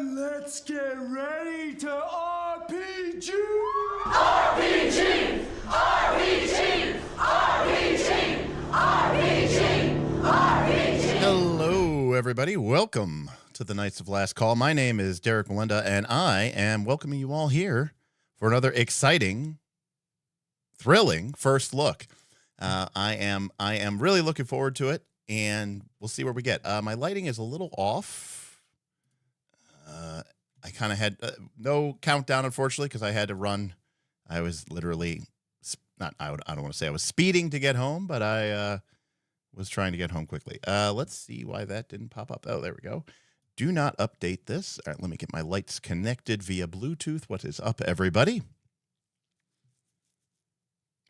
Let's get ready to RPG! RPG! RPG! RPG! RPG! RPG! Hello, everybody. Welcome to the Knights of Last Call. My name is Derek Melinda, and I am welcoming you all here for another exciting, thrilling first look. I am really looking forward to it, and we'll see where we get. My lighting is a little off. I kind of had no countdown, unfortunately, because I had to run. I was literally I don't want to say I was speeding to get home, but I was trying to get home quickly. Let's see why that didn't pop up. Oh, there we go. Do not update this. All right, let me get my lights connected via Bluetooth. What is up, everybody?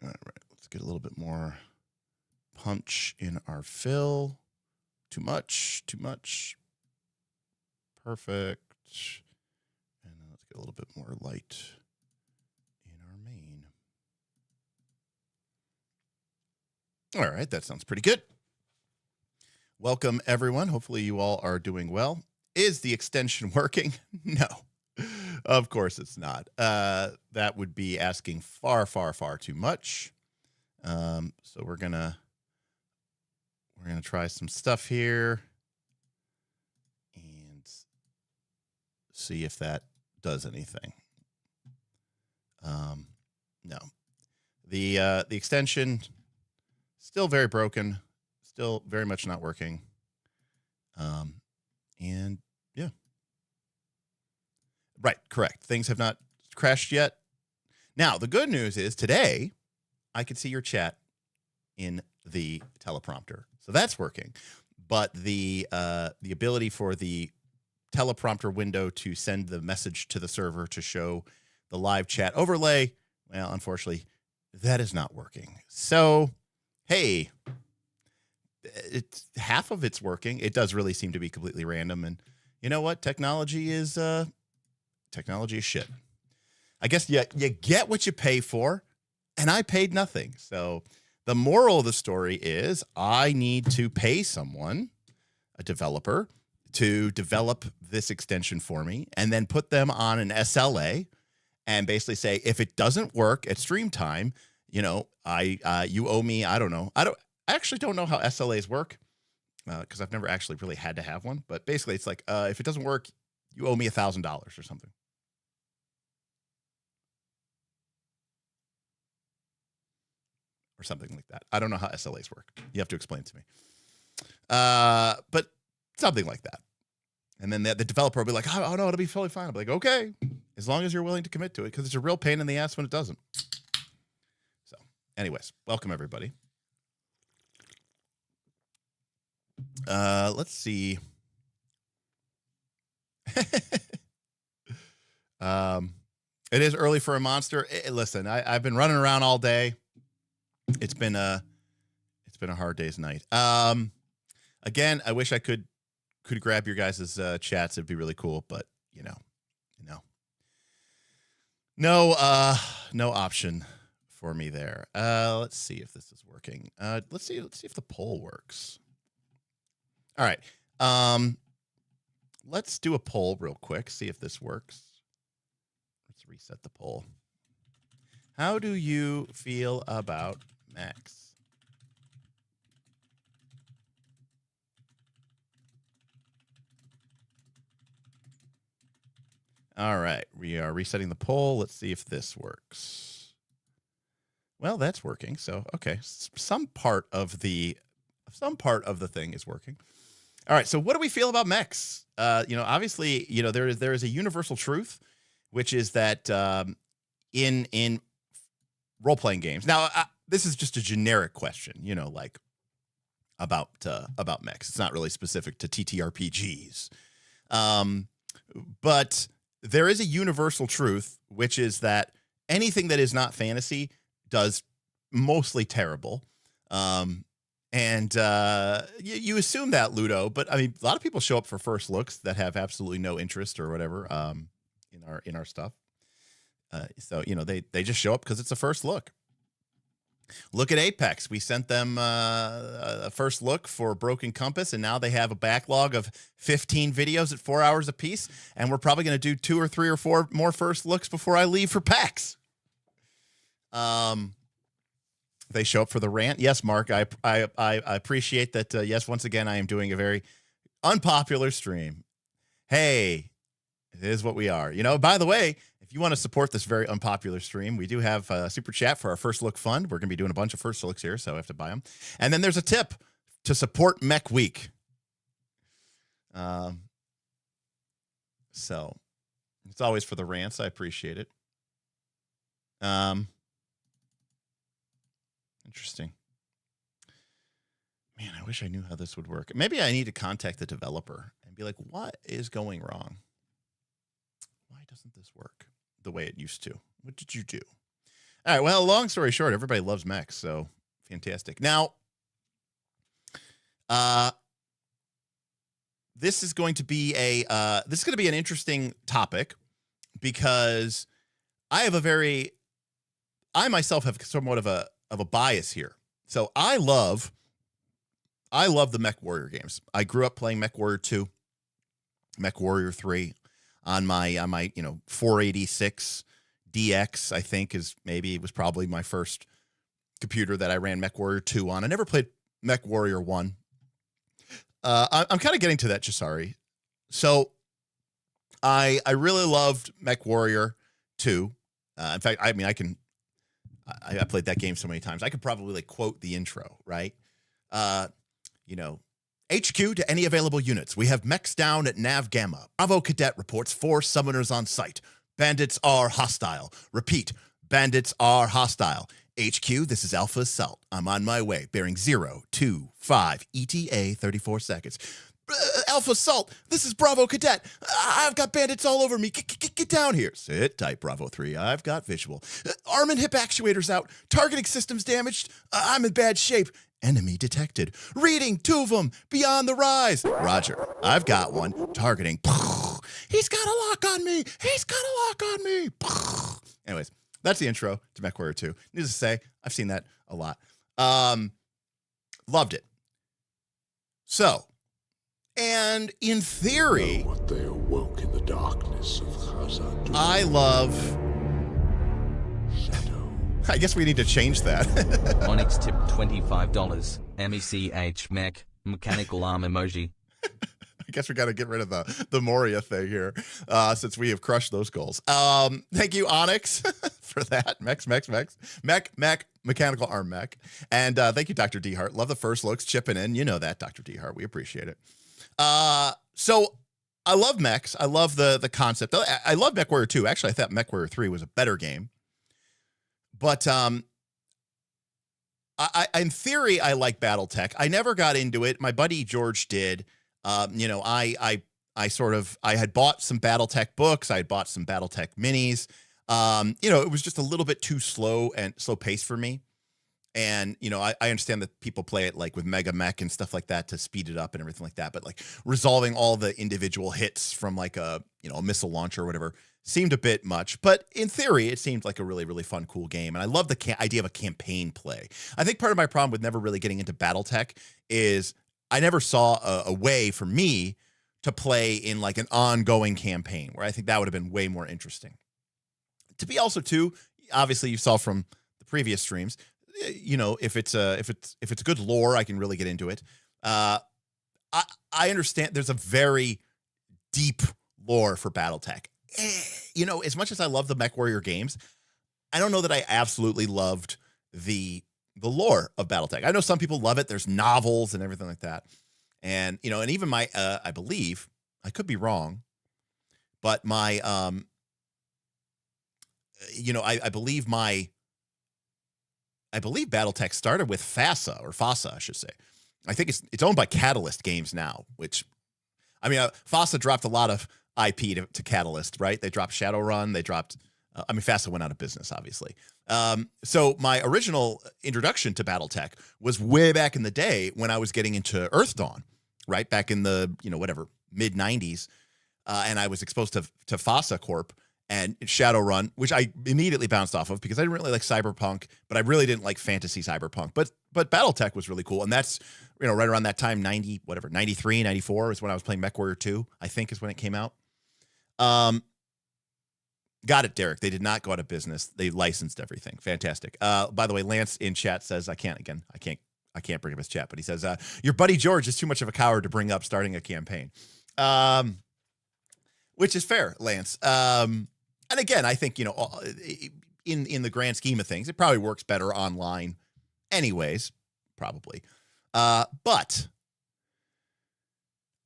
All right, let's get a little bit more punch in our fill. Too much. Perfect. And then let's get a little bit more light in our main. All right, that sounds pretty good. Welcome, everyone. Hopefully you all are doing well. Is the extension working? No, of course it's not. That would be asking far too much. So we're gonna try some stuff here and see if that does anything. No, the extension still very broken, still very much not working. And yeah, right, correct. Things have not crashed yet. Now, the good news is today I can see your chat in the teleprompter, so that's working. But the ability for the teleprompter window to send the message to the server to show the live chat overlay, well, unfortunately, that is not working. So, hey, half of it's working. It does really seem to be completely random, and you know what? Technology is shit. I guess you get what you pay for, and I paid nothing. So the moral of the story is I need to pay someone, a developer, to develop this extension for me and then put them on an SLA and basically say, if it doesn't work at stream time, you know, you owe me, I don't know. I actually don't know how SLAs work because I've never actually really had to have one. But basically it's like, if it doesn't work, you owe me $1,000 or something. Or something like that. I don't know how SLAs work. You have to explain it to me. But something like that. And then the developer will be like, oh, no, it'll be totally fine. I'll be like, okay, as long as you're willing to commit to it, because it's a real pain in the ass when it doesn't. So anyways, welcome, everybody. Let's see. It is early for a monster. Listen, I've been running around all day. It's been a hard day's night. Again, I wish I could grab your guys' chats. It'd be really cool, but no option for me there. Let's see if this is working. Let's see if the poll works. All right. Let's do a poll real quick. See if this works. Let's reset the poll. How do you feel about Mechs? All right, we are resetting the poll. Let's see if this works. Well, that's working. So, okay, some part of the thing is working. All right, so what do we feel about Mechs? Obviously, there is a universal truth, which is that in role-playing games. Now, this is just a generic question, like about Mechs. It's not really specific to TTRPGs, but there is a universal truth, which is that anything that is not fantasy does mostly terrible. You assume that, Ludo, but I mean, a lot of people show up for first looks that have absolutely no interest or whatever in our stuff. So they just show up because it's a first look. Look at Apex. We sent them a first look for Broken Compass, and now they have a backlog of 15 videos at 4 hours apiece, and we're probably going to do 2 or 3 or 4 more first looks before I leave for PAX. They show up for the rant. Yes, Mark, I appreciate that. Yes, once again, I am doing a very unpopular stream. Hey, it is what we are. By the way, if you want to support this very unpopular stream, we do have a super chat for our first look fund. We're going to be doing a bunch of first looks here, so I have to buy them. And then there's a tip to support Mech Week. So it's always for the rants. I appreciate it. Interesting. Man, I wish I knew how this would work. Maybe I need to contact the developer and be like, what is going wrong? Why doesn't this work the way it used to? What did you do? All right, well, long story short, everybody loves Mechs, so fantastic. Now, this is going to be an interesting topic because I myself have somewhat of a bias here. So I love the Mech Warrior games. I grew up playing Mech Warrior 2, Mech Warrior 3 on my 486 DX, I think it was probably my first computer that I ran Mech Warrior 2 on. I never played Mech Warrior 1. I'm kind of getting to that, Chisari. So I really loved Mech Warrior 2. In fact, I played that game so many times. I could probably quote the intro, right? HQ to any available units. We have Mechs down at Nav Gamma. Bravo Cadet reports 4 summoners on site. Bandits are hostile. Repeat, bandits are hostile. HQ, this is Alpha Assault. I'm on my way, bearing 025 ETA 34 seconds. Alpha Assault, this is Bravo Cadet. I've got bandits all over me. Get down here. Sit tight, Bravo 3. I've got visual. Arm and hip actuators out. Targeting systems damaged. I'm in bad shape. Enemy detected. Reading, 2 of them. Beyond the rise. Roger. I've got one. Targeting. He's got a lock on me. He's got a lock on me. Anyways, that's the intro to Mech Warrior 2. Needless to say, I've seen that a lot. Loved it. So, and in theory, what they awoke in the darkness of Khazad. I love. Shadow. I guess we need to change that. Onyx tip $25. MECH Mech mechanical arm emoji. I guess we got to get rid of the Moria thing here, since we have crushed those goals. Thank you, Onyx, for that. Mech, mechanical arm mech. And thank you, Dr. D-Hart. Love the first looks chipping in. You know that, Dr. D-Hart. We appreciate it. So I love Mechs. I love the concept. I love Mech Warrior 2. Actually, I thought Mech Warrior 3 was a better game. But in theory, I like BattleTech. I never got into it. My buddy George did. I had bought some BattleTech books. I had bought some BattleTech minis. It was just a little bit too slow paced for me. And, you know, I understand that people play it like with Mega Mech and stuff like that to speed it up and everything like that. But like resolving all the individual hits from like a, you know, a missile launcher or whatever seemed a bit much. But in theory, it seemed like a really, really fun, cool game. And I love the idea of a campaign play. I think part of my problem with never really getting into Battletech is I never saw a way for me to play in like an ongoing campaign where I think that would have been way more interesting. To be also too, obviously you saw from the previous streams, you know, if it's good lore, I can really get into it. I understand there's a very deep lore for Battletech. You know, as much as I love the Mech Warrior games, I don't know that I absolutely loved the lore of Battletech. I know some people love it. There's novels and everything like that. And, you know, and even my, I believe, I could be wrong, but my, you know, I believe Battletech started with FASA, I should say. I think it's owned by Catalyst Games now, which, I mean, FASA dropped a lot of IP to Catalyst, right? They dropped Shadowrun. They dropped, I mean, FASA went out of business, obviously. So my original introduction to Battletech was way back in the day when I was getting into Earth Dawn, right? Back in the, you know, whatever, mid 90s. And I was exposed to FASA Corp and Shadowrun, which I immediately bounced off of because I didn't really like cyberpunk, but I really didn't like fantasy cyberpunk. But Battletech was really cool. And that's, you know, right around that time, 93, 94 is when I was playing Mech Warrior 2, I think is when it came out. Got it, Derek. They did not go out of business. They licensed everything. Fantastic. By the way, Lance in chat says, I can't bring up his chat, but he says, your buddy George is too much of a coward to bring up starting a campaign. Which is fair, Lance. And again, I think, you know, in the grand scheme of things, it probably works better online anyways, probably. But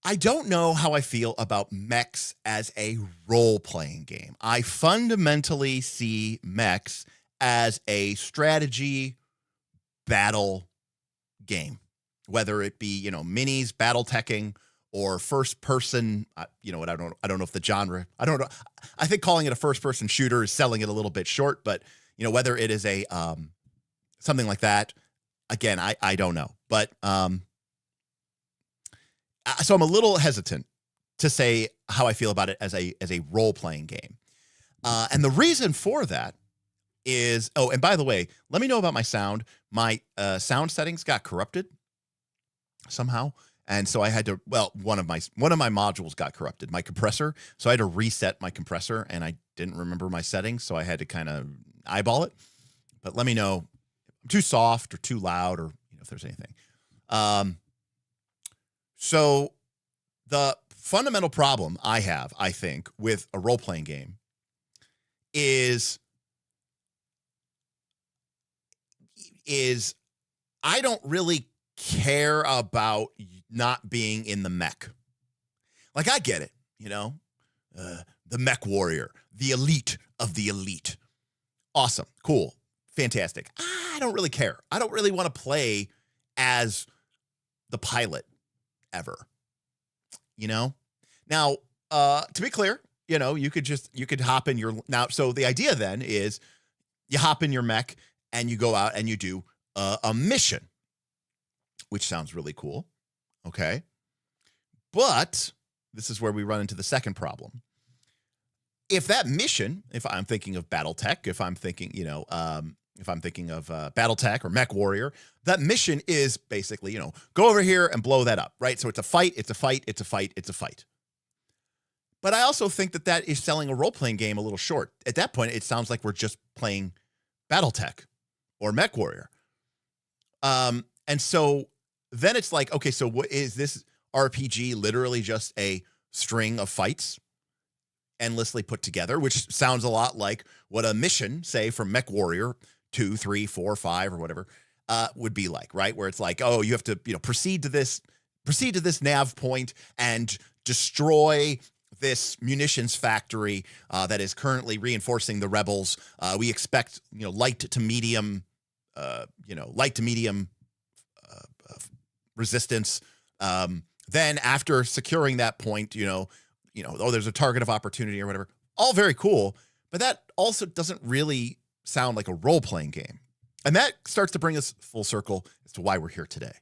I don't know how I feel about Mechs as a role-playing game. I fundamentally see Mechs as a strategy battle game, whether it be, you know, minis, Battleteching, or first person, you know what, I don't know if the genre, I don't know. I think calling it a first person shooter is selling it a little bit short, but you know, whether it is a, something like that, again, I don't know, but, so I'm a little hesitant to say how I feel about it as a role-playing game. And the reason for that is, oh, and by the way, let me know about my sound. My, sound settings got corrupted somehow. And so I had to, well, one of my modules got corrupted, my compressor. So I had to reset my compressor and I didn't remember my settings. So I had to kind of eyeball it, but let me know if I'm too soft or too loud or, you know, if there's anything. So the fundamental problem I have, I think, with a role-playing game is I don't really care about not being in the mech. Like, I get it, you know, the Mech Warrior, the elite of the elite. Awesome, cool, fantastic. I don't really care. I don't really want to play as the pilot ever, you know? Now, to be clear, you know, you could hop in your, now, so the idea then is you hop in your mech and you go out and you do a mission, which sounds really cool. Okay. But this is where we run into the second problem. If that mission, if I'm thinking of Battletech, if I'm thinking, you know, if I'm thinking of Battletech or Mech Warrior, that mission is basically, you know, go over here and blow that up, right? So it's a fight, it's a fight, it's a fight, it's a fight. But I also think that that is selling a role-playing game a little short. At that point, it sounds like we're just playing Battletech or Mech Warrior. And so then it's like, okay, so what is this RPG literally just a string of fights endlessly put together, which sounds a lot like what a mission, say, from Mech Warrior 2, 3, 4, 5, or whatever, would be like, right? Where it's like, oh, you have to, you know, proceed to this nav point and destroy this munitions factory that is currently reinforcing the rebels. We expect, you know, light to medium resistance. Then after securing that point, you know, oh, there's a target of opportunity or whatever. All very cool, but that also doesn't really sound like a role-playing game. And that starts to bring us full circle as to why we're here today.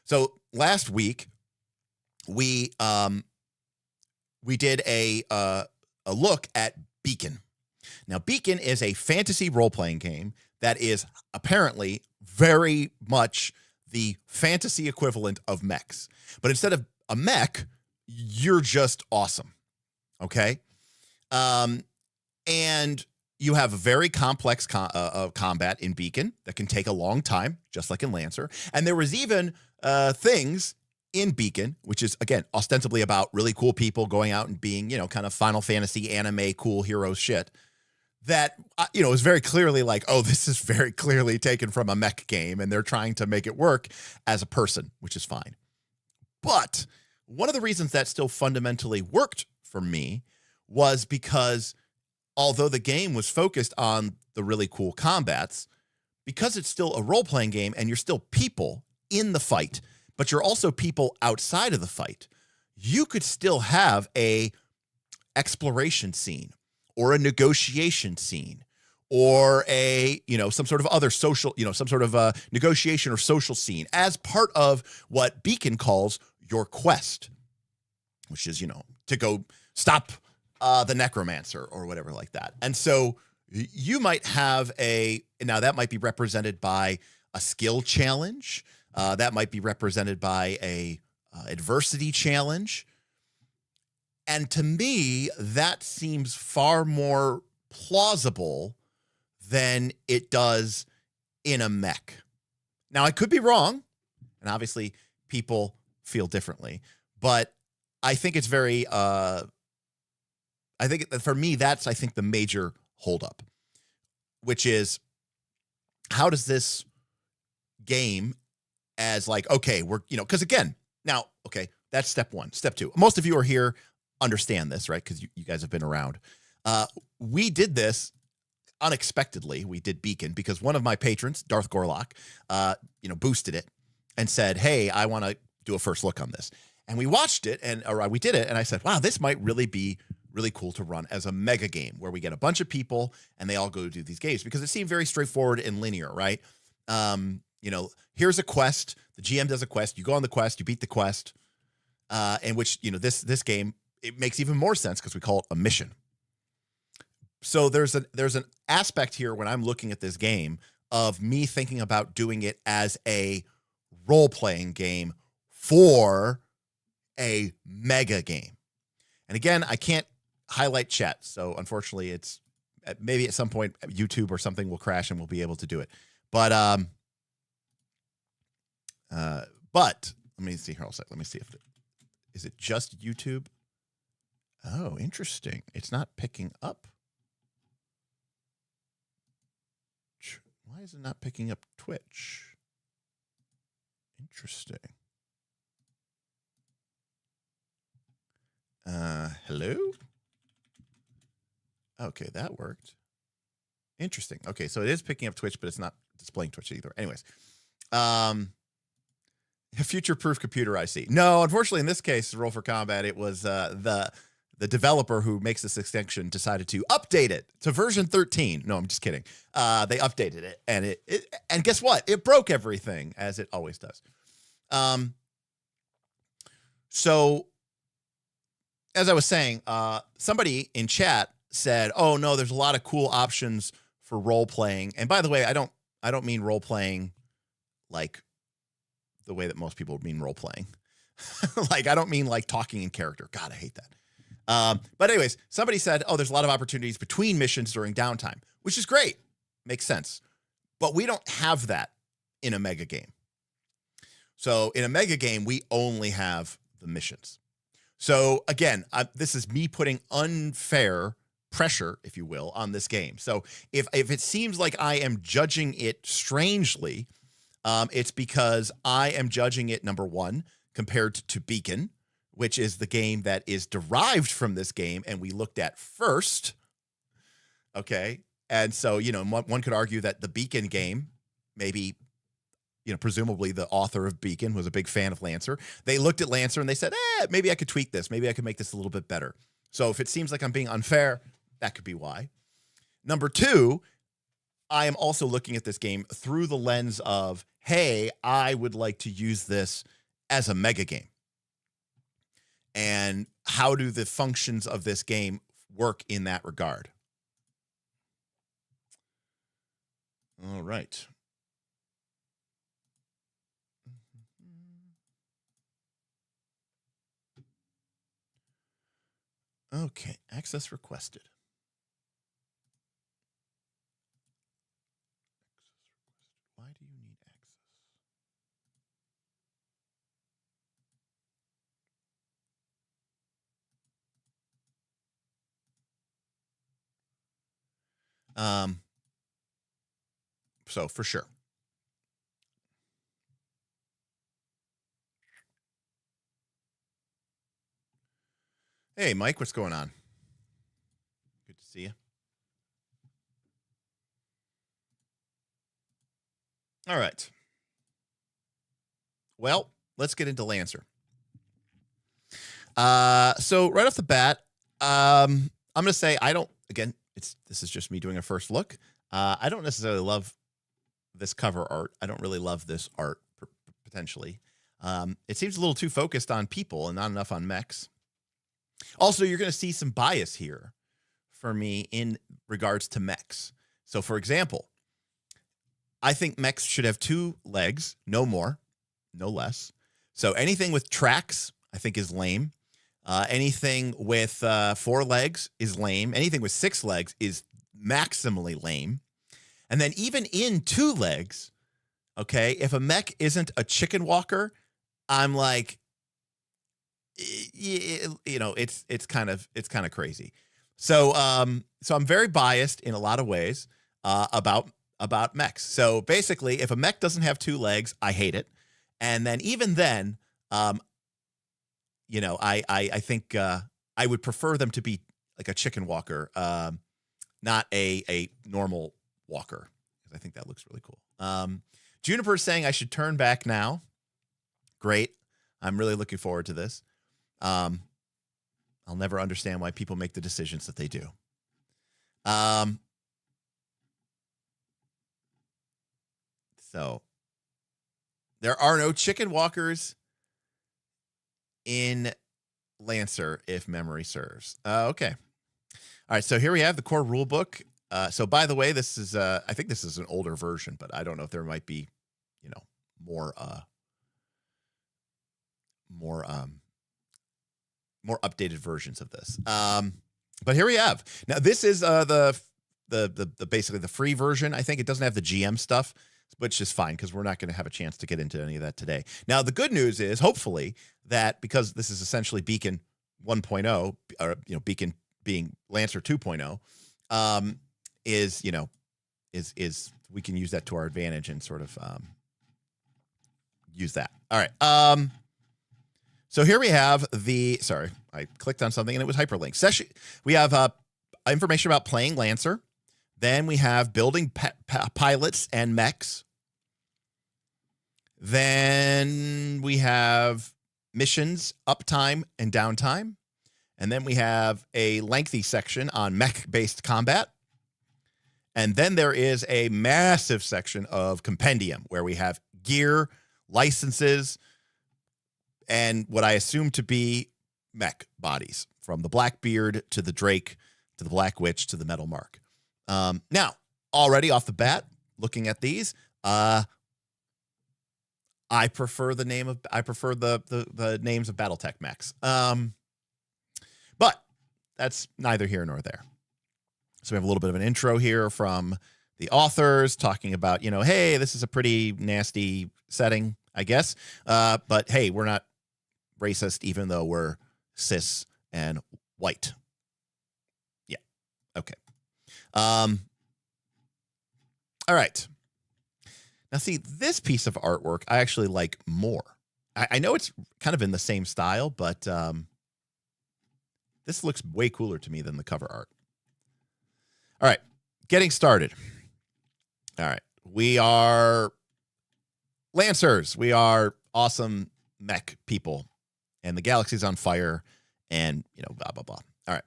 So last week, we did a look at Beacon. Now, Beacon is a fantasy role-playing game that is apparently very much the fantasy equivalent of Mechs. But instead of a mech, you're just awesome, okay? And you have a very complex combat in Beacon that can take a long time, just like in Lancer. And there was even things in Beacon, which is, again, ostensibly about really cool people going out and being, kind of Final Fantasy anime cool hero shit, that, is very clearly like, oh, this is very clearly taken from a mech game, and they're trying to make it work as a person, which is fine. But one of the reasons that still fundamentally worked for me was because although the game was focused on the really cool combats, because it's still a role-playing game and you're still people in the fight, but you're also people outside of the fight, you could still have a exploration scene or a negotiation scene or a, some sort of other social, some sort of a negotiation or social scene as part of what Beacon calls your quest, which is, to go stop the necromancer or whatever like that. And so you might have now that might be represented by a skill challenge. That might be represented by a adversity challenge. And to me, that seems far more plausible than it does in a mech. Now, I could be wrong, and obviously people feel differently, but I think it's very, I think for me, that's, I think, the major holdup, which is how does this game as like, okay, we're, because again, now, okay, that's step one. Step two, most of you are here, understand this, right? Because you guys have been around. We did this unexpectedly. We did Beacon because one of my patrons, Darth Gorlock, boosted it and said, hey, I want to do a first look on this. And we watched it or we did it. And I said, wow, this might really be really cool to run as a mega game where we get a bunch of people and they all go do these games because it seemed very straightforward and linear, right? Here's a quest. The GM does a quest. You go on the quest. You beat the quest. In which, this game, it makes even more sense because we call it a mission. So there's an aspect here when I'm looking at this game of me thinking about doing it as a role-playing game for a mega game. And again, I can't highlight chat. So unfortunately, it's maybe at some point YouTube or something will crash and we'll be able to do it. But let me see here. Let me see is it just YouTube? Oh, interesting. It's not picking up. Why is it not picking up Twitch? Interesting. Hello? Okay, that worked. Interesting. Okay, so it is picking up Twitch, but it's not displaying Twitch either. Anyways, future-proof computer IC. No, unfortunately, in this case, Roll for Combat, it was the developer who makes this extension decided to update it to version 13. No, I'm just kidding. They updated it, and and guess what? It broke everything, as it always does. So, as I was saying, somebody in chat said, "Oh no, there's a lot of cool options for role playing." And by the way, I don't mean role playing like the way that most people would mean role playing. Like, I don't mean like talking in character. God, I hate that. But anyways, somebody said, oh, there's a lot of opportunities between missions during downtime, which is great. Makes sense. But we don't have that in a mega game. So in a mega game, we only have the missions. So again, this is me putting unfair pressure, if you will, on this game. So if it seems like I am judging it strangely, it's because I am judging it, number one, compared to Beacon, which is the game that is derived from this game and we looked at first. Okay. And so, one could argue that the Beacon game, maybe, presumably the author of Beacon was a big fan of Lancer. They looked at Lancer and they said, maybe I could tweak this. Maybe I could make this a little bit better. So if it seems like I'm being unfair, that could be why. Number two, I am also looking at this game through the lens of, hey, I would like to use this as a mega game. And how do the functions of this game work in that regard? All right. Okay, access requested. Why do you need access? So for sure. Hey, Mike, what's going on? Good to see you. All right. Well, let's get into Lancer. So right off the bat, I'm going to say this is just me doing a first look. I don't necessarily love this cover art. I don't really love this art potentially. It seems a little too focused on people and not enough on mechs. Also, you're going to see some bias here for me in regards to mechs. So, for example, I think mechs should have 2 legs, no more, no less. So anything with tracks, I think, is lame. Anything with 4 legs is lame. Anything with 6 legs is maximally lame. And then even in 2 legs, okay, if a mech isn't a chicken walker, I'm like, you know, it's kind of crazy. So so I'm very biased in a lot of ways about mechs. So basically, if a mech doesn't have 2 legs, I hate it. And then even then, you know, I think I would prefer them to be like a chicken walker, not a normal walker, because I think that looks really cool. Juniper is saying I should turn back now. Great. I'm really looking forward to this. I'll never understand why people make the decisions that they do. So there are no chicken walkers in Lancer, if memory serves. Okay. All right. So here we have the core rule book. So by the way, this is, I think this is an older version, but I don't know if there might be, you know, more updated versions of this. But here we have. Now this is the basically the free version. I think it doesn't have the GM stuff, which is fine because we're not going to have a chance to get into any of that today. Now the good news is hopefully that because this is essentially Beacon 1.0, or you know, Beacon being Lancer 2.0, is, you know, is we can use that to our advantage and sort of use that. All right. So here we have sorry, I clicked on something and it was hyperlinked. Session. We have information about playing Lancer. Then we have building pilots and mechs. Then we have missions, uptime and downtime. And then we have a lengthy section on mech-based combat. And then there is a massive section of compendium where we have gear, licenses, and what I assume to be mech bodies, from the Blackbeard to the Drake to the Black Witch to the Metal Mark. Now, already off the bat, looking at these, I prefer the names of BattleTech mechs. But that's neither here nor there. So we have a little bit of an intro here from the authors talking about, you know, hey, this is a pretty nasty setting, I guess. But hey, we're not racist, even though we're cis and white. Yeah. Okay. All right. Now, see, this piece of artwork I actually like more. I know it's kind of in the same style, but this looks way cooler to me than the cover art. All right. Getting started. All right. We are Lancers. We are awesome mech people. And the galaxy's on fire. And, you know, blah, blah, blah. All right.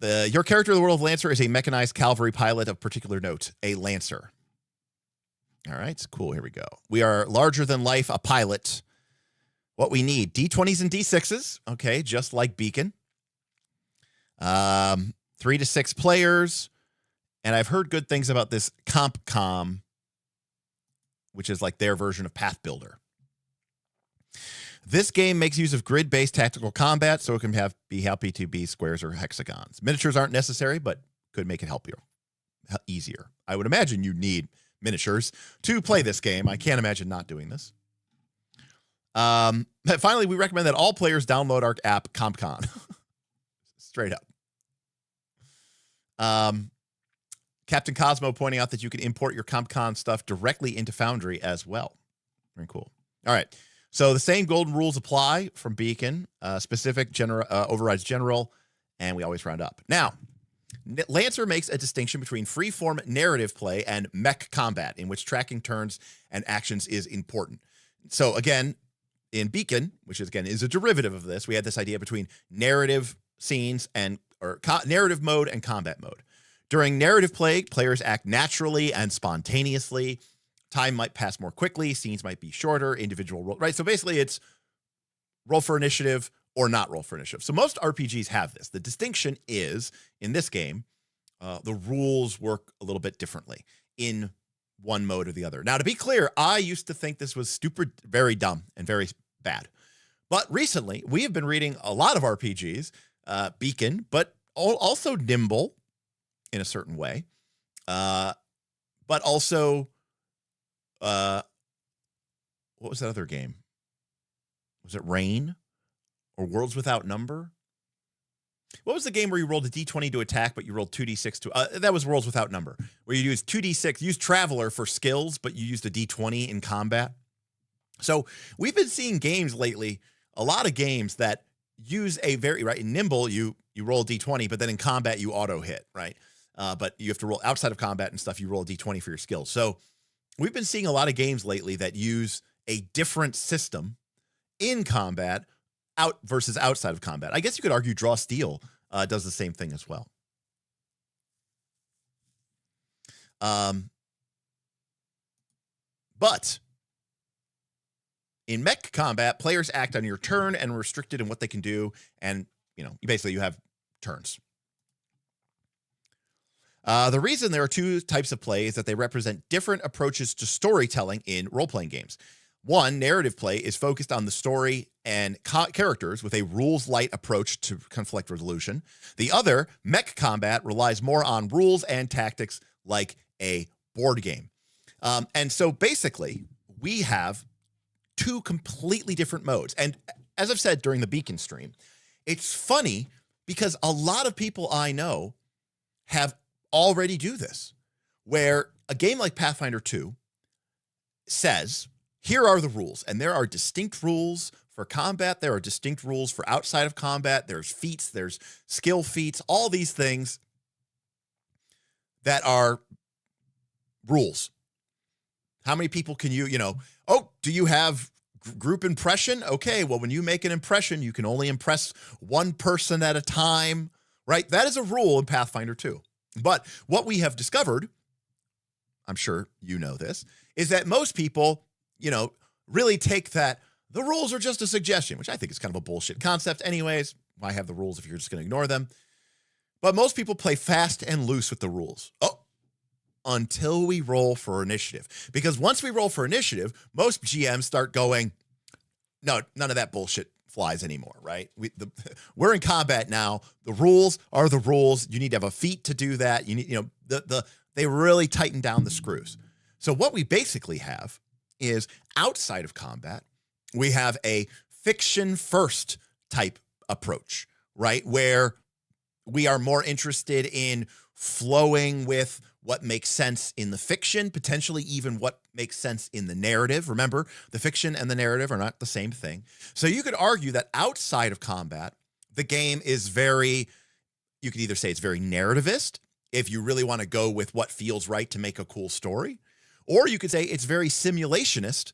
Your character in the world of Lancer is a mechanized cavalry pilot of particular note, a Lancer. All right, cool. Here we go. We are larger than life, a pilot. What we need, D20s and D6s. Okay, just like Beacon. 3 to 6 players. And I've heard good things about this CompCom, which is like their version of Path Builder. This game makes use of grid-based tactical combat, so it can be happy to be squares or hexagons. Miniatures aren't necessary, but could make it easier. I would imagine you need miniatures to play this game. I can't imagine not doing this. Finally, we recommend that all players download our app, CompCon. Straight up. Captain Cosmo pointing out that you can import your CompCon stuff directly into Foundry as well. Very cool. All right. So the same golden rules apply from Beacon. Specific overrides general, and we always round up. Now, Lancer makes a distinction between free-form narrative play and mech combat, in which tracking turns and actions is important. So again, in Beacon, which is a derivative of this, we had this idea between narrative scenes or narrative mode and combat mode. During narrative play, players act naturally and spontaneously. Time might pass more quickly. Scenes might be shorter. Individual roll, right? So basically, it's roll for initiative or not roll for initiative. So most RPGs have this. The distinction is, in this game, the rules work a little bit differently in one mode or the other. Now, to be clear, I used to think this was stupid, very dumb, and very bad. But recently, we have been reading a lot of RPGs, Beacon, but also Nimble in a certain way, but also... what was that other game? Was it Rain or Worlds Without Number? What was the game where you rolled a D20 to attack, but you rolled 2d6 to... that was Worlds Without Number, where you used 2d6, used Traveler for skills, but you used a D20 in combat. So we've been seeing games lately, a lot of games that use a very... Right, in Nimble, you roll a D20, but then in combat, you auto-hit, right? But you have to roll outside of combat and stuff, you roll a D20 for your skills. So we've been seeing a lot of games lately that use a different system in combat versus outside of combat. I guess you could argue Draw Steel does the same thing as well. But in mech combat, players act on your turn and restricted in what they can do. And, you have turns. The reason there are two types of play is that they represent different approaches to storytelling in role-playing games. One, narrative play, is focused on the story and characters with a rules-light approach to conflict resolution. The other, mech combat, relies more on rules and tactics like a board game. And so basically, we have two completely different modes. And as I've said during the Beacon stream, it's funny because a lot of people I know have already do this, where a game like Pathfinder 2 says, here are the rules, and there are distinct rules for combat, there are distinct rules for outside of combat, there's feats, there's skill feats, all these things that are rules. How many people can you do you have group impression? Okay, well, when you make an impression, you can only impress one person at a time, right? That is a rule in Pathfinder 2. But what we have discovered, I'm sure you know this, is that most people, really take that the rules are just a suggestion, which I think is kind of a bullshit concept anyways. Why have the rules if you're just going to ignore them? But most people play fast and loose with the rules. Until we roll for initiative. Because once we roll for initiative, most GMs start going, no, none of that bullshit flies anymore, right? We're in combat now. The rules are the rules. You need to have a feat to do that. You need, they really tighten down the screws. So what we basically have is outside of combat, we have a fiction first type approach, right? Where we are more interested in flowing with what makes sense in the fiction, potentially even what makes sense in the narrative. Remember, the fiction and the narrative are not the same thing. So you could argue that outside of combat, the game is you could either say it's very narrativist, if you really want to go with what feels right to make a cool story, or you could say it's very simulationist,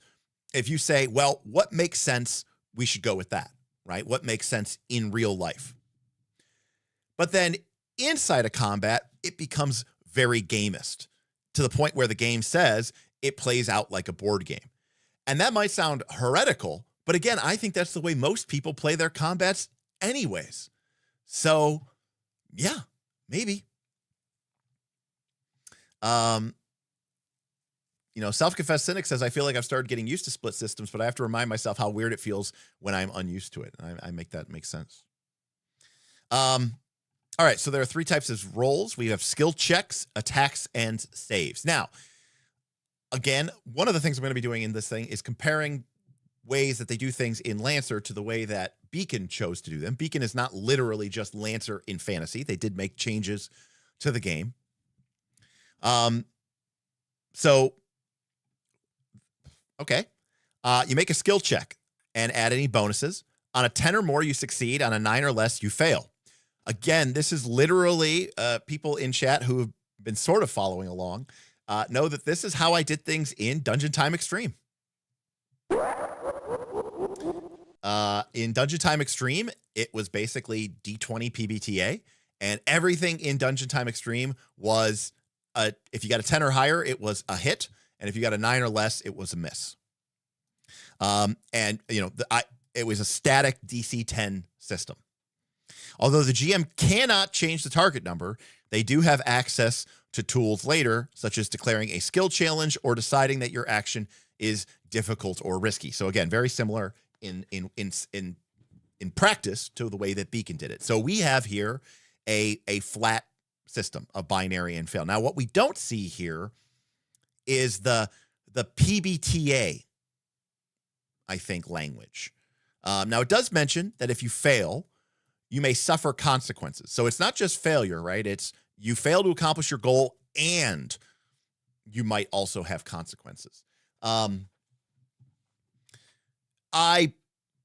if you say, well, what makes sense, we should go with that, right? What makes sense in real life. But then inside of combat, it becomes very gamist to the point where the game says it plays out like a board game. And that might sound heretical, but again, I think that's the way most people play their combats anyways. So yeah, maybe. Self-confessed cynic says, I feel like I've started getting used to split systems, but I have to remind myself how weird it feels when I'm unused to it. I make that make sense. All right, so there are 3 types of rolls. We have skill checks, attacks, and saves. Now, again, one of the things I'm going to be doing in this thing is comparing ways that they do things in Lancer to the way that Beacon chose to do them. Beacon is not literally just Lancer in fantasy. They did make changes to the game. Okay. You make a skill check and add any bonuses. On a 10 or more, you succeed. On a 9 or less, you fail. Again, this is literally people in chat who have been sort of following along know that this is how I did things in Dungeon Time Extreme. In Dungeon Time Extreme, it was basically D20 PBTA, and everything in Dungeon Time Extreme was, if you got a 10 or higher, it was a hit, and if you got a 9 or less, it was a miss. It was a static DC 10 system. Although the GM cannot change the target number, they do have access to tools later, such as declaring a skill challenge or deciding that your action is difficult or risky. So again, very similar in practice to the way that Beacon did it. So we have here a flat system of binary and fail. Now, what we don't see here is the PBTA, I think, language. Now, it does mention that if you fail, you may suffer consequences. So it's not just failure, right? It's you fail to accomplish your goal and you might also have consequences. I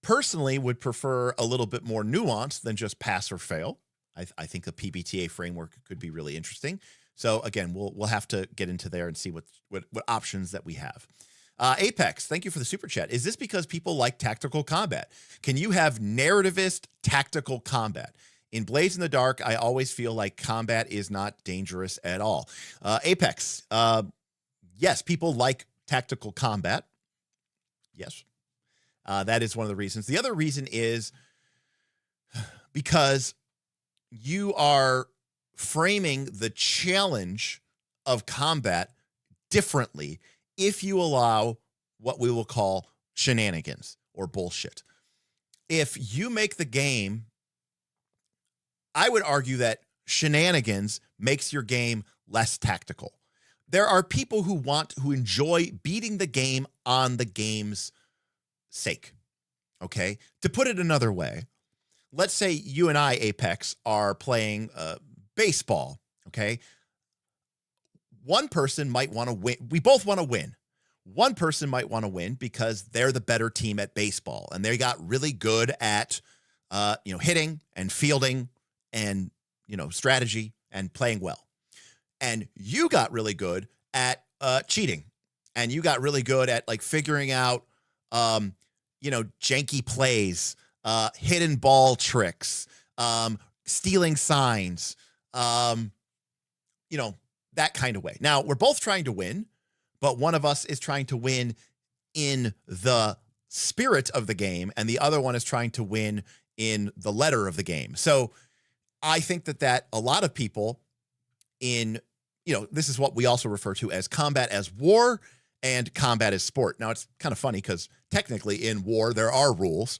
personally would prefer a little bit more nuance than just pass or fail. I think the PBTA framework could be really interesting. So again, we'll have to get into there and see what options that we have. Apex, thank you for the super chat. Is this because people like tactical combat? Can you have narrativist tactical combat? In Blades in the Dark, I always feel like combat is not dangerous at all. Apex, yes, people like tactical combat. Yes, that is one of the reasons. The other reason is because you are framing the challenge of combat differently if you allow what we will call shenanigans or bullshit. If you make the game, I would argue that shenanigans makes your game less tactical. There are people who enjoy beating the game on the game's sake. Okay? To put it another way, let's say you and I, Apex, are playing baseball. Okay? One person might want to win. We both want to win. One person might want to win because they're the better team at baseball and they got really good at, hitting and fielding and, strategy and playing well. And you got really good at cheating, and you got really good at figuring out, janky plays, hidden ball tricks, stealing signs, that kind of way. Now, we're both trying to win, but one of us is trying to win in the spirit of the game, and the other one is trying to win in the letter of the game. So I think that a lot of people this is what we also refer to as combat as war and combat as sport. Now, it's kind of funny because technically in war, there are rules.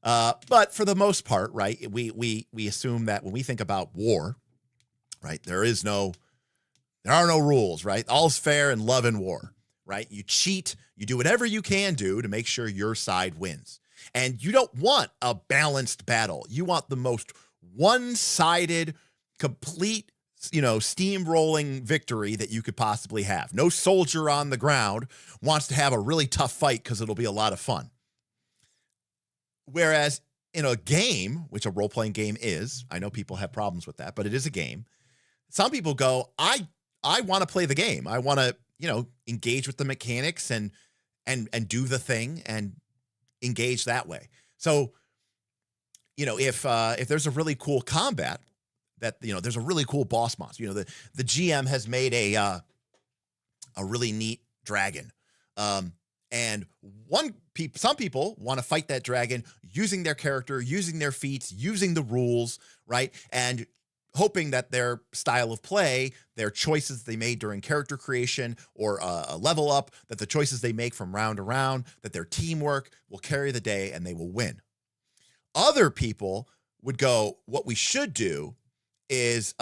But for the most part, right, we assume that when we think about war, right, there are no rules, right? All's fair in love and war, right? You cheat, you do whatever you can do to make sure your side wins. And you don't want a balanced battle. You want the most one-sided, complete, steamrolling victory that you could possibly have. No soldier on the ground wants to have a really tough fight because it'll be a lot of fun. Whereas in a game, which a role-playing game is, I know people have problems with that, but it is a game. Some people go, I want to play the game. I want to, engage with the mechanics and do the thing and engage that way. So, if there's a really cool combat that, you know, there's a really cool boss monster. You know, the GM has made a really neat dragon. And some people want to fight that dragon using their character, using their feats, using the rules, right? And hoping that their style of play, their choices they made during character creation or a level up, that the choices they make from round to round, that their teamwork will carry the day and they will win. Other people would go, what we should do is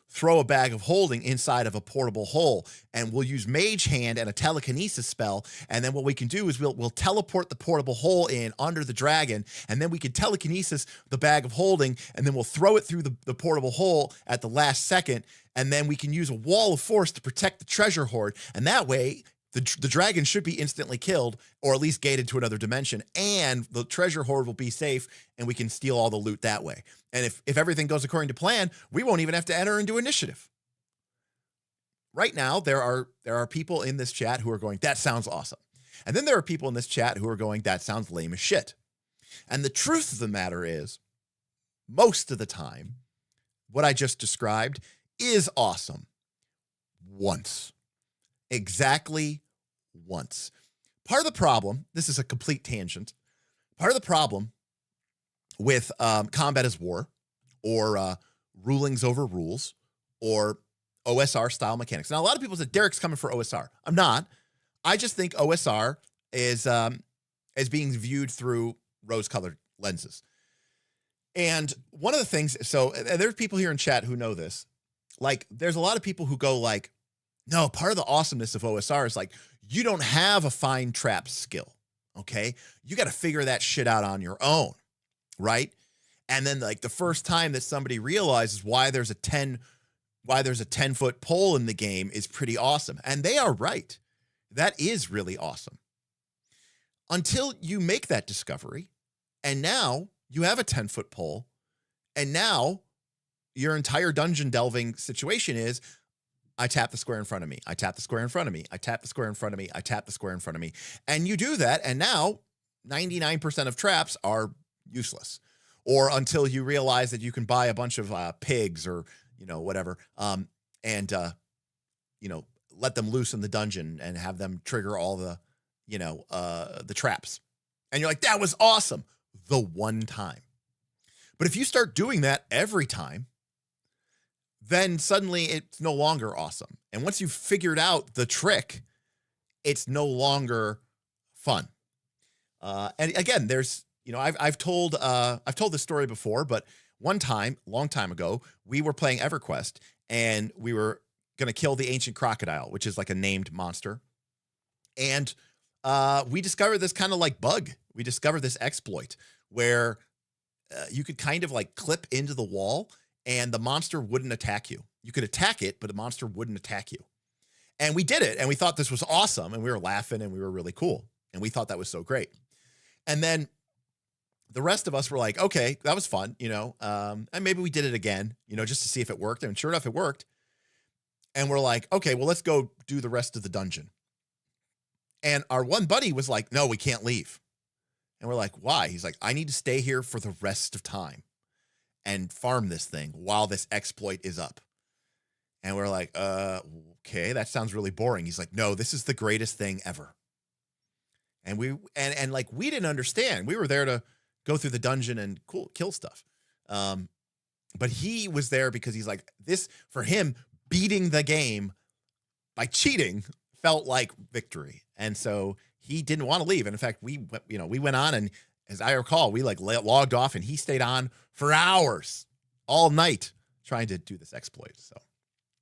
throw a bag of holding inside of a portable hole, and we'll use Mage Hand and a telekinesis spell. And then what we can do is we'll teleport the portable hole in under the dragon, and then we can telekinesis the bag of holding, and then we'll throw it through the portable hole at the last second, and then we can use a wall of force to protect the treasure hoard. And that way, the dragon should be instantly killed, or at least gated to another dimension, and the treasure hoard will be safe, and we can steal all the loot that way. And if everything goes according to plan, we won't even have to enter into initiative. Right now, there are people in this chat who are going, that sounds awesome. And then there are people in this chat who are going, that sounds lame as shit. And the truth of the matter is, most of the time, what I just described is awesome. Once. Exactly once. Part of the problem, this is a complete tangent, part of the problem with combat as war, or rulings over rules, or OSR style mechanics. Now, a lot of people said Derek's coming for OSR. I'm not. I just think OSR is being viewed through rose-colored lenses. And one of the things, so there's people here in chat who know this. Like, there's a lot of people who go like, no, part of the awesomeness of OSR is like, you don't have a fine trap skill, okay? You got to figure that shit out on your own, right? And then like the first time that somebody realizes why there's a 10-foot pole in the game is pretty awesome. And they are right. That is really awesome. Until you make that discovery, and now you have a 10-foot pole, and now your entire dungeon delving situation is, I tap the square in front of me. I tap the square in front of me. I tap the square in front of me. I tap the square in front of me. And you do that, and now 99% of traps are useless. Or until you realize that you can buy a bunch of pigs or, you know, whatever, and, you know, let them loose in the dungeon and have them trigger all the, you know, the traps. And you're like, that was awesome. The one time. But if you start doing that every time, then suddenly it's no longer awesome. And once you've figured out the trick, it's no longer fun. And again, there's, you know, I've told this story before, but one time, long time ago, we were playing EverQuest, and we were going to kill the ancient crocodile, which is like a named monster. And we discovered this kind of like bug. We discovered this exploit where you could kind of like clip into the wall, and the monster wouldn't attack you. You could attack it, but the monster wouldn't attack you. And we did it, and we thought this was awesome, and we were laughing, and we were really cool, and we thought that was so great. And then the rest of us were like, okay, that was fun, you know, and maybe we did it again, you know, just to see if it worked. And sure enough, it worked. And we're like, okay, well, let's go do the rest of the dungeon. And our one buddy was like, no, we can't leave. And we're like, why? He's like, I need to stay here for the rest of time and farm this thing while this exploit is up. And we're like, okay, that sounds really boring. He's like, no, this is the greatest thing ever. And we like, we didn't understand. We were there to go through the dungeon and kill stuff. But he was there because he's like, this, for him, beating the game by cheating felt like victory. And so he didn't want to leave. And in fact, we went on, and as I recall, we like logged off, and he stayed on for hours all night trying to do this exploit. So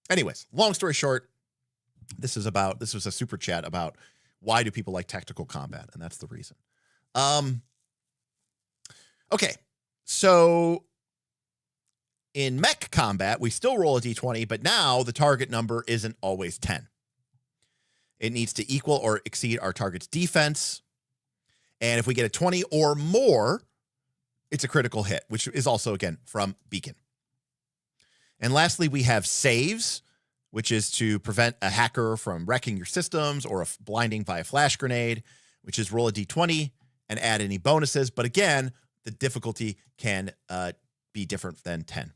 anyways, long story short, this was a super chat about why do people like tactical combat? And that's the reason. Okay. So in mech combat, we still roll a d20, but now the target number isn't always 10. It needs to equal or exceed our target's defense. And if we get a 20 or more, it's a critical hit, which is also, again, from Beacon. And lastly, we have saves, which is to prevent a hacker from wrecking your systems or blinding by a flash grenade, which is roll a d20 and add any bonuses. But again, the difficulty can be different than 10.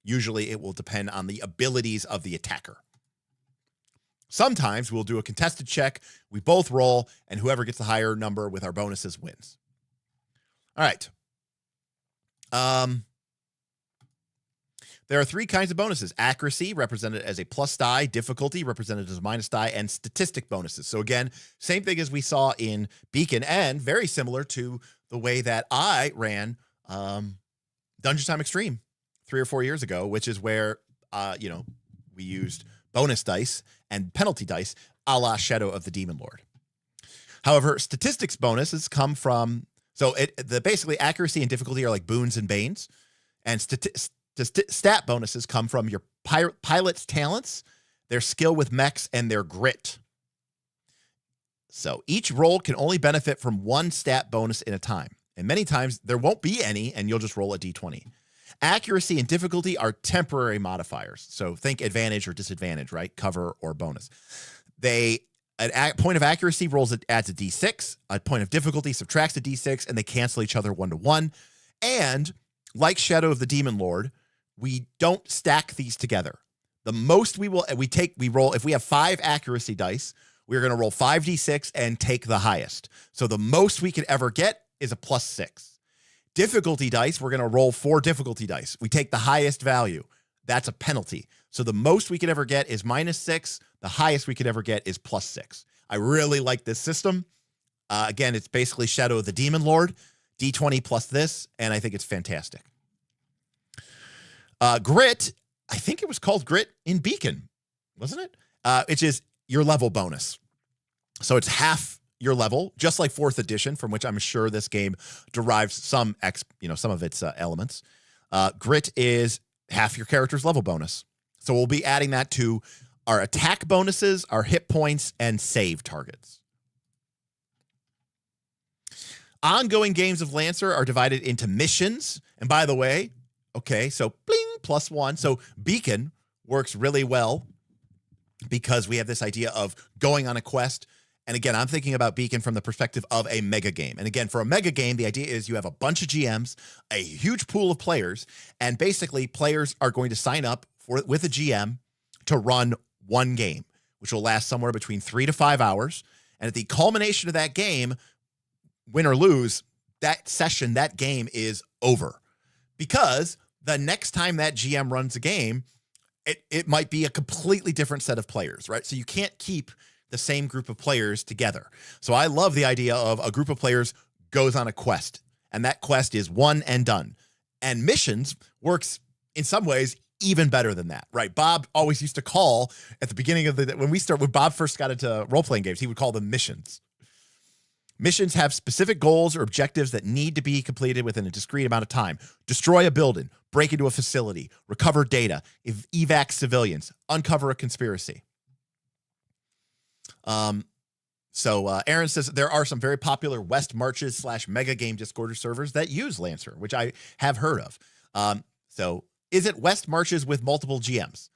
Usually it will depend on the abilities of the attacker. Sometimes we'll do a contested check. We both roll, and whoever gets the higher number with our bonuses wins. All right. There are three kinds of bonuses. Accuracy, represented as a plus die, difficulty, represented as a minus die, and statistic bonuses. So again, same thing as we saw in Beacon, and very similar to the way that I ran Dungeon Time Extreme 3 or 4 years ago, which is where, we used bonus dice and penalty dice a la Shadow of the Demon Lord. However, statistics bonuses come from, basically accuracy and difficulty are like boons and banes, and stat bonuses come from your pilot's talents, their skill with mechs, and their grit. So each roll can only benefit from one stat bonus in a time. And many times there won't be any, and you'll just roll a d20. Accuracy and difficulty are temporary modifiers. So think advantage or disadvantage, right? Cover or bonus. A point of accuracy adds a d6. A point of difficulty subtracts a d6, and they cancel each other 1-to-1. And like Shadow of the Demon Lord, we don't stack these together. The most we roll, if we have 5 accuracy dice, we're going to roll 5d6 and take the highest. So the most we could ever get is a +6. Difficulty dice, we're going to roll 4 difficulty dice. We take the highest value. That's a penalty. So the most we could ever get is -6. The highest we could ever get is +6. I really like this system. Again, it's basically Shadow of the Demon Lord, d20 plus this, and I think it's fantastic. Grit, I think it was called Grit in Beacon, wasn't it? Which is your level bonus. So it's half your level, just like 4th edition, from which I'm sure this game derives some of its elements. Grit is half your character's level bonus. So we'll be adding that to our attack bonuses, our hit points, and save targets. Ongoing games of Lancer are divided into missions. And by the way, okay, so bling, +1. So Beacon works really well because we have this idea of going on a quest. And again, I'm thinking about Beacon from the perspective of a mega game. And again, for a mega game, the idea is you have a bunch of GMs, a huge pool of players, and basically players are going to sign up with a GM to run one game, which will last somewhere between 3 to 5 hours. And at the culmination of that game, win or lose, that session, that game is over. Because the next time that GM runs a game, it might be a completely different set of players, right? So you can't keep the same group of players together. So I love the idea of a group of players goes on a quest, and that quest is one and done. And missions works in some ways even better than that, right? Bob always used to call at the beginning of when Bob first got into role-playing games, he would call them missions. Missions have specific goals or objectives that need to be completed within a discrete amount of time. Destroy a building, break into a facility, recover data, evac civilians, uncover a conspiracy. Aaron says there are some very popular West Marches / mega game Discord servers that use Lancer, which I have heard of. So is it West Marches with multiple GMs?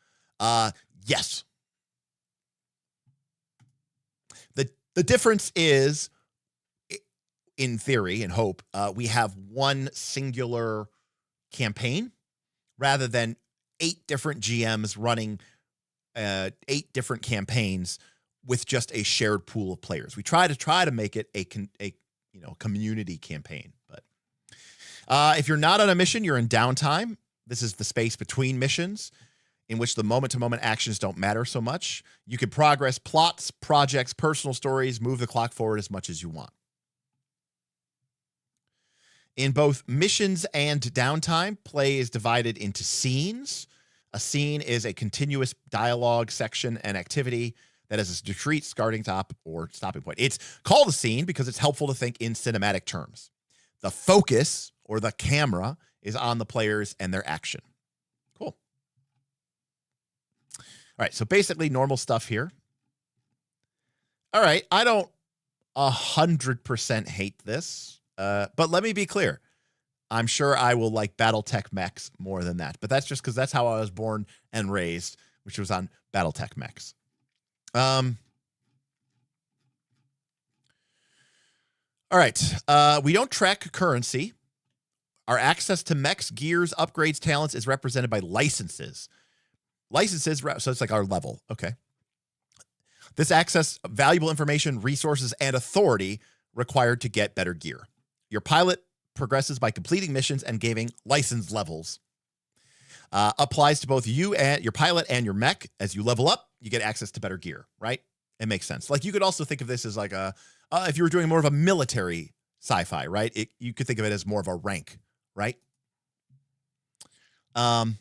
Yes. The difference is, in theory and hope, we have one singular campaign rather than 8 different GMs running 8 different campaigns with just a shared pool of players. We try to make it a community campaign. But if you're not on a mission, you're in downtime. This is the space between missions in which the moment-to-moment actions don't matter so much. You can progress plots, projects, personal stories, move the clock forward as much as you want. In both missions and downtime, play is divided into scenes. A scene is a continuous dialogue section and activity that has a discrete starting top or stopping point. It's called a scene because it's helpful to think in cinematic terms. The focus or the camera is on the players and their action. Cool. All right, so basically normal stuff here. All right, I don't 100% hate this, but let me be clear. I'm sure I will like BattleTech Mechs more than that, but that's just because that's how I was born and raised, which was on BattleTech Mechs. All right. We don't track currency. Our access to mechs, gears, upgrades, talents is represented by licenses. Licenses, so it's like our level. Okay. This access valuable information, resources, and authority required to get better gear. Your pilot progresses by completing missions and gaining license levels. Applies to both you and your pilot and your mech. As you level up, you get access to better gear, right? It makes sense. Like you could also think of this as like if you were doing more of a military sci-fi, right? You could think of it as more of a rank, right? As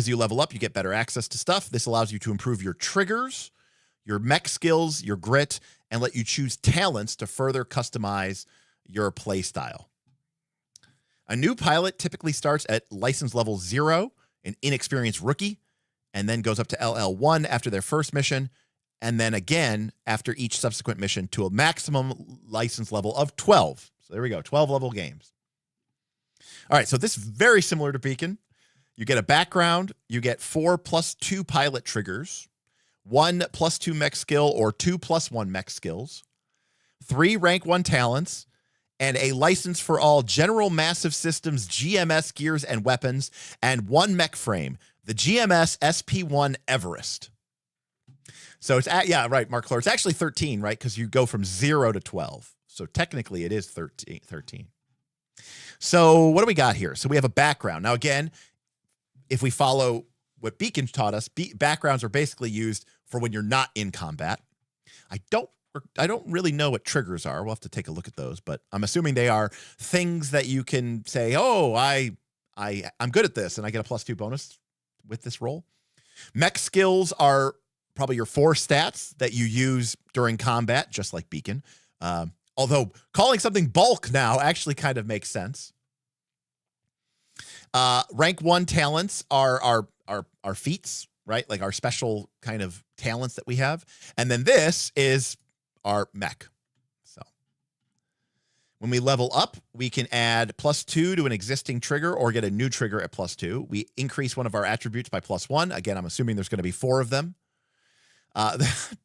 you level up, you get better access to stuff. This allows you to improve your triggers, your mech skills, your grit, and let you choose talents to further customize your play style. A new pilot typically starts at license level 0, an inexperienced rookie, and then goes up to LL1 after their first mission, and then again after each subsequent mission to a maximum license level of 12. So there we go, 12 level games. All right, so this is very similar to Beacon. You get a background, you get 4 + 2 pilot triggers, 1 + 2 mech skill or 2 + 1 mech skills, 3 rank 1 talents, and a license for all general massive systems, GMS gears and weapons, and 1 mech frame, the GMS SP1 Everest. So it's, yeah, right, Mark Clore. It's actually 13, right? Because you go from 0 to 12. So technically it is 13. So what do we got here? So we have a background. Now, again, if we follow what Beacon taught us, backgrounds are basically used for when you're not in combat. I don't really know what triggers are. We'll have to take a look at those, but I'm assuming they are things that you can say, oh, I'm good at this, and I get a +2 bonus with this roll. Mech skills are probably your 4 stats that you use during combat, just like Beacon. Although calling something bulk now actually kind of makes sense. Rank 1 talents are our feats, right? Like our special kind of talents that we have. And then this is our mech. So when we level up, we can add +2 to an existing trigger or get a new trigger at +2. We increase one of our attributes by +1. Again, I'm assuming there's going to be 4 of them.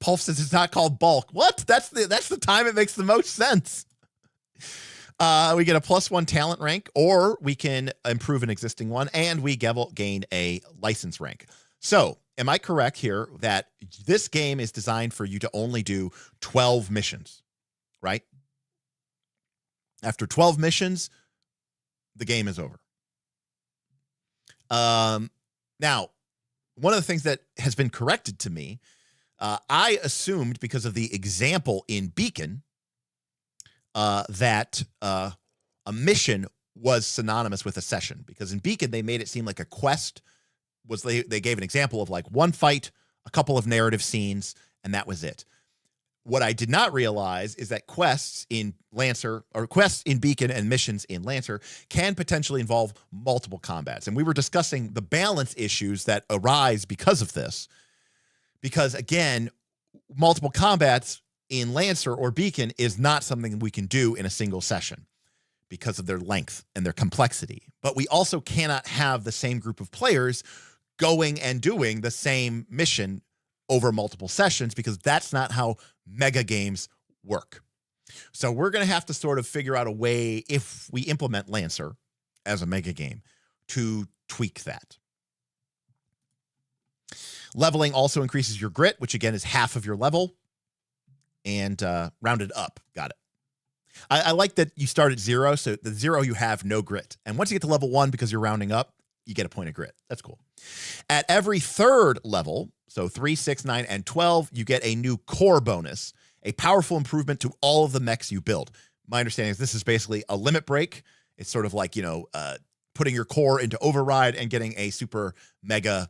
Pulf says it's not called bulk. What? That's the time it makes the most sense. We get a +1 talent rank, or we can improve an existing one, and we gain a license rank. So, am I correct here that this game is designed for you to only do 12 missions, right? After 12 missions, the game is over. Now, one of the things that has been corrected to me, I assumed because of the example in Beacon that a mission was synonymous with a session, because in Beacon they made it seem like a quest was, they gave an example of like 1 fight, a couple of narrative scenes, and that was it. What I did not realize is that quests in Lancer, or quests in Beacon and missions in Lancer, can potentially involve multiple combats. And we were discussing the balance issues that arise because of this. Because again, multiple combats in Lancer or Beacon is not something we can do in a single session because of their length and their complexity. But we also cannot have the same group of players going and doing the same mission over multiple sessions, because that's not how mega games work. So we're going to have to sort of figure out a way, if we implement Lancer as a mega game, to tweak that. Leveling also increases your grit, which again is half of your level, and rounded up. Got it. I like that you start at 0, so the 0 you have no grit. And once you get to level 1, because you're rounding up, you get a point of grit. That's cool. At every 3rd level, so 3, 6, 9, and 12, you get a new core bonus, a powerful improvement to all of the mechs you build. My understanding is this is basically a limit break. It's sort of like, putting your core into override and getting a super mega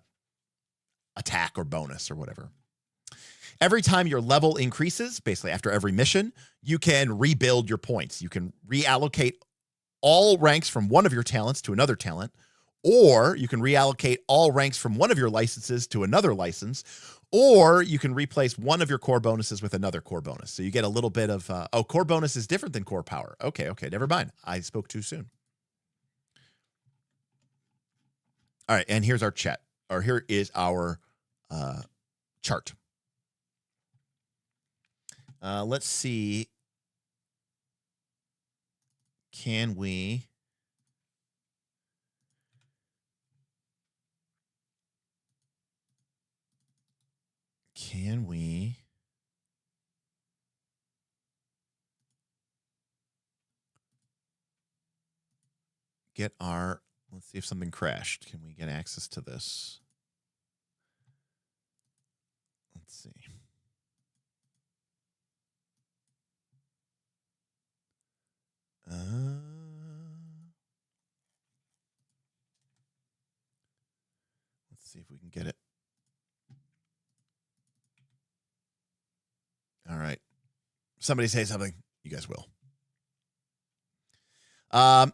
attack or bonus or whatever. Every time your level increases, basically after every mission, you can rebuild your points. You can reallocate all ranks from one of your talents to another talent, or you can reallocate all ranks from one of your licenses to another license, or you can replace one of your core bonuses with another core bonus. So you get a little bit of, core bonus is different than core power. Okay, never mind. I spoke too soon. All right, and here's our chat, or here is our chart. Let's see. can we get our, let's see if something crashed. Can we get access to this? Let's see. Let's see if we can get it. All right. Somebody say something. You guys will.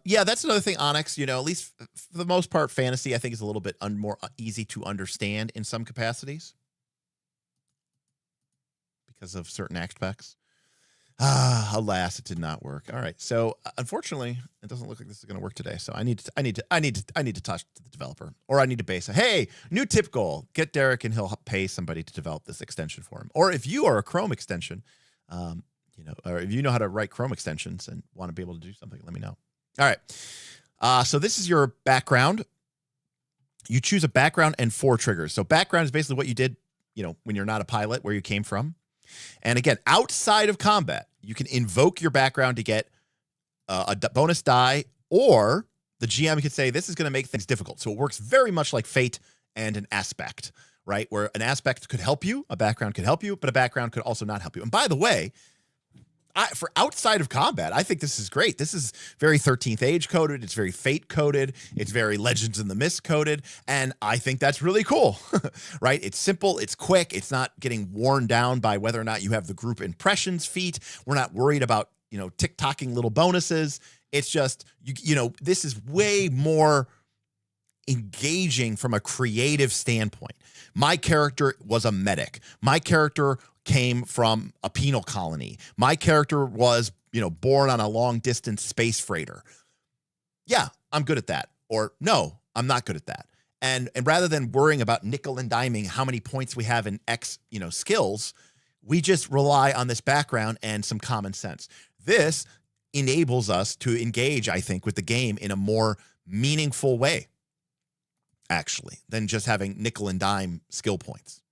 Yeah, that's another thing, Onyx. You know, at least for the most part, fantasy, I think, is a little bit more easy to understand in some capacities because of certain aspects. Alas, it did not work. All right, so unfortunately, it doesn't look like this is going to work today. So I need to talk to the developer, or I need to base. Hey, new tip goal: get Derek, and he'll pay somebody to develop this extension for him. Or if you are a Chrome extension, you know, or if you know how to write Chrome extensions and want to be able to do something, let me know. All right. So this is your background. You choose a background and 4 triggers. So background is basically what you did, you know, when you're not a pilot, where you came from. And again, outside of combat, you can invoke your background to get a bonus die, or the GM could say, this is going to make things difficult. So it works very much like Fate and an aspect, right? Where an aspect could help you, a background could help you, but a background could also not help you. And by the way, for outside of combat, I think this is great. This is very 13th Age coded. It's very Fate coded. It's very Legends in the Mist coded. And I think that's really cool, right? It's simple. It's quick. It's not getting worn down by whether or not you have the group impressions feat. We're not worried about, you know, tick-tocking little bonuses. It's just, you know, this is way more engaging from a creative standpoint. My character was a medic. My character came from a penal colony. My character was, you know, born on a long distance space freighter. Yeah, I'm good at that. Or no, I'm not good at that. And rather than worrying about nickel and diming how many points we have in X, you know, skills, we just rely on this background and some common sense. This enables us to engage, I think, with the game in a more meaningful way, actually, than just having nickel and dime skill points.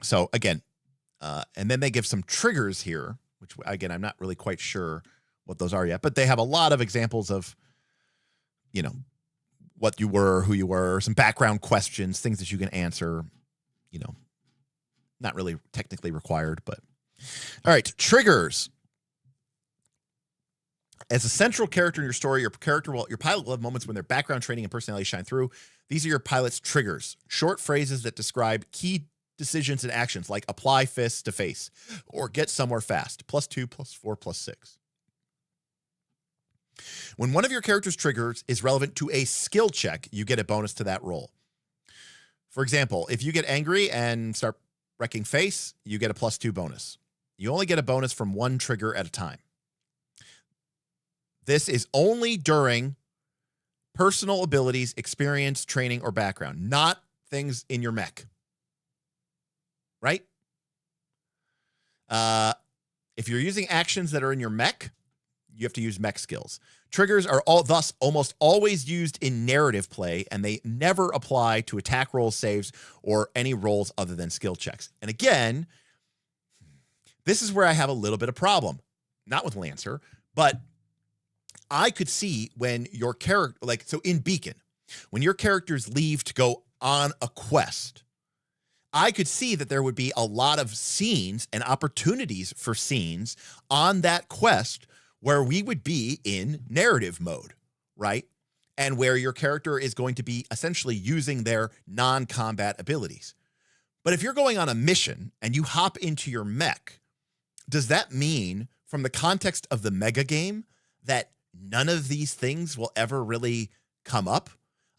So again, and then they give some triggers here, which again, I'm not really quite sure what those are yet, but they have a lot of examples of, you know, what you were, who you were, some background questions, things that you can answer, you know, not really technically required, but all right. Triggers. As a central character in your story, your pilot will have moments when their background, training, and personality shine through. These are your pilot's triggers, short phrases that describe key decisions and actions, like apply fists to face or get somewhere fast. +2, +4, +6. When one of your character's triggers is relevant to a skill check, you get a bonus to that roll. For example, if you get angry and start wrecking face, you get a +2 bonus. You only get a bonus from one trigger at a time. This is only during personal abilities, experience, training, or background, not things in your mech. Right? If you're using actions that are in your mech, you have to use mech skills. Triggers are thus almost always used in narrative play, and they never apply to attack rolls, saves, or any rolls other than skill checks. And again, this is where I have a little bit of problem. Not with Lancer, but I could see when your character, like, so in Beacon, when your characters leave to go on a quest, I could see that there would be a lot of scenes and opportunities for scenes on that quest where we would be in narrative mode, right? And where your character is going to be essentially using their non-combat abilities. But if you're going on a mission and you hop into your mech, does that mean, from the context of the mega game, that none of these things will ever really come up?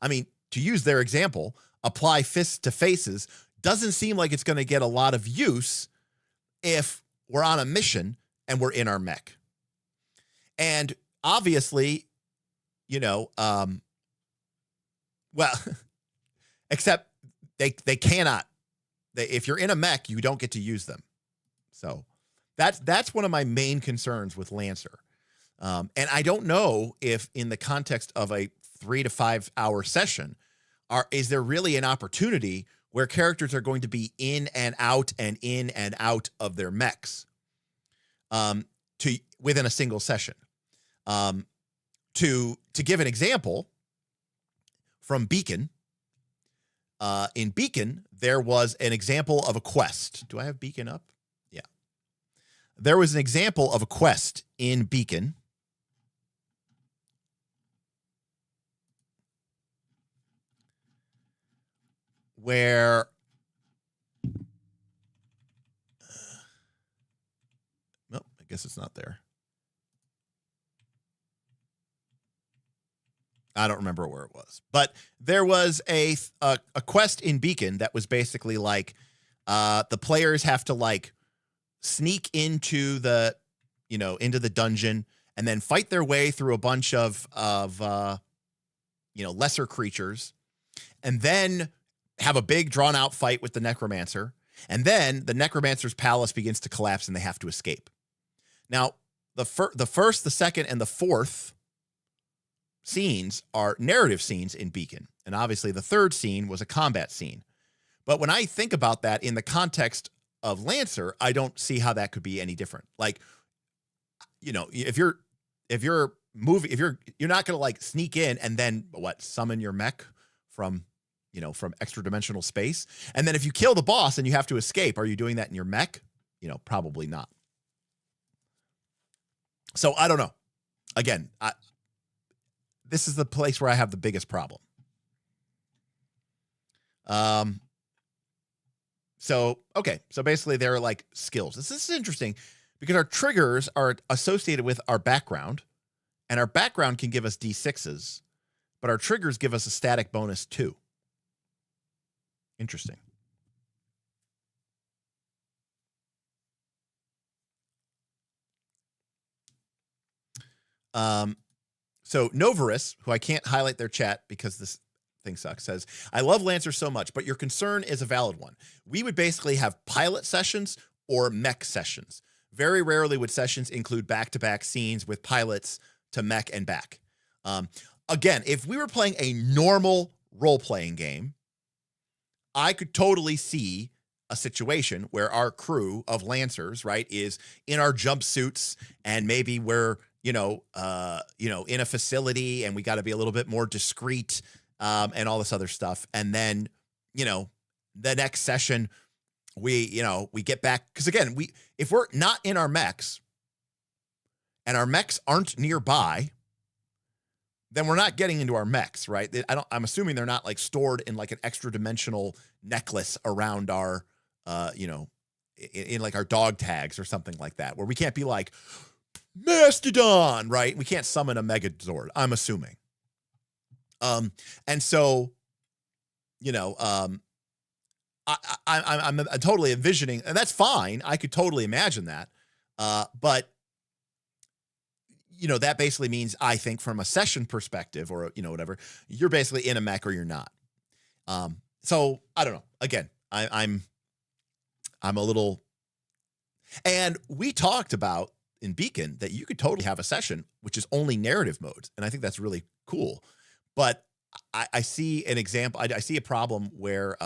I mean, to use their example, apply fists to faces doesn't seem like it's going to get a lot of use if we're on a mission and we're in our mech. And obviously, you know, well, except they cannot. If you're in a mech, you don't get to use them. So that's one of my main concerns with Lancer. And I don't know if in the context of a 3 to 5 hour session, is there really an opportunity where characters are going to be in and out of their mechs within a single session. To give an example from Beacon, in Beacon, there was an example of a quest. Do I have Beacon up? Yeah. There was an example of a quest in Beacon where nope, I guess it's not there. I don't remember where it was, but there was a quest in Beacon that was basically like the players have to like sneak into the dungeon and then fight their way through a bunch of lesser creatures, and then have a big drawn out fight with the necromancer, and then the necromancer's palace begins to collapse and they have to escape. Now, the first, the second, and the fourth scenes are narrative scenes in Beacon. And obviously the third scene was a combat scene. But when I think about that in the context of Lancer, I don't see how that could be any different. Like, if you're not going to like sneak in and then summon your mech from extra dimensional space. And then if you kill the boss and you have to escape, are you doing that in your mech? Probably not. So I don't know. Again, this is the place where I have the biggest problem. So basically there are like skills. This is interesting because our triggers are associated with our background, and our background can give us D6s, but our triggers give us a static bonus too. Interesting. So Novarus, who I can't highlight their chat because this thing sucks, says, I love Lancer so much, but your concern is a valid one. We would basically have pilot sessions or mech sessions. Very rarely would sessions include back-to-back scenes with pilots to mech and back. Again, if we were playing a normal role-playing game, I could totally see a situation where our crew of Lancers, right, is in our jumpsuits, and maybe we're, in a facility and we got to be a little bit more discreet, and all this other stuff. And then, the next session we get back. Cause again, if we're not in our mechs and our mechs aren't nearby, then we're not getting into our mechs, right? I'm assuming they're not like stored in like an extra dimensional necklace around our, in like our dog tags or something like that, where we can't be like Mastodon, right? We can't summon a Megazord, I'm assuming. And so, I'm totally envisioning, and that's fine. I could totally imagine that. But that basically means, I think, from a session perspective or, whatever, you're basically in a mech or you're not. So I don't know. Again, I'm a little, and we talked about in Beacon that you could totally have a session which is only narrative modes. And I think that's really cool. But I see an example. I see a problem where,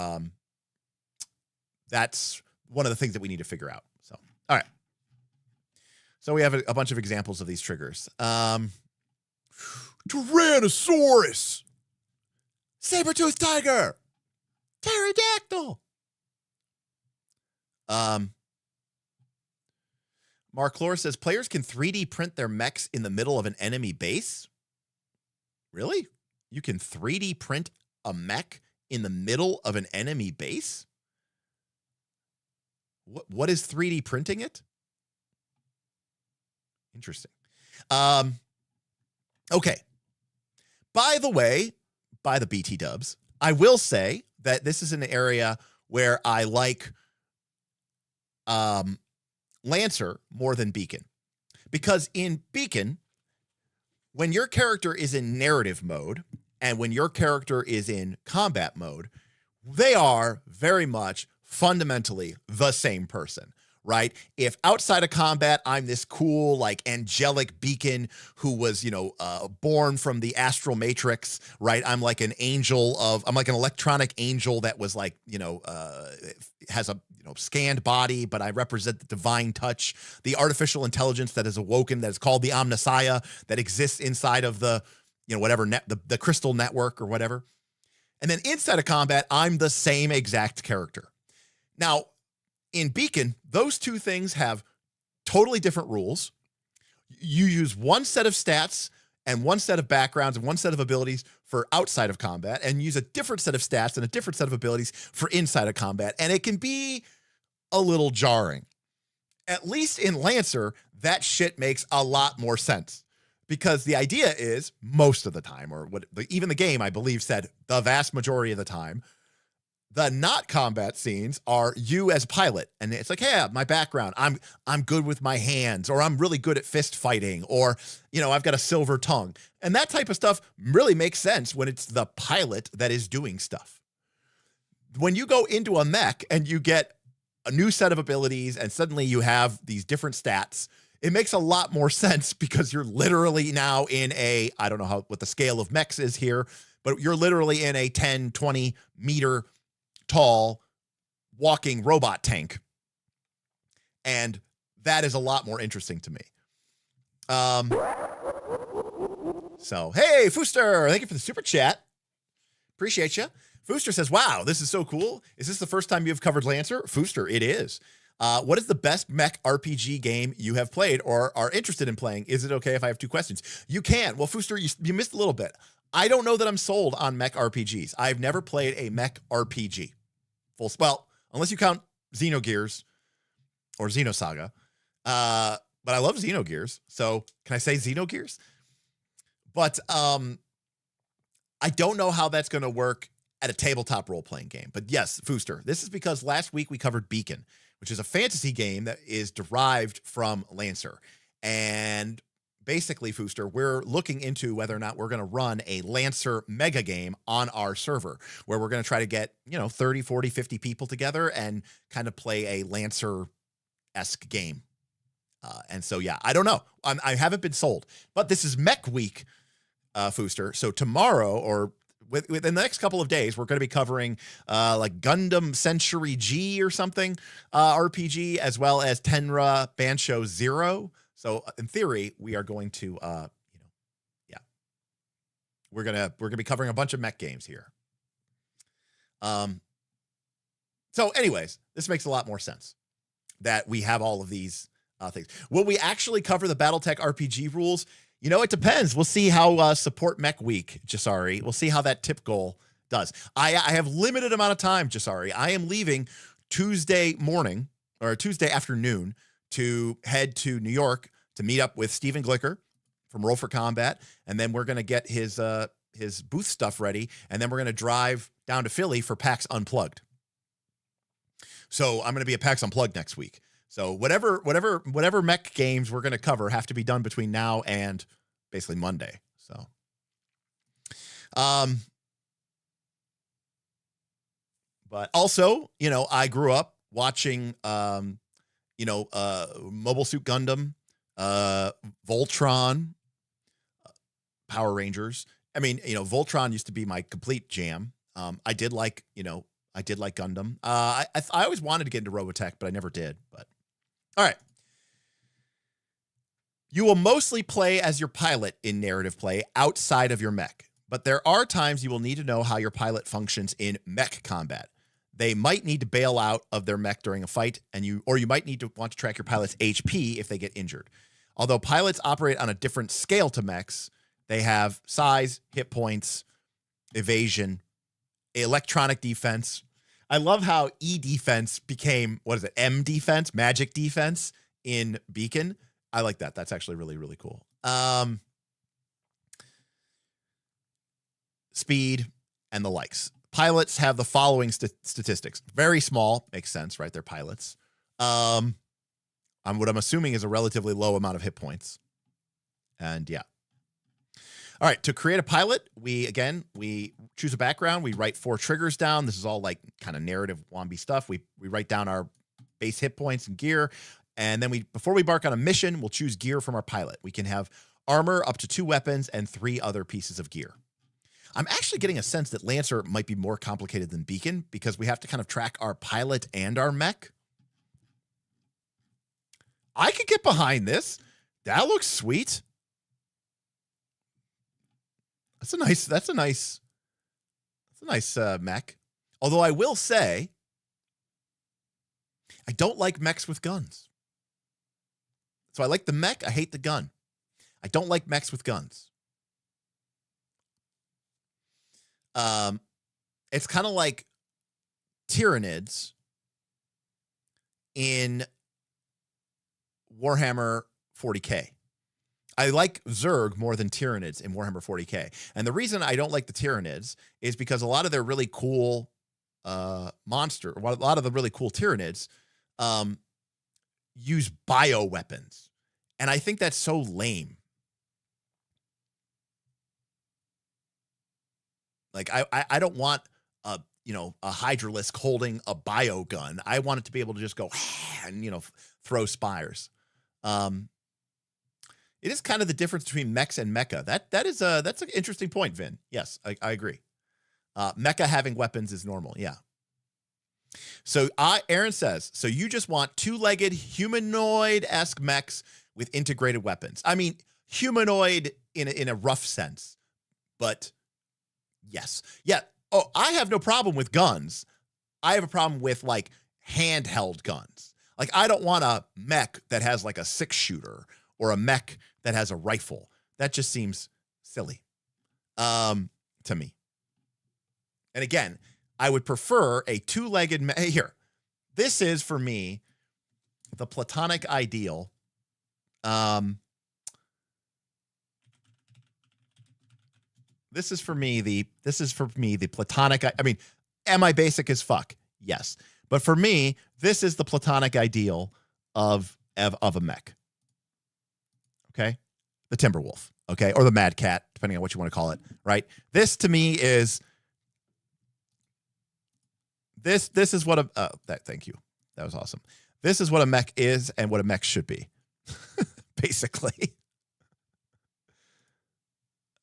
that's one of the things that we need to figure out. So, all right. So we have a bunch of examples of these triggers. Tyrannosaurus, saber-toothed tiger, pterodactyl. Mark Lore says players can 3D print their mechs in the middle of an enemy base. Really? You can 3D print a mech in the middle of an enemy base? What is 3D printing it? Interesting. Okay. By the way, by the BT dubs, I will say that this is an area where I like Lancer more than Beacon. Because in Beacon, when your character is in narrative mode and when your character is in combat mode, they are very much fundamentally the same person, right? If outside of combat, I'm this cool, like angelic beacon who was, born from the astral matrix, right? I'm like an electronic angel that was like, has a, scanned body, but I represent the divine touch, the artificial intelligence that is awoken, that is called the Omnissiah, that exists inside of the, whatever the crystal network or whatever. And then inside of combat, I'm the same exact character. Now, in Beacon, those two things have totally different rules. You use one set of stats and one set of backgrounds and one set of abilities for outside of combat, and use a different set of stats and a different set of abilities for inside of combat. And it can be a little jarring. At least in Lancer, that shit makes a lot more sense. Because the idea is, most of the time, or even the game, I believe, said the vast majority of the time, the not combat scenes are you as pilot. And it's like, hey, my background, I'm good with my hands, or I'm really good at fist fighting, or, I've got a silver tongue. And that type of stuff really makes sense when it's the pilot that is doing stuff. When you go into a mech and you get a new set of abilities and suddenly you have these different stats, it makes a lot more sense because you're literally now in I don't know what the scale of mechs is here, but you're literally in a 10, 20 meter tall walking robot tank. And that is a lot more interesting to me. So, hey, Fooster, thank you for the super chat. Appreciate you. Fooster says, wow, this is so cool. Is this the first time you've covered Lancer? Fooster, it is. What is the best mech RPG game you have played or are interested in playing? Is it okay if I have two questions? You can. Well, Fooster, you missed a little bit. I don't know that I'm sold on mech RPGs. I've never played a mech RPG. Well, unless you count Xenogears or Xenosaga. But I love Xenogears. So can I say Xenogears? But I don't know how that's going to work at a tabletop role-playing game. But yes, Fooster, this is because last week we covered Beacon, which is a fantasy game that is derived from Lancer. And basically, Fooster, we're looking into whether or not we're going to run a Lancer mega game on our server, where we're going to try to get, 30, 40, 50 people together and kind of play a Lancer-esque game. And so, yeah, I don't know. I haven't been sold. But this is Mech Week, Fooster. So tomorrow, or within the next couple of days, we're going to be covering like Gundam Century G or something RPG, as well as Tenra Bansho Zero. So in theory, we are going to, we're gonna be covering a bunch of mech games here. So anyways, this makes a lot more sense that we have all of these things. Will we actually cover the BattleTech RPG rules? It depends. We'll see how support Mech Week, Jasari. We'll see how that tip goal does. I have limited amount of time, Jasari. I am leaving Tuesday morning or Tuesday afternoon to head to New York to meet up with Steven Glicker from Roll for Combat, and then we're going to get his booth stuff ready, and then we're going to drive down to Philly for PAX Unplugged. So I'm going to be at PAX Unplugged next week. So whatever mech games we're going to cover have to be done between now and basically Monday. So, but also, I grew up watching, Mobile Suit Gundam, Voltron, Power Rangers. I mean, Voltron used to be my complete jam. I did like Gundam. I always wanted to get into Robotech, but I never did. But all right. You will mostly play as your pilot in narrative play outside of your mech, but there are times you will need to know how your pilot functions in mech combat. They might need to bail out of their mech during a fight, or you might need to want to track your pilot's HP if they get injured. Although pilots operate on a different scale to mechs, they have size, hit points, evasion, electronic defense. I love how E defense became, M defense, magic defense in Beacon. I like that. That's actually really, really cool. Speed and the likes. Pilots have the following statistics. Very small, makes sense, right? They're pilots. What I'm assuming is a relatively low amount of hit points. And yeah. All right, to create a pilot, we choose a background. We write 4 triggers down. This is all like kind of narrative Wombi stuff. We write down our base hit points and gear. And then before we embark on a mission, we'll choose gear from our pilot. We can have armor, up to 2 weapons, and 3 other pieces of gear. I'm actually getting a sense that Lancer might be more complicated than Beacon because we have to kind of track our pilot and our mech. I could get behind this. That looks sweet. That's a nice mech. Although I will say, I don't like mechs with guns. So I like the mech. I hate the gun. I don't like mechs with guns. It's kind of like Tyranids in Warhammer 40K. I like Zerg more than Tyranids in Warhammer 40K. And the reason I don't like the Tyranids is because a lot of their really cool a lot of the really cool Tyranids use bioweapons. And I think that's so lame. Like, I don't want a Hydralisk holding a bio gun. I want it to be able to just go and, throw spires. It is kind of the difference between mechs and mecha. That's an interesting point, Vin. Yes, I agree. Mecha having weapons is normal. Yeah. So Aaron says, so you just want 2-legged humanoid-esque mechs with integrated weapons. I mean, humanoid in a rough sense, but yes. Yeah. Oh, I have no problem with guns. I have a problem with like handheld guns. Like, I don't want a mech that has like a 6-shooter or a mech that has a rifle. That just seems silly to me. And again, I would prefer a 2-legged mech. Here, this is for me the platonic ideal. This is for me the platonic. I mean, am I basic as fuck? Yes, but for me, this is the platonic ideal of a mech. Okay, the Timberwolf. Okay, or the Mad Cat, depending on what you want to call it. Right. This to me is. This is what thank you. That was awesome. This is what a mech is and what a mech should be. Basically.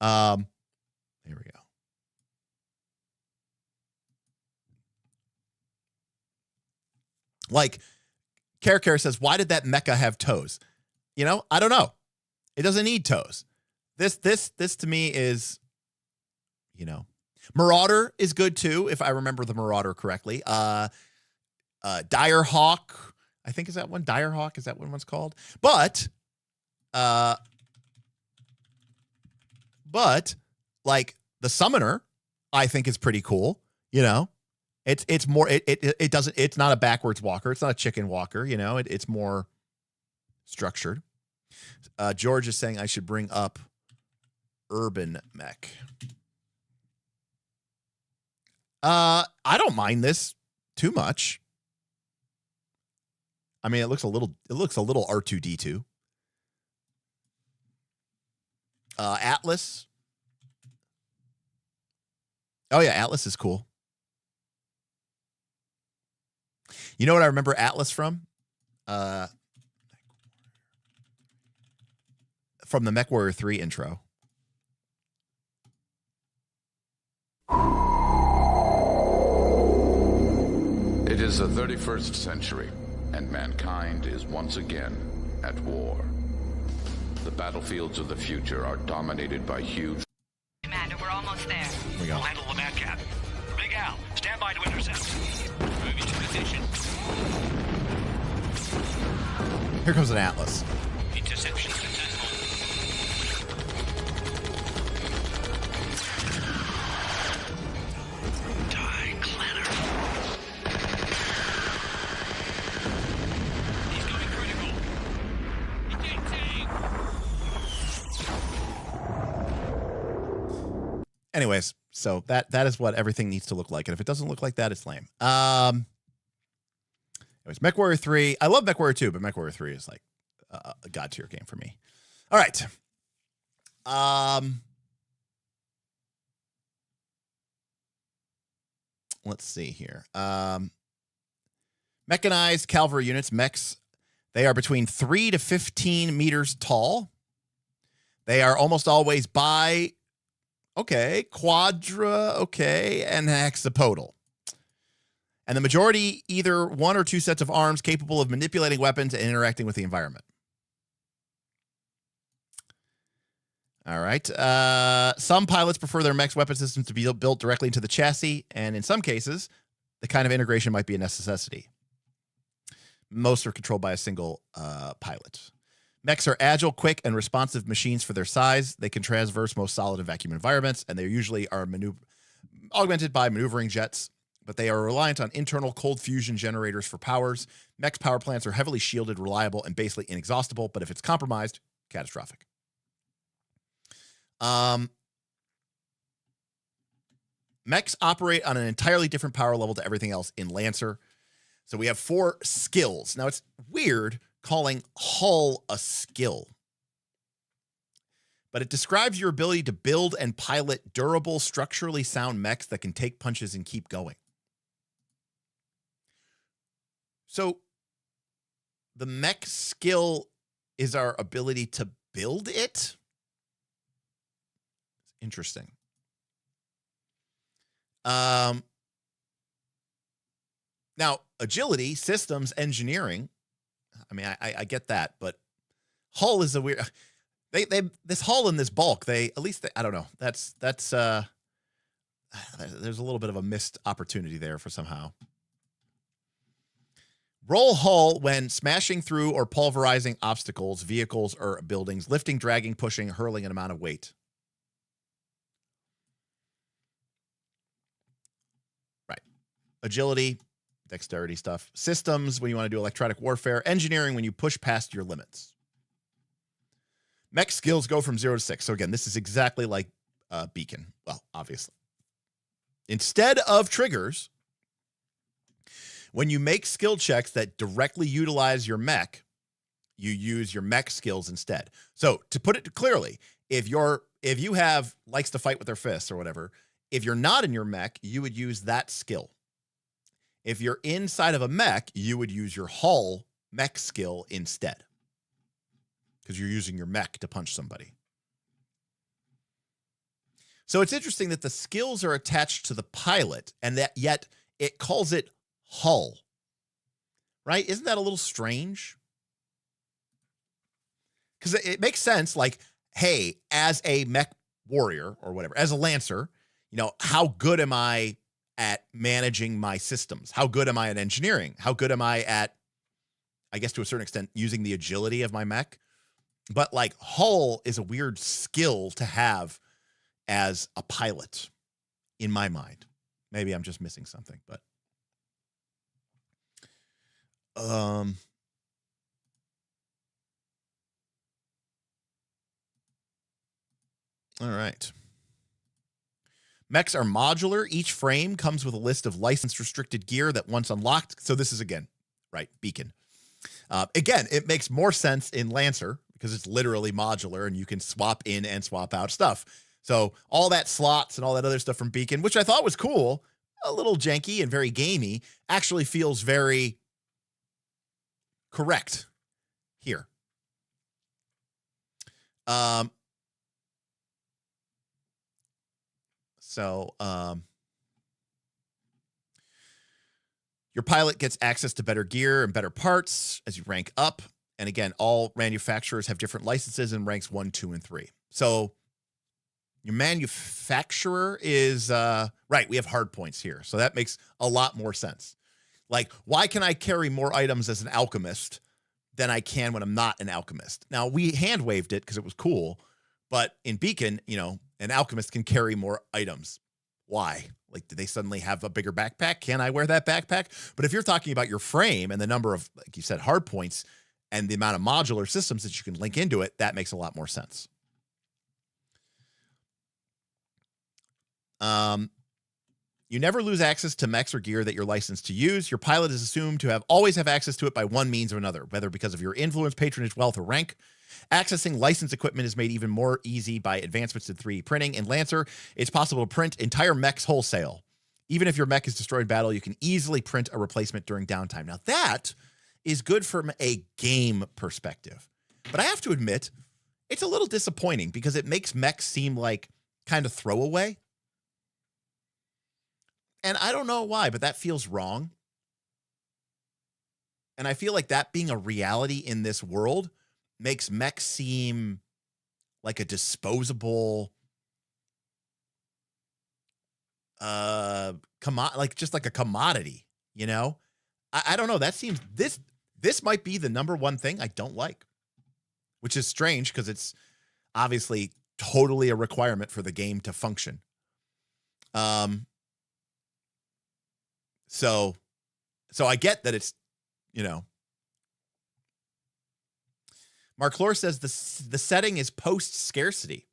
Here we go. Like, Care says, why did that mecha have toes? I don't know. It doesn't need toes. This to me is, Marauder is good too, if I remember the Marauder correctly. Direhawk, I think, is that one? Direhawk, is that what one's called? But like the Summoner, I think is pretty cool. It's more it's not a backwards walker. It's not a chicken walker. It's more structured. George is saying I should bring up Urban Mech. I don't mind this too much. I mean, it looks a little R2D2. Atlas. Oh yeah, Atlas is cool. You know what I remember Atlas from? From the MechWarrior 3 intro. It is the 31st century, and mankind is once again at war. The battlefields of the future are dominated by huge... Commander, we're almost there. Here we go. We'll handle the Mad Cat. Big Al, stand by to intercept. Moving to position. Here comes an Atlas. Interception successful. Die, Clanner. He's going critical. Anyways, so that is what everything needs to look like. And if it doesn't look like that, it's lame. Anyways, MechWarrior 3. I love MechWarrior 2, but MechWarrior 3 is like a god tier game for me. All right. Let's see here. Mechanized cavalry units, mechs, they are between 3 to 15 meters tall. They are almost always quadra, and hexapodal. And the majority, either one or two sets of arms capable of manipulating weapons and interacting with the environment. All right. Some pilots prefer their mech's weapon systems to be built directly into the chassis, and in some cases, the kind of integration might be a necessity. Most are controlled by a single pilot. Mechs are agile, quick, and responsive machines for their size. They can traverse most solid and vacuum environments, and they usually are augmented by maneuvering jets, but they are reliant on internal cold fusion generators for powers. Mechs power plants are heavily shielded, reliable, and basically inexhaustible, but if it's compromised, catastrophic. Mechs operate on an entirely different power level to everything else in Lancer. So we have 4 skills. Now, it's weird calling hull a skill, but it describes your ability to build and pilot durable, structurally sound mechs that can take punches and keep going. So the mech skill is our ability to build it. Interesting. Now, agility, systems, engineering. I mean, I get that, but hull is a weird. This hull and this bulk. I don't know. That's there's a little bit of a missed opportunity there for somehow. Roll hull when smashing through or pulverizing obstacles, vehicles, or buildings, lifting, dragging, pushing, hurling an amount of weight. Agility, dexterity stuff. Systems, when you want to do electronic warfare. Engineering, when you push past your limits. Mech skills go from 0 to 6. So again, this is exactly like Beacon. Well, obviously. Instead of triggers, when you make skill checks that directly utilize your mech, you use your mech skills instead. So to put it clearly, if you have likes to fight with their fists or whatever, if you're not in your mech, you would use that skill. If you're inside of a mech, you would use your hull mech skill instead, because you're using your mech to punch somebody. So it's interesting that the skills are attached to the pilot, and that yet it calls it hull. Right? Isn't that a little strange? Because it makes sense. Like, hey, as a mech warrior or whatever, as a lancer, how good am I at managing my systems? How good am I at engineering? How good am I at, I guess to a certain extent, using the agility of my mech? But like hull is a weird skill to have as a pilot in my mind. Maybe I'm just missing something, but all right. Mechs are modular. Each frame comes with a list of licensed restricted gear that once unlocked. So this is, again, right, Beacon. Again, it makes more sense in Lancer because it's literally modular and you can swap in and swap out stuff. So all that slots and all that other stuff from Beacon, which I thought was cool, a little janky and very gamey, actually feels very correct here. So your pilot gets access to better gear and better parts as you rank up. And again, all manufacturers have different licenses in ranks 1, 2, and 3. So your manufacturer is, right, we have hard points here. So that makes a lot more sense. Like, why can I carry more items as an alchemist than I can when I'm not an alchemist? Now, we hand-waved it because it was cool. But in Beacon, an alchemist can carry more items. Why? Like, do they suddenly have a bigger backpack? Can I wear that backpack? But if you're talking about your frame and the number of, like you said, hard points and the amount of modular systems that you can link into it, that makes a lot more sense. You never lose access to mechs or gear that you're licensed to use. Your pilot is assumed to always have access to it by one means or another, whether because of your influence, patronage, wealth, or rank. Accessing licensed equipment is made even more easy by advancements in 3D printing. In Lancer, it's possible to print entire mechs wholesale. Even if your mech is destroyed in battle, you can easily print a replacement during downtime. Now that is good from a game perspective. But I have to admit, it's a little disappointing because it makes mechs seem like kind of throwaway. And I don't know why, but that feels wrong. And I feel like that being a reality in this world makes mechs seem like a disposable, just like a commodity, you know? I don't know. That seems, this might be the number one thing I don't like, which is strange because it's obviously totally a requirement for the game to function. So I get that it's, you know. Mark Lore says the setting is post-scarcity,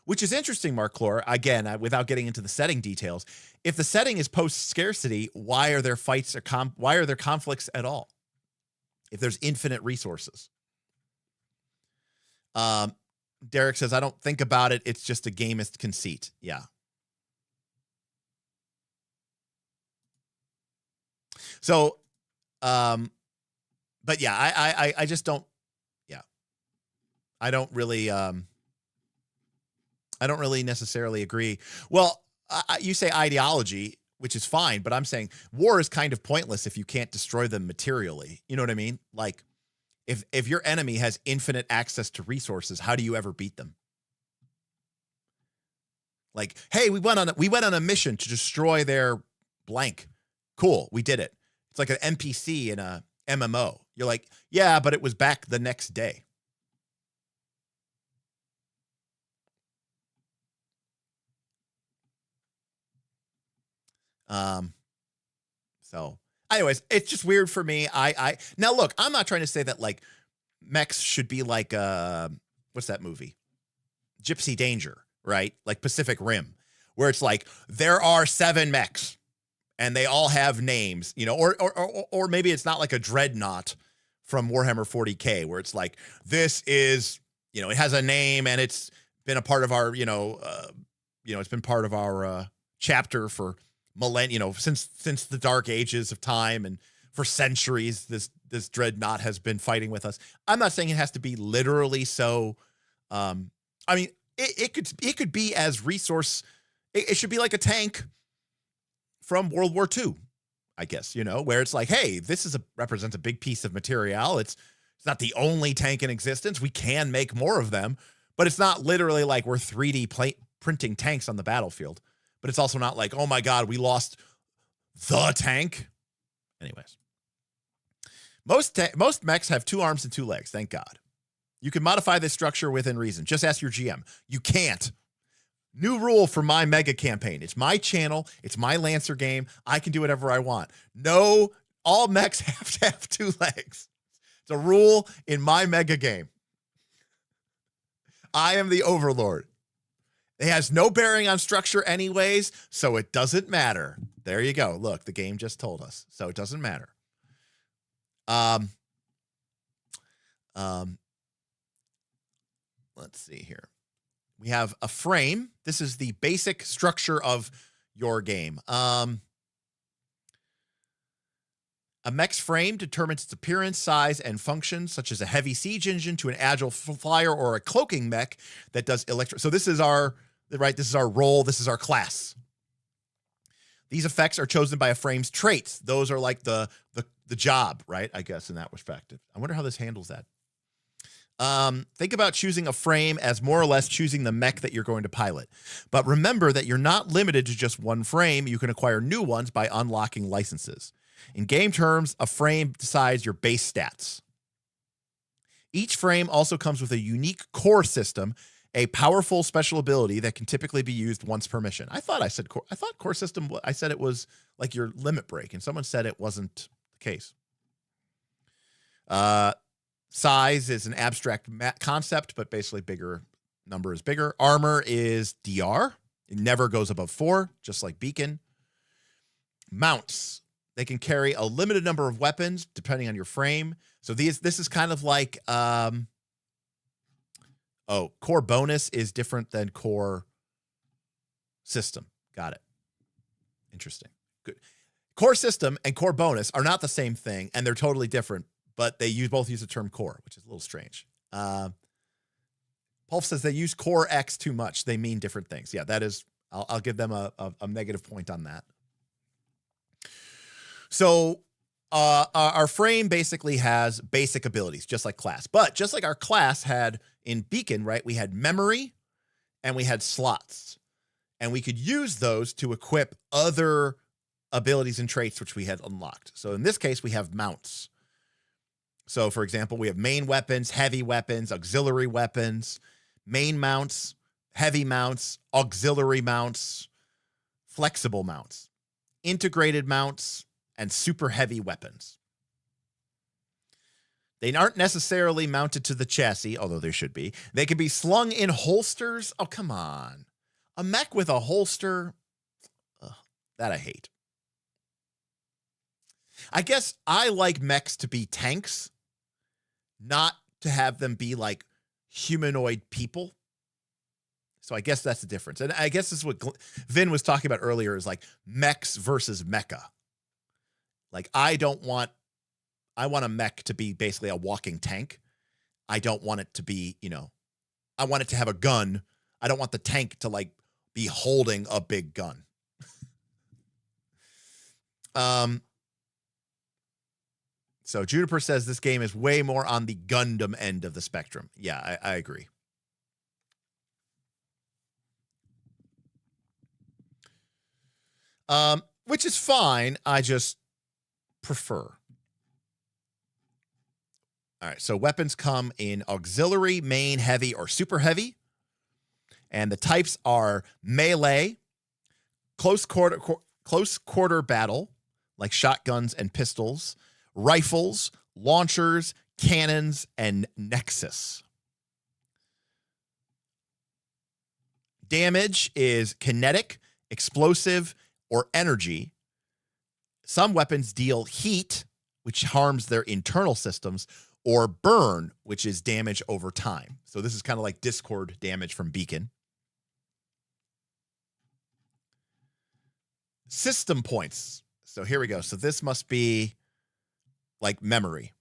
which is interesting, Mark Lore. Again, without getting into the setting details, if the setting is post-scarcity, why are there fights or why are there conflicts at all? If there's infinite resources. Derek says, I don't think about it. It's just a gamist conceit. Yeah. So, but yeah, I just don't, yeah. I don't really necessarily agree. Well, you say ideology, which is fine, but I'm saying war is kind of pointless if you can't destroy them materially. You know what I mean? Like, if your enemy has infinite access to resources, how do you ever beat them? Like, hey, we went on a mission to destroy their blank. Cool, we did it. It's like an NPC in a MMO. You're like, yeah, but it was back the next day. So anyways, it's just weird for me. Now look, I'm not trying to say that like mechs should be like, what's that movie? Gypsy Danger, right? Like Pacific Rim, where it's like, there are 7 mechs and they all have names, you know, or maybe it's not like a dreadnought from Warhammer 40K where it's like, this is, you know, it has a name and it's been a part of our, it's been part of our chapter for millennia, since the dark ages of time, and for centuries this dreadnought has been fighting with us. I'm not saying it has to be literally so. I mean, it could be as resource. It should be like a tank from World War II, I guess, where it's like, hey, this represents a big piece of material. It's not the only tank in existence. We can make more of them, but it's not literally like we're 3D printing tanks on the battlefield. But it's also not like, oh my God, we lost the tank. Anyways, most mechs have 2 arms and 2 legs. Thank God. You can modify this structure within reason. Just ask your GM. You can't. New rule for my mega campaign. It's my channel. It's my Lancer game. I can do whatever I want. No, all mechs have to have 2 legs. It's a rule in my mega game. I am the overlord. It has no bearing on structure anyways, so it doesn't matter. There you go. Look, the game just told us. So it doesn't matter. Let's see here. We have a frame. This is the basic structure of your game. A mech's frame determines its appearance, size, and function, such as a heavy siege engine to an agile flyer or a cloaking mech that does electric. So this is our role. This is our class. These effects are chosen by a frame's traits. Those are like the job, right? I guess in that perspective. I wonder how this handles that. Think about choosing a frame as more or less choosing the mech that you're going to pilot. But remember that you're not limited to just one frame. You can acquire new ones by unlocking licenses. In game terms, a frame decides your base stats. Each frame also comes with a unique core system, a powerful special ability that can typically be used once per mission. I thought core system, I said it was like your limit break, and someone said it wasn't the case. Size is an abstract concept, but basically bigger number is bigger. Armor is DR. It never goes above 4, just like Beacon. Mounts. They can carry a limited number of weapons depending on your frame. So this is kind of like, core bonus is different than core system. Got it. Interesting. Good. Core system and core bonus are not the same thing, and they're totally different, but they both use the term core, which is a little strange. Pulf says they use core X too much. They mean different things. Yeah, that is, I'll give them a negative point on that. So our frame basically has basic abilities, just like class. But just like our class had in Beacon, right, we had memory and we had slots. And we could use those to equip other abilities and traits which we had unlocked. So in this case, we have mounts. So for example, we have main weapons, heavy weapons, auxiliary weapons, main mounts, heavy mounts, auxiliary mounts, flexible mounts, integrated mounts, and super heavy weapons. They aren't necessarily mounted to the chassis, although they should be. They can be slung in holsters. Oh, come on. A mech with a holster, that I hate. I guess I like mechs to be tanks, not to have them be like humanoid people. So I guess that's the difference. And I guess this is what Vin was talking about earlier, is like mechs versus mecha. Like I want a mech to be basically a walking tank. I don't want it to be, I want it to have a gun. I don't want the tank to like be holding a big gun. So Juniper says this game is way more on the Gundam end of the spectrum. Yeah, I agree. Which is fine. I just prefer. All right, so weapons come in auxiliary, main, heavy, or super heavy. And the types are melee, close quarter battle, like shotguns and pistols, rifles, launchers, cannons, and nexus. Damage is kinetic, explosive, or energy. Some weapons deal heat, which harms their internal systems, or burn, which is damage over time. So this is kind of like Discord damage from Beacon. System points. So here we go. So this must be like memory,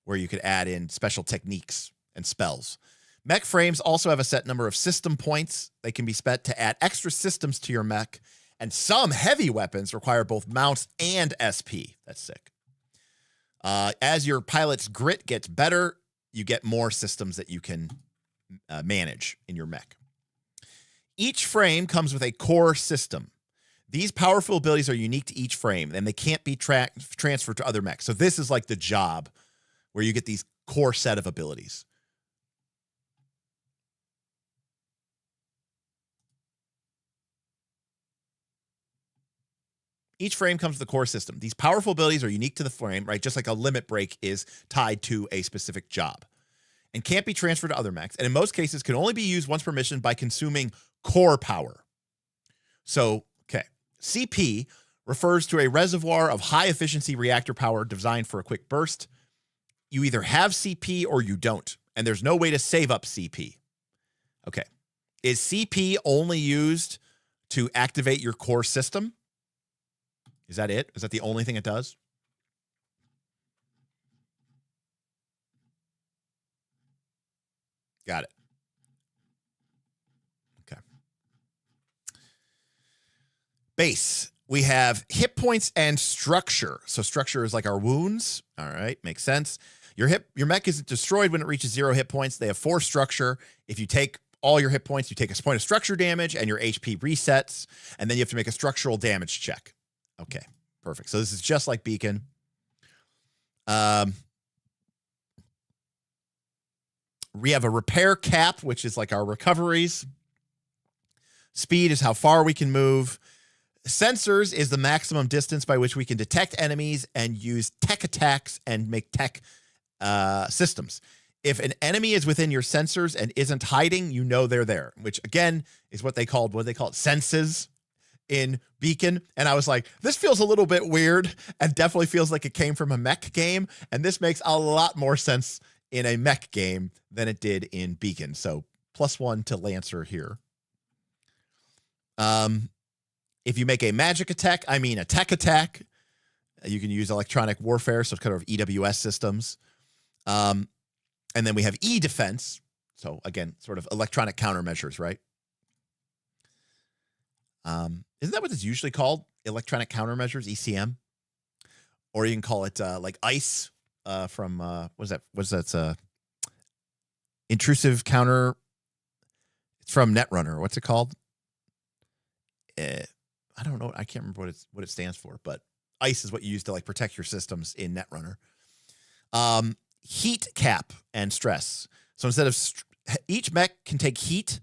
where you could add in special techniques and spells. Mech frames also have a set number of system points. They can be spent to add extra systems to your mech, and some heavy weapons require both mounts and SP. That's sick. As your pilot's grit gets better, you get more systems that you can manage in your mech. Each frame comes with a core system. These powerful abilities are unique to each frame, and they can't be transferred to other mechs. So this is like the job where you get these core set of abilities. Each frame comes with a core system. These powerful abilities are unique to the frame, right? Just like a limit break is tied to a specific job and can't be transferred to other mechs. And in most cases can only be used once per mission by consuming core power. So, okay. CP refers to a reservoir of high efficiency reactor power designed for a quick burst. You either have CP or you don't, and there's no way to save up CP. Okay. Is CP only used to activate your core system? Is that it? Is that the only thing it does? Got it. Okay. Base. We have hit points and structure. So structure is like our wounds. All right. Makes sense. Your mech is destroyed when it reaches 0 hit points. They have 4 structure. If you take all your hit points, you take a point of structure damage and your HP resets. And then you have to make a structural damage check. Okay, perfect. So this is just like Beacon. We have a repair cap, which is like our recoveries. Speed is how far we can move. Sensors is the maximum distance by which we can detect enemies and use tech attacks and make tech systems. If an enemy is within your sensors and isn't hiding, you know they're there, which again is what they call it? Senses in Beacon. And I was like, this feels a little bit weird and definitely feels like it came from a mech game. And this makes a lot more sense in a mech game than it did in Beacon. So +1 to Lancer here. If you make a magic attack, I mean a tech attack, you can use electronic warfare, so it's kind of EWS systems. And then we have E defense. So again, sort of electronic countermeasures, right? Isn't that what it's usually called? Electronic countermeasures, ECM? Or you can call it like ICE from, what is that? Intrusive counter. It's from Netrunner. What's it called? I don't know. I can't remember what it stands for, but ICE is what you use to like protect your systems in Netrunner. Heat cap and stress. So instead of each mech can take heat,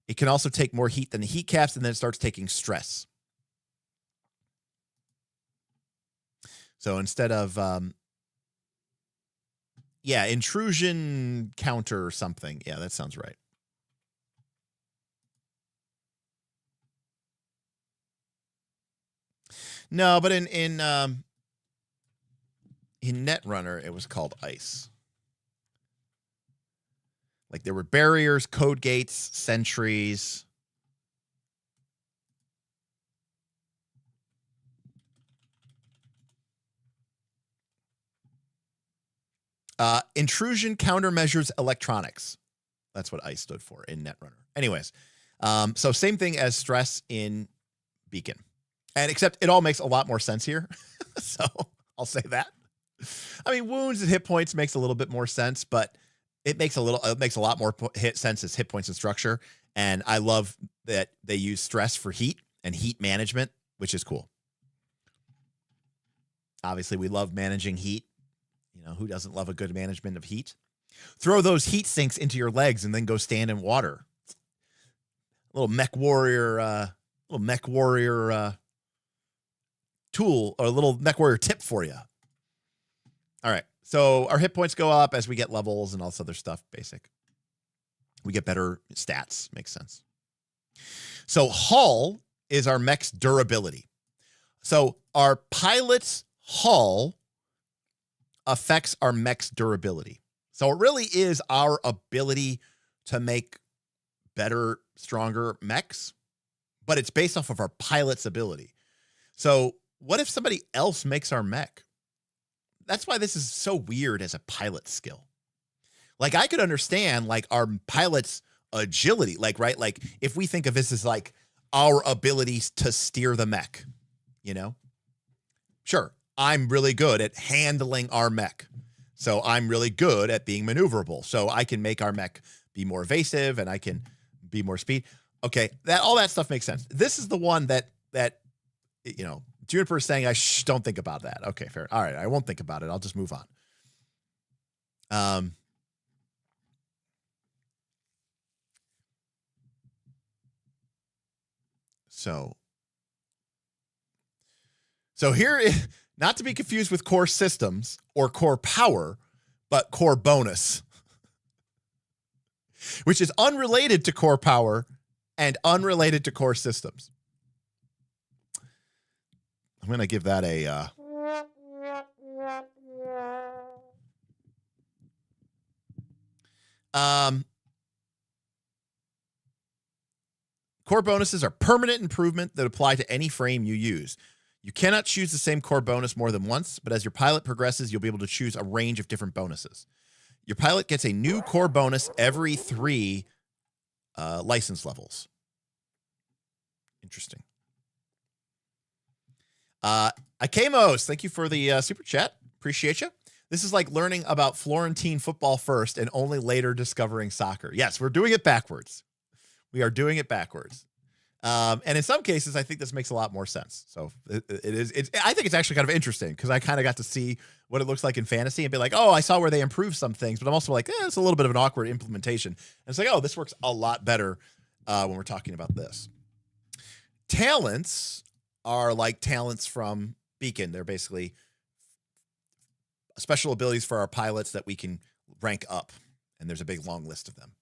it can also take more heat than the heat caps, and then it starts taking stress. So instead of intrusion counter or something. Yeah, that sounds right. No, but in Netrunner, it was called ICE. Like there were barriers, code gates, sentries. Intrusion countermeasures electronics. That's what ICE stood for in Netrunner. Anyways, so same thing as stress in Beacon. And except it all makes a lot more sense here. So I'll say that. I mean, wounds and hit points makes a little bit more sense, but it makes a lot more sense as hit points and structure. And I love that they use stress for heat and heat management, which is cool. Obviously, we love managing heat. You know, who doesn't love a good management of heat? Throw those heat sinks into your legs and then go stand in water. Little mech warrior tool, or a little mech warrior tip for you. All right. So our hit points go up as we get levels and all this other stuff. Basic. We get better stats. Makes sense. So hull is our mech's durability. So our pilot's hull affects our mech's durability. So it really is our ability to make better, stronger mechs, but it's based off of our pilot's ability. So what if somebody else makes our mech? That's why this is so weird as a pilot skill. Like I could understand like our pilot's agility, like, right? Like if we think of this as like our abilities to steer the mech, you know, sure. I'm really good at handling our mech. So I'm really good at being maneuverable. So I can make our mech be more evasive and I can be more speed. Okay. All that stuff makes sense. This is the one that, you know, Juniper is saying I don't think about that. Okay, fair. All right, I won't think about it. I'll just move on. So here is, not to be confused with core systems or core power, but core bonus, which is unrelated to core power and unrelated to core systems. I'm going to give that a core bonuses are permanent improvement that apply to any frame you use. You cannot choose the same core bonus more than once, but as your pilot progresses, you'll be able to choose a range of different bonuses. Your pilot gets a new core bonus every 3 license levels. Interesting. Akemos, thank you for the super chat. Appreciate you. This is like learning about Florentine football first and only later discovering soccer. Yes, we're doing it backwards. We are doing it backwards. And in some cases, I think this makes a lot more sense. So I think it's actually kind of interesting because I kind of got to see what it looks like in fantasy and be like, oh, I saw where they improved some things, but I'm also like, it's a little bit of an awkward implementation. And it's like, oh, this works a lot better when we're talking about this. Talents are like talents from Beacon. They're basically special abilities for our pilots that we can rank up. And there's a big long list of them.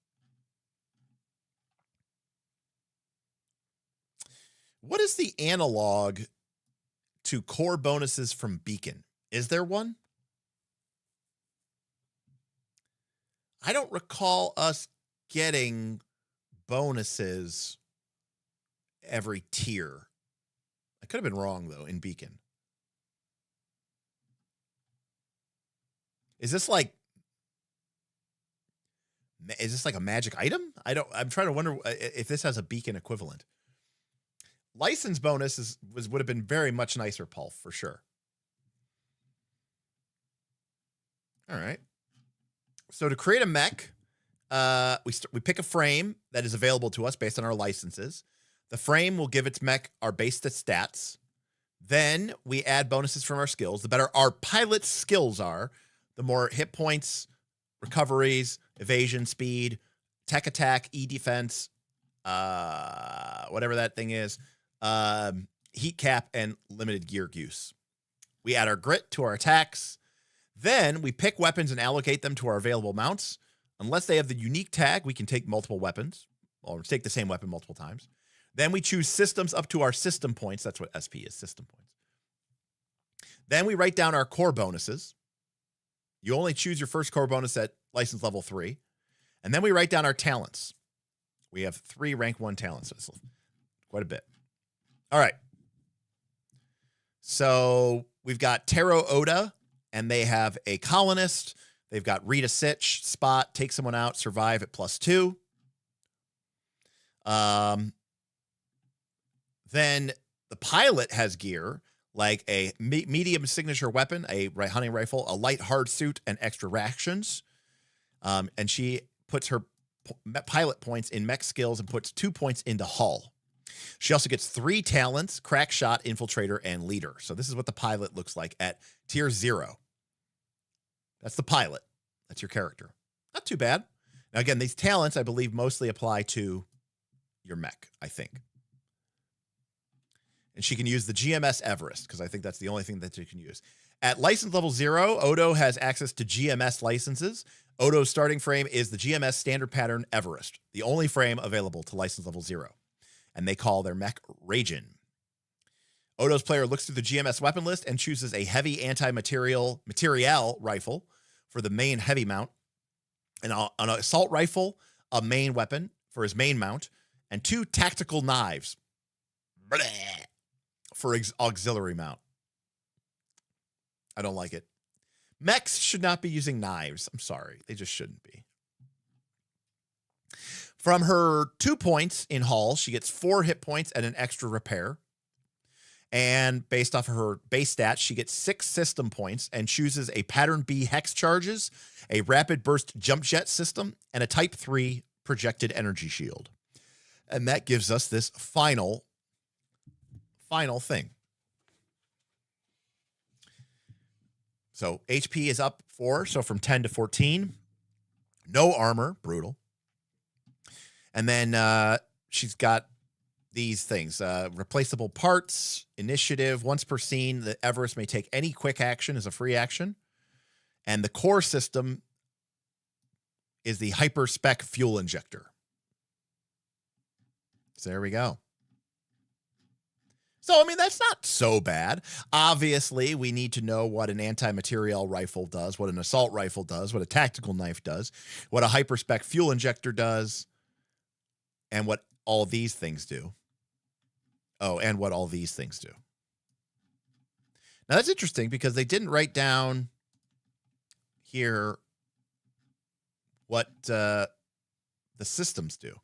What is the analog to core bonuses from Beacon? Is there one? I don't recall us getting bonuses every tier I could have been wrong, though, in Beacon. Is this like a magic item? I'm trying to wonder if this has a Beacon equivalent. License bonus would have been very much nicer, Paul, for sure. All right. So to create a mech, we pick a frame that is available to us based on our licenses. The frame will give its mech our base stats. Then we add bonuses from our skills. The better our pilot's skills are, the more hit points, recoveries, evasion, speed, tech attack, E-defense, whatever that thing is, heat cap, and limited gear use. We add our grit to our attacks. Then we pick weapons and allocate them to our available mounts. Unless they have the unique tag, we can take multiple weapons or take the same weapon multiple times. Then we choose systems up to our system points. That's what SP is, system points. Then we write down our core bonuses. You only choose your first core bonus at license level 3. And then we write down our talents. We have 3 rank 1 talents. So it's quite a bit. All right. So we've got Taro Oda, and they have a colonist. They've got Rita Sitch, spot, take someone out, survive at +2. Then the pilot has gear like a medium signature weapon, a hunting rifle, a light hard suit, and extra rations. And she puts her pilot points in mech skills and puts 2 points into hull. She also gets 3 talents, crack shot, infiltrator, and leader. So this is what the pilot looks like at tier 0. That's the pilot. That's your character. Not too bad. Now, again, these talents, I believe, mostly apply to your mech, I think. And she can use the GMS Everest, because I think that's the only thing that you can use. At license level 0, Odo has access to GMS licenses. Odo's starting frame is the GMS standard pattern Everest, the only frame available to license level 0. And they call their mech Ragin. Odo's player looks through the GMS weapon list and chooses a heavy anti-material rifle for the main heavy mount, an assault rifle, a main weapon for his main mount, and 2 tactical knives for auxiliary mount. I don't like it. Mechs should not be using knives. I'm sorry. They just shouldn't be. From her 2 points in hull, she gets 4 hit points and an extra repair. And based off of her base stats, she gets 6 system points and chooses a Pattern B hex charges, a rapid burst jump jet system, and a Type 3 projected energy shield. And that gives us this final thing. So HP is up 4, so from 10 to 14. No armor, brutal. And then she's got these things, replaceable parts, initiative. Once per scene, the Everest may take any quick action as a free action. And the core system is the hyper-spec fuel injector. So there we go. So, I mean, that's not so bad. Obviously, we need to know what an anti-material rifle does, what an assault rifle does, what a tactical knife does, what a hyper-spec fuel injector does, and what all these things do. Oh, and what all these things do. Now, that's interesting because they didn't write down here what the systems do.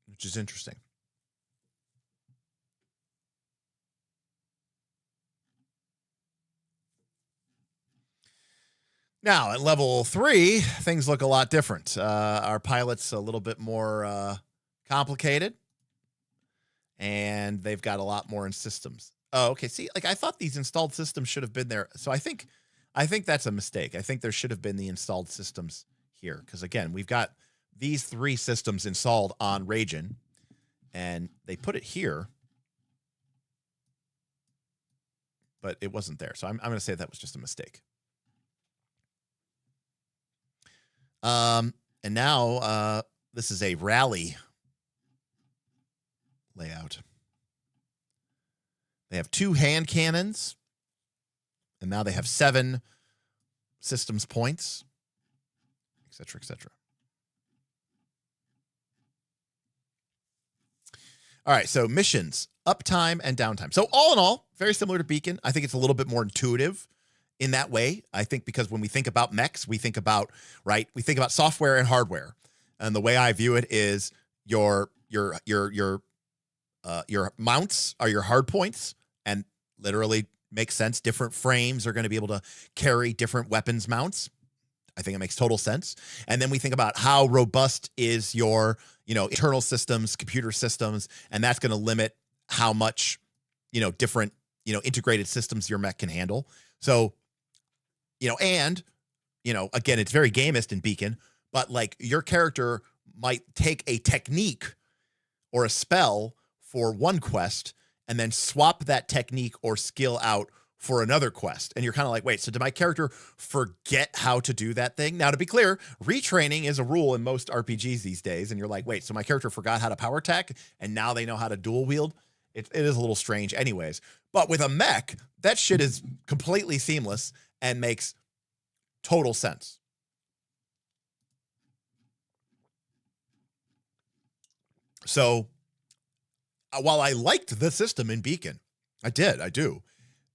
Which is interesting. Now, at level 3, things look a lot different. Our pilot's a little bit more complicated, and they've got a lot more in systems. Oh, okay. See, like I thought these installed systems should have been there. So I think that's a mistake. I think there should have been the installed systems here because, again, we've got these 3 systems installed on Ragin, and they put it here, but it wasn't there. So I'm going to say that was just a mistake. And now this is a rally layout. They have 2 hand cannons, and now they have 7 systems points, et cetera, et cetera. All right, so missions, uptime and downtime. So all in all, very similar to Beacon. I think it's a little bit more intuitive in that way. I think because when we think about mechs, we think about, right? We think about software and hardware. And the way I view it is your mounts are your hard points, and literally makes sense. Different frames are going to be able to carry different weapons mounts. I think it makes total sense. And then we think about how robust is your, internal systems, computer systems, and that's going to limit how much, different, integrated systems your mech can handle. So, again, it's very gamist in Beacon, but like your character might take a technique or a spell for one quest and then swap that technique or skill out for another quest. And you're kind of like, wait, so did my character forget how to do that thing? Now, to be clear, retraining is a rule in most RPGs these days. And you're like, wait, so my character forgot how to power attack and now they know how to dual wield? It is a little strange anyways. But with a mech, that shit is completely seamless and makes total sense. So while I liked the system in Beacon, I do.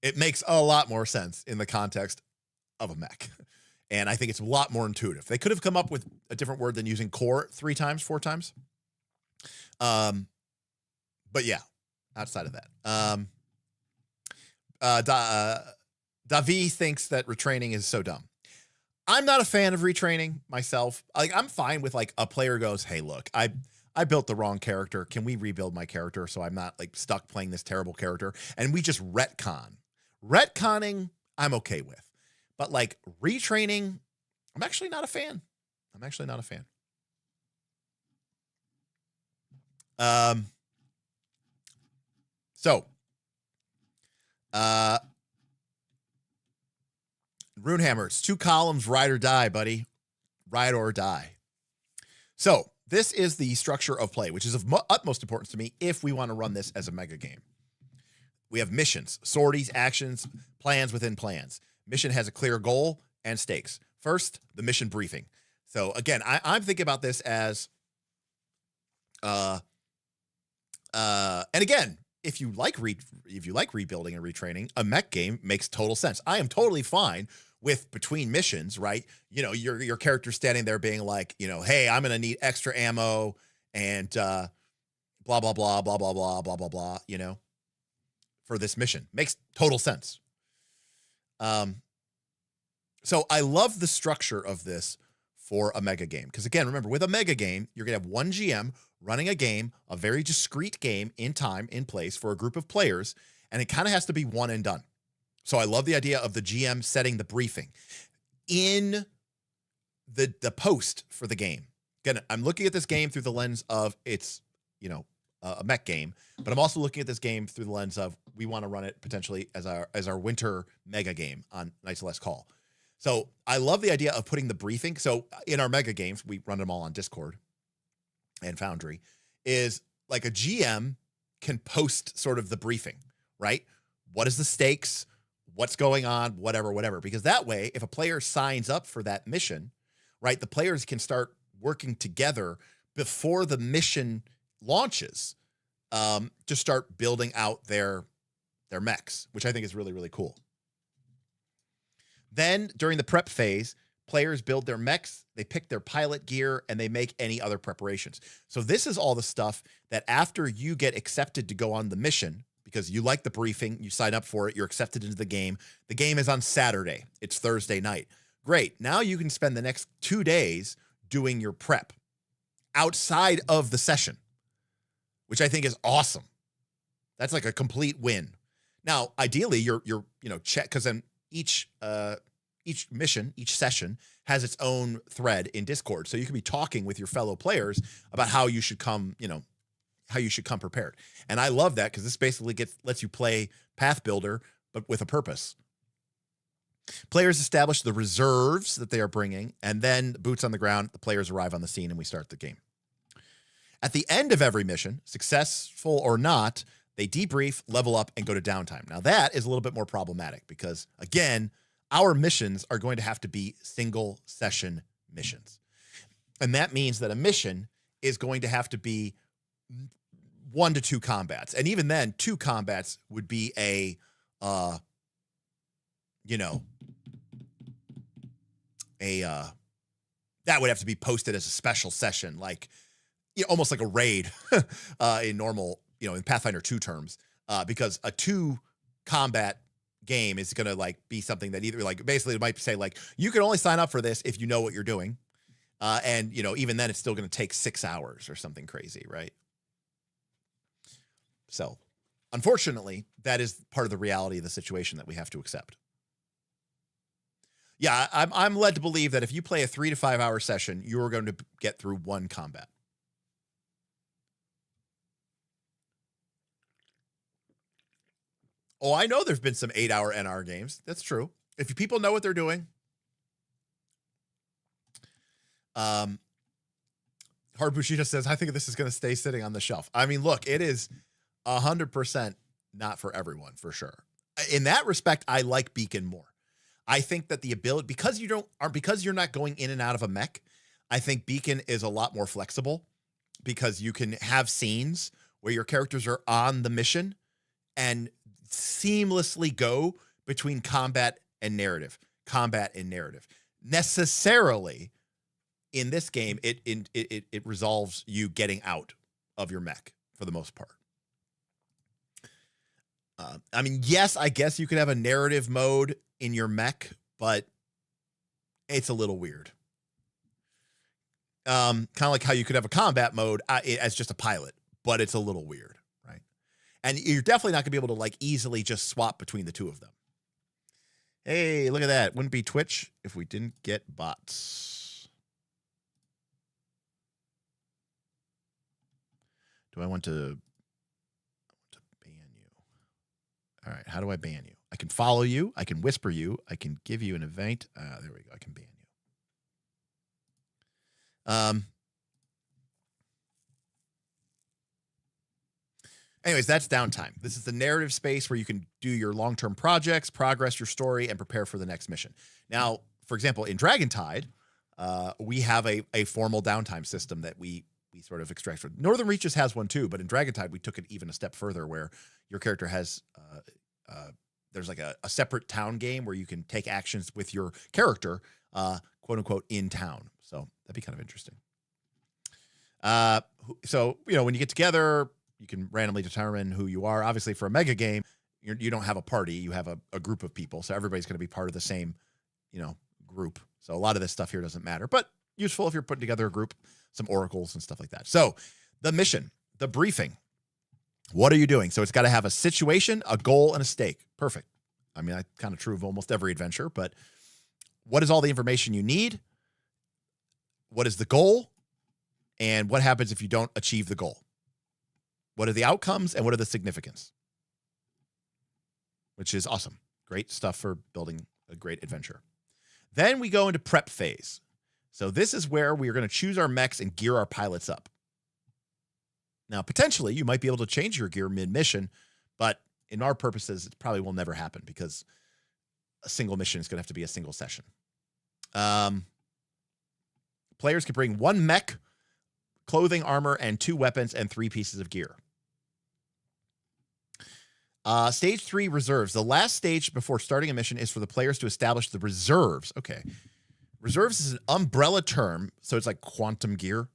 It makes a lot more sense in the context of a mech. And I think it's a lot more intuitive. They could have come up with a different word than using core 3 times, 4 times. But yeah, outside of that. Davi thinks that retraining is so dumb. I'm not a fan of retraining myself. Like, I'm fine with like a player goes, hey, look, I built the wrong character. Can we rebuild my character so I'm not like stuck playing this terrible character? And we just retcon. Retconning, I'm okay with. But like retraining, I'm actually not a fan. Runehammer, it's 2 columns, ride or die, buddy. Ride or die. So this is the structure of play, which is of utmost importance to me if we want to run this as a mega game. We have missions, sorties, actions, plans within plans. Mission has a clear goal and stakes. First, the mission briefing. So again, I'm thinking about this as, and again, if you like rebuilding and retraining, a mech game makes total sense. I am totally fine with between missions, right? Your character standing there being like, hey, I'm going to need extra ammo and blah, blah, blah, blah, blah, blah, blah, blah, blah, for this mission. Makes total sense. So I love the structure of this for a mega game. Because again, remember, with a mega game, you're going to have one GM running a game, a very discrete game in time, in place for a group of players, and it kind of has to be one and done. So I love the idea of the GM setting the briefing in the post for the game. Again, I'm looking at this game through the lens of it's, a mech game, but I'm also looking at this game through the lens of we want to run it potentially as our winter mega game on Knights of Last Call. So I love the idea of putting the briefing. So in our mega games, we run them all on Discord and Foundry, is like a GM can post sort of the briefing, right? What is the stakes? What's going on? Whatever. Because that way, if a player signs up for that mission, right, the players can start working together before the mission launches to start building out their mechs, which I think is really, really cool. Then during the prep phase, players build their mechs, they pick their pilot gear, and they make any other preparations. So this is all the stuff that after you get accepted to go on the mission, because you like the briefing, you sign up for it, you're accepted into the game. The game is on Saturday. It's Thursday night. Great. Now you can spend the next 2 days doing your prep outside of the session, which I think is awesome. That's like a complete win. Now, ideally, you're check, because then each mission, each session has its own thread in Discord. So you can be talking with your fellow players about how you should come, prepared. And I love that because this basically lets you play Path Builder, but with a purpose. Players establish the reserves that they are bringing, and then boots on the ground, the players arrive on the scene and we start the game. At the end of every mission, successful or not, they debrief, level up, and go to downtime. Now that is a little bit more problematic because, again, our missions are going to have to be single session missions. And that means that a mission is going to have to be 1 to 2 combats. And even then, 2 combats would be a, you know, that would have to be posted as a special session, like, you know, almost like a raid in normal, you know, in Pathfinder 2 terms, because a 2 combat game is going to like be something that either like basically it might say like you can only sign up for this if you know what you're doing, and you know even then it's still going to take 6 hours or something crazy, right? So unfortunately that is part of the reality of the situation that we have to accept. Yeah, I'm led to believe that if you play a 3 to 5 hour session, you're going to get through 1 combat. Oh, I know there's been some 8-hour NR games. That's true. If people know what they're doing. Hard Bushita says, I think this is going to stay sitting on the shelf. I mean, look, it is 100% not for everyone, for sure. In that respect, I like Beacon more. I think that the ability, because you're not going in and out of a mech, I think Beacon is a lot more flexible because you can have scenes where your characters are on the mission and seamlessly go between combat and narrative. Necessarily, in this game, it resolves you getting out of your mech for the most part. I mean, yes, I guess you could have a narrative mode in your mech, but it's a little weird. Kind of like how you could have a combat mode as just a pilot, but it's a little weird. And you're definitely not going to be able to like easily just swap between the two of them. Hey, look at that. Wouldn't be Twitch if we didn't get bots. Do I want to ban you? All right. How do I ban you? I can follow you. I can whisper you. I can give you an event. There we go. I can ban you. Anyways, that's downtime. This is the narrative space where you can do your long-term projects, progress your story, and prepare for the next mission. Now, for example, in Dragontide, we have a formal downtime system that we sort of extract from. Northern Reaches has one too, but in Dragontide, we took it even a step further where your character has, there's like a separate town game where you can take actions with your character, quote unquote, in town. So that'd be kind of interesting. So, you know, when you get together, you can randomly determine who you are. Obviously, for a mega game, you don't have a party. You have a group of people. So everybody's going to be part of the same, you know, group. So a lot of this stuff here doesn't matter, but useful if you're putting together a group, some oracles and stuff like that. So the mission, the briefing, what are you doing? So it's got to have a situation, a goal, and a stake. Perfect. I mean, that's kind of true of almost every adventure, but what is all the information you need? What is the goal? And what happens if you don't achieve the goal? What are the outcomes and what are the significance? Which is awesome. Great stuff for building a great adventure. Then we go into prep phase. So this is where we are going to choose our mechs and gear our pilots up. Now, potentially, you might be able to change your gear mid-mission, but in our purposes, it probably will never happen because a single mission is going to have to be a single session. Players can bring 1 mech, clothing, armor, and 2 weapons and 3 pieces of gear. Stage 3, reserves. The last stage before starting a mission is for the players to establish the reserves. Okay. Reserves is an umbrella term, so it's like quantum gear.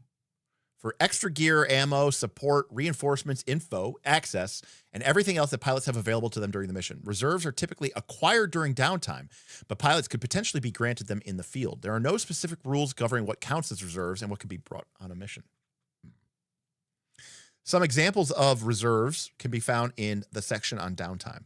For extra gear, ammo, support, reinforcements, info, access, and everything else that pilots have available to them during the mission. Reserves are typically acquired during downtime, but pilots could potentially be granted them in the field. There are no specific rules governing what counts as reserves and what can be brought on a mission. Some examples of reserves can be found in the section on downtime.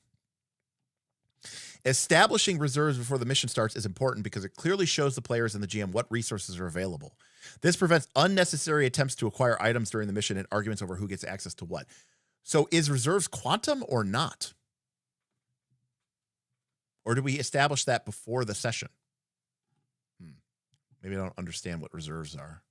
Establishing reserves before the mission starts is important because it clearly shows the players and the GM what resources are available. This prevents unnecessary attempts to acquire items during the mission and arguments over who gets access to what. So is reserves quantum or not? Or do we establish that before the session? Maybe I don't understand what reserves are.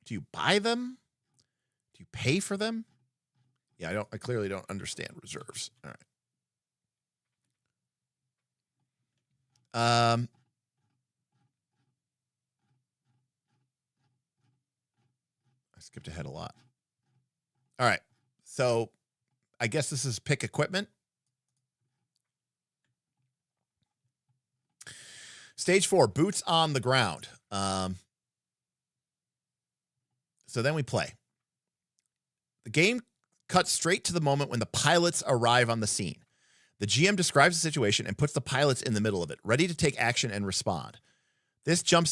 Do you buy them? Do you pay for them? Yeah, I clearly don't understand reserves. All right. I skipped ahead a lot. All right. So I guess this is pick equipment. Stage 4, boots on the ground. So then we play. The game cuts straight to the moment when the pilots arrive on the scene. The GM describes the situation and puts the pilots in the middle of it, ready to take action and respond. This jump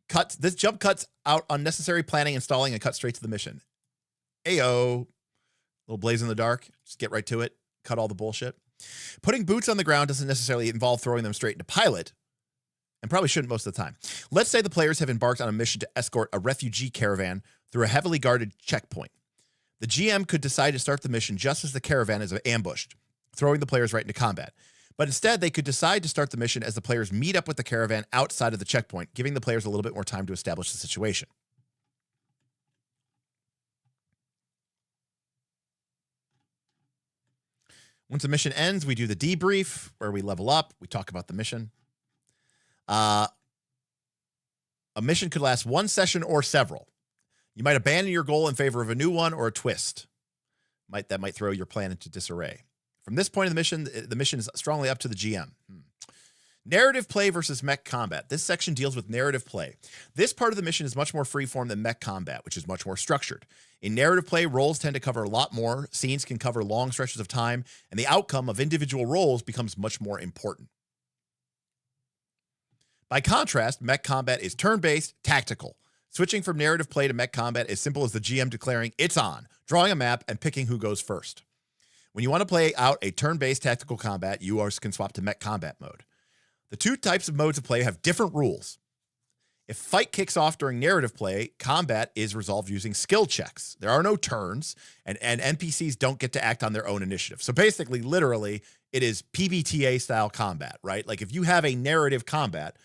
cuts out unnecessary planning and stalling and cuts straight to the mission. Ayo. Little blaze in the dark. Just get right to it. Cut all the bullshit. Putting boots on the ground doesn't necessarily involve throwing them straight into pilot, and probably shouldn't most of the time. Let's say the players have embarked on a mission to escort a refugee caravan through a heavily guarded checkpoint. The GM could decide to start the mission just as the caravan is ambushed, throwing the players right into combat. But instead, they could decide to start the mission as the players meet up with the caravan outside of the checkpoint, giving the players a little bit more time to establish the situation. Once the mission ends, we do the debrief, where we level up, we talk about the mission. A mission could last one session or several. You might abandon your goal in favor of a new one or a twist. That might throw your plan into disarray. From this point of the mission is strongly up to the GM. Narrative play versus mech combat. This section deals with narrative play. This part of the mission is much more freeform than mech combat, which is much more structured. In narrative play, roles tend to cover a lot more, scenes can cover long stretches of time, and the outcome of individual roles becomes much more important. By contrast, mech combat is turn-based, tactical. Switching from narrative play to mech combat is simple as the GM declaring it's on, drawing a map, and picking who goes first. When you want to play out a turn-based tactical combat, you can swap to mech combat mode. The two types of modes of play have different rules. If fight kicks off during narrative play, combat is resolved using skill checks. There are no turns, and NPCs don't get to act on their own initiative. So basically, literally, it is PBTA-style combat, right? Like if you have a narrative combat,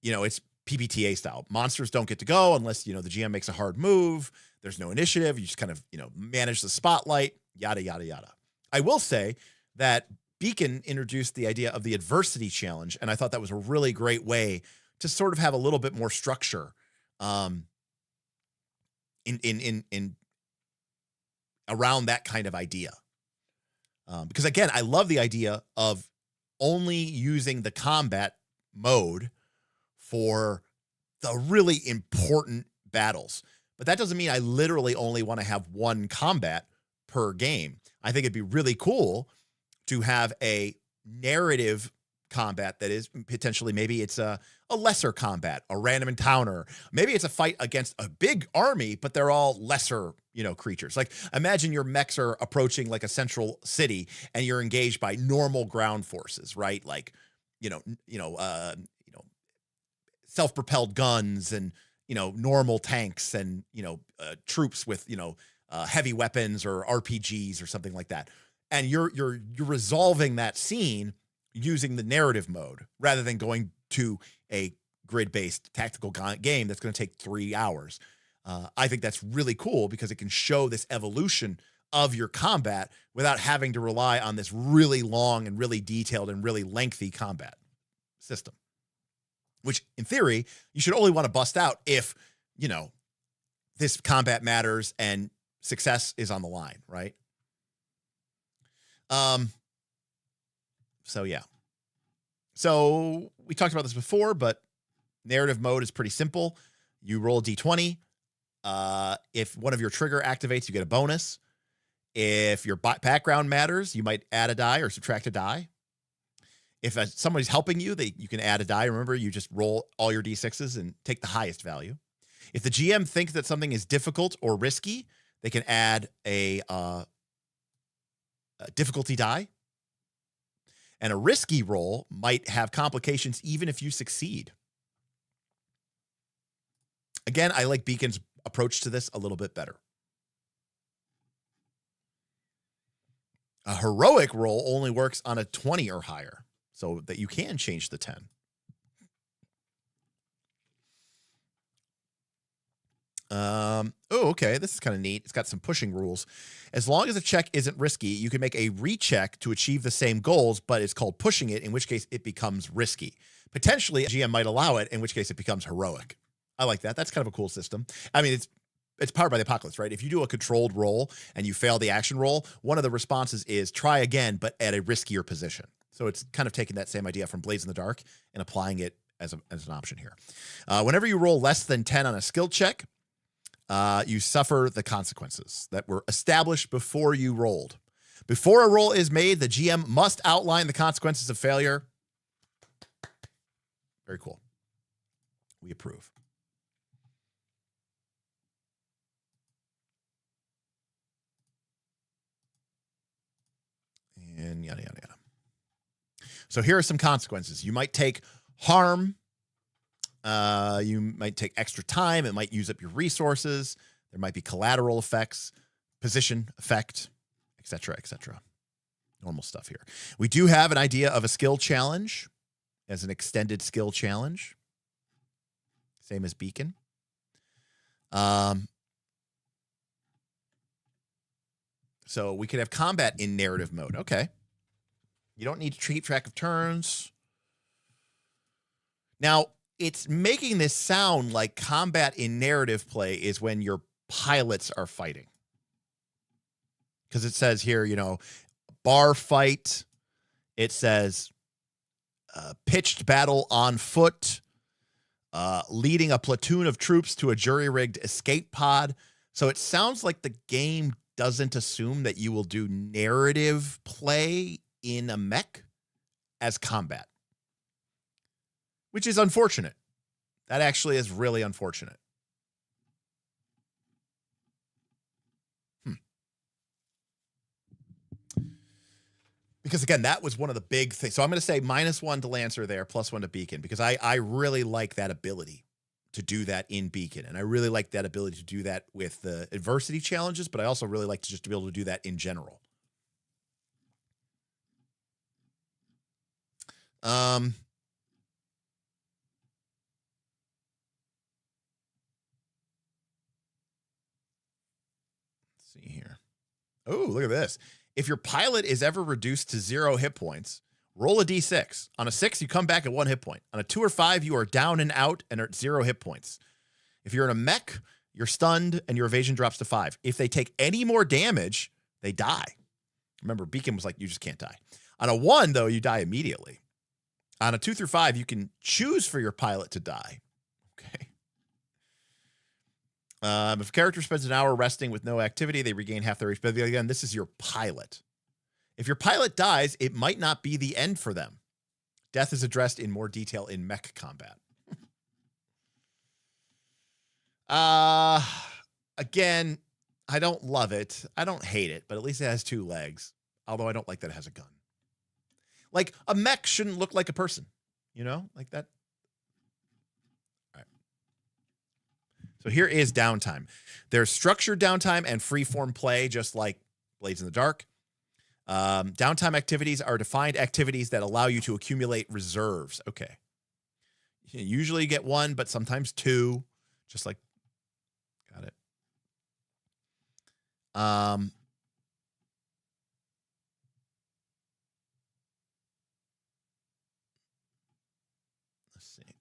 it's PBTA style. Monsters don't get to go unless, the GM makes a hard move. There's no initiative. You just kind of, manage the spotlight, yada, yada, yada. I will say that Beacon introduced the idea of the adversity challenge, and I thought that was a really great way to sort of have a little bit more structure in around that kind of idea. Because again, I love the idea of only using the combat mode for the really important battles. But that doesn't mean I literally only want to have one combat per game. I think it'd be really cool to have a narrative combat that is potentially, maybe it's a lesser combat, a random encounter. Maybe it's a fight against a big army, but they're all lesser, creatures. Like imagine your mechs are approaching like a central city and you're engaged by normal ground forces, right? Like, self-propelled guns and, normal tanks and, troops with, heavy weapons or RPGs or something like that. And you're resolving that scene using the narrative mode rather than going to a grid-based tactical game that's going to take 3 hours. I think that's really cool because it can show this evolution of your combat without having to rely on this really long and really detailed and really lengthy combat system, which in theory, you should only want to bust out if, this combat matters and success is on the line, right? So yeah. So we talked about this before, but narrative mode is pretty simple. You roll a d20. If one of your trigger activates, you get a bonus. If your background matters, you might add a die or subtract a die. If somebody's helping you, you can add a die. Remember, you just roll all your d6s and take the highest value. If the GM thinks that something is difficult or risky, they can add a difficulty die. And a risky roll might have complications even if you succeed. Again, I like Beacon's approach to this a little bit better. A heroic roll only works on a 20 or higher, so that you can change the 10. Oh, okay. This is kind of neat. It's got some pushing rules. As long as a check isn't risky, you can make a recheck to achieve the same goals, but it's called pushing it, in which case it becomes risky. Potentially, a GM might allow it, in which case it becomes heroic. I like that. That's kind of a cool system. I mean, it's powered by the apocalypse, right? If you do a controlled roll and you fail the action roll, one of the responses is try again, but at a riskier position. So it's kind of taking that same idea from Blades in the Dark and applying it as an option here. Whenever you roll less than 10 on a skill check, you suffer the consequences that were established before you rolled. Before a roll is made, the GM must outline the consequences of failure. Very cool. We approve. And yada, yada, yada. So here are some consequences. You might take harm. You might take extra time. It might use up your resources. There might be collateral effects, position effect, etc., etc. Normal stuff here. We do have an idea of a skill challenge as an extended skill challenge. Same as Beacon. So we could have combat in narrative mode. Okay. You don't need to keep track of turns. Now, it's making this sound like combat in narrative play is when your pilots are fighting. Because it says here, you know, bar fight. It says pitched battle on foot, leading a platoon of troops to a jury-rigged escape pod. So it sounds like the game doesn't assume that you will do narrative play in a mech as combat, which is unfortunate. That actually is really unfortunate. Because again, that was one of the big things. So I'm going to say -1 to Lancer there, +1 to Beacon, because I really like that ability to do that in Beacon. And I really like that ability to do that with the adversity challenges, but I also really like to just be able to do that in general. Let's see here. Oh, look at this. If your pilot is ever reduced to 0 hit points, roll a d6. On a 6, you come back at 1 hit point. On a 2 or 5, you are down and out and are at 0 hit points. If you're in a mech, you're stunned and your evasion drops to 5. If they take any more damage, they die. Remember, Beacon was like, you just can't die. On a 1, though, you die immediately. On a 2 through 5, you can choose for your pilot to die. Okay. If a character spends an hour resting with no activity, they regain half their HP. But again, this is your pilot. If your pilot dies, it might not be the end for them. Death is addressed in more detail in mech combat. Again, I don't love it. I don't hate it, but at least it has 2 legs. Although I don't like that it has a gun. Like, a mech shouldn't look like a person, you know, like that. All right. So here is downtime. There's structured downtime and freeform play, just like Blades in the Dark. Downtime activities are defined activities that allow you to accumulate reserves. Okay. You usually get 1, but sometimes 2, just like, got it.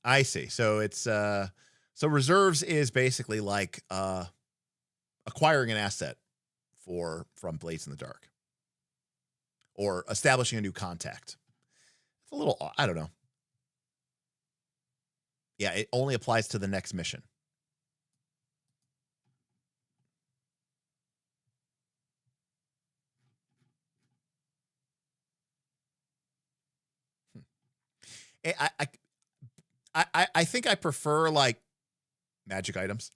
I see. So it's so reserves is basically like acquiring an asset from Blades in the Dark or establishing a new contact. It's a little, I don't know. Yeah, it only applies to the next mission. I think I prefer like magic items.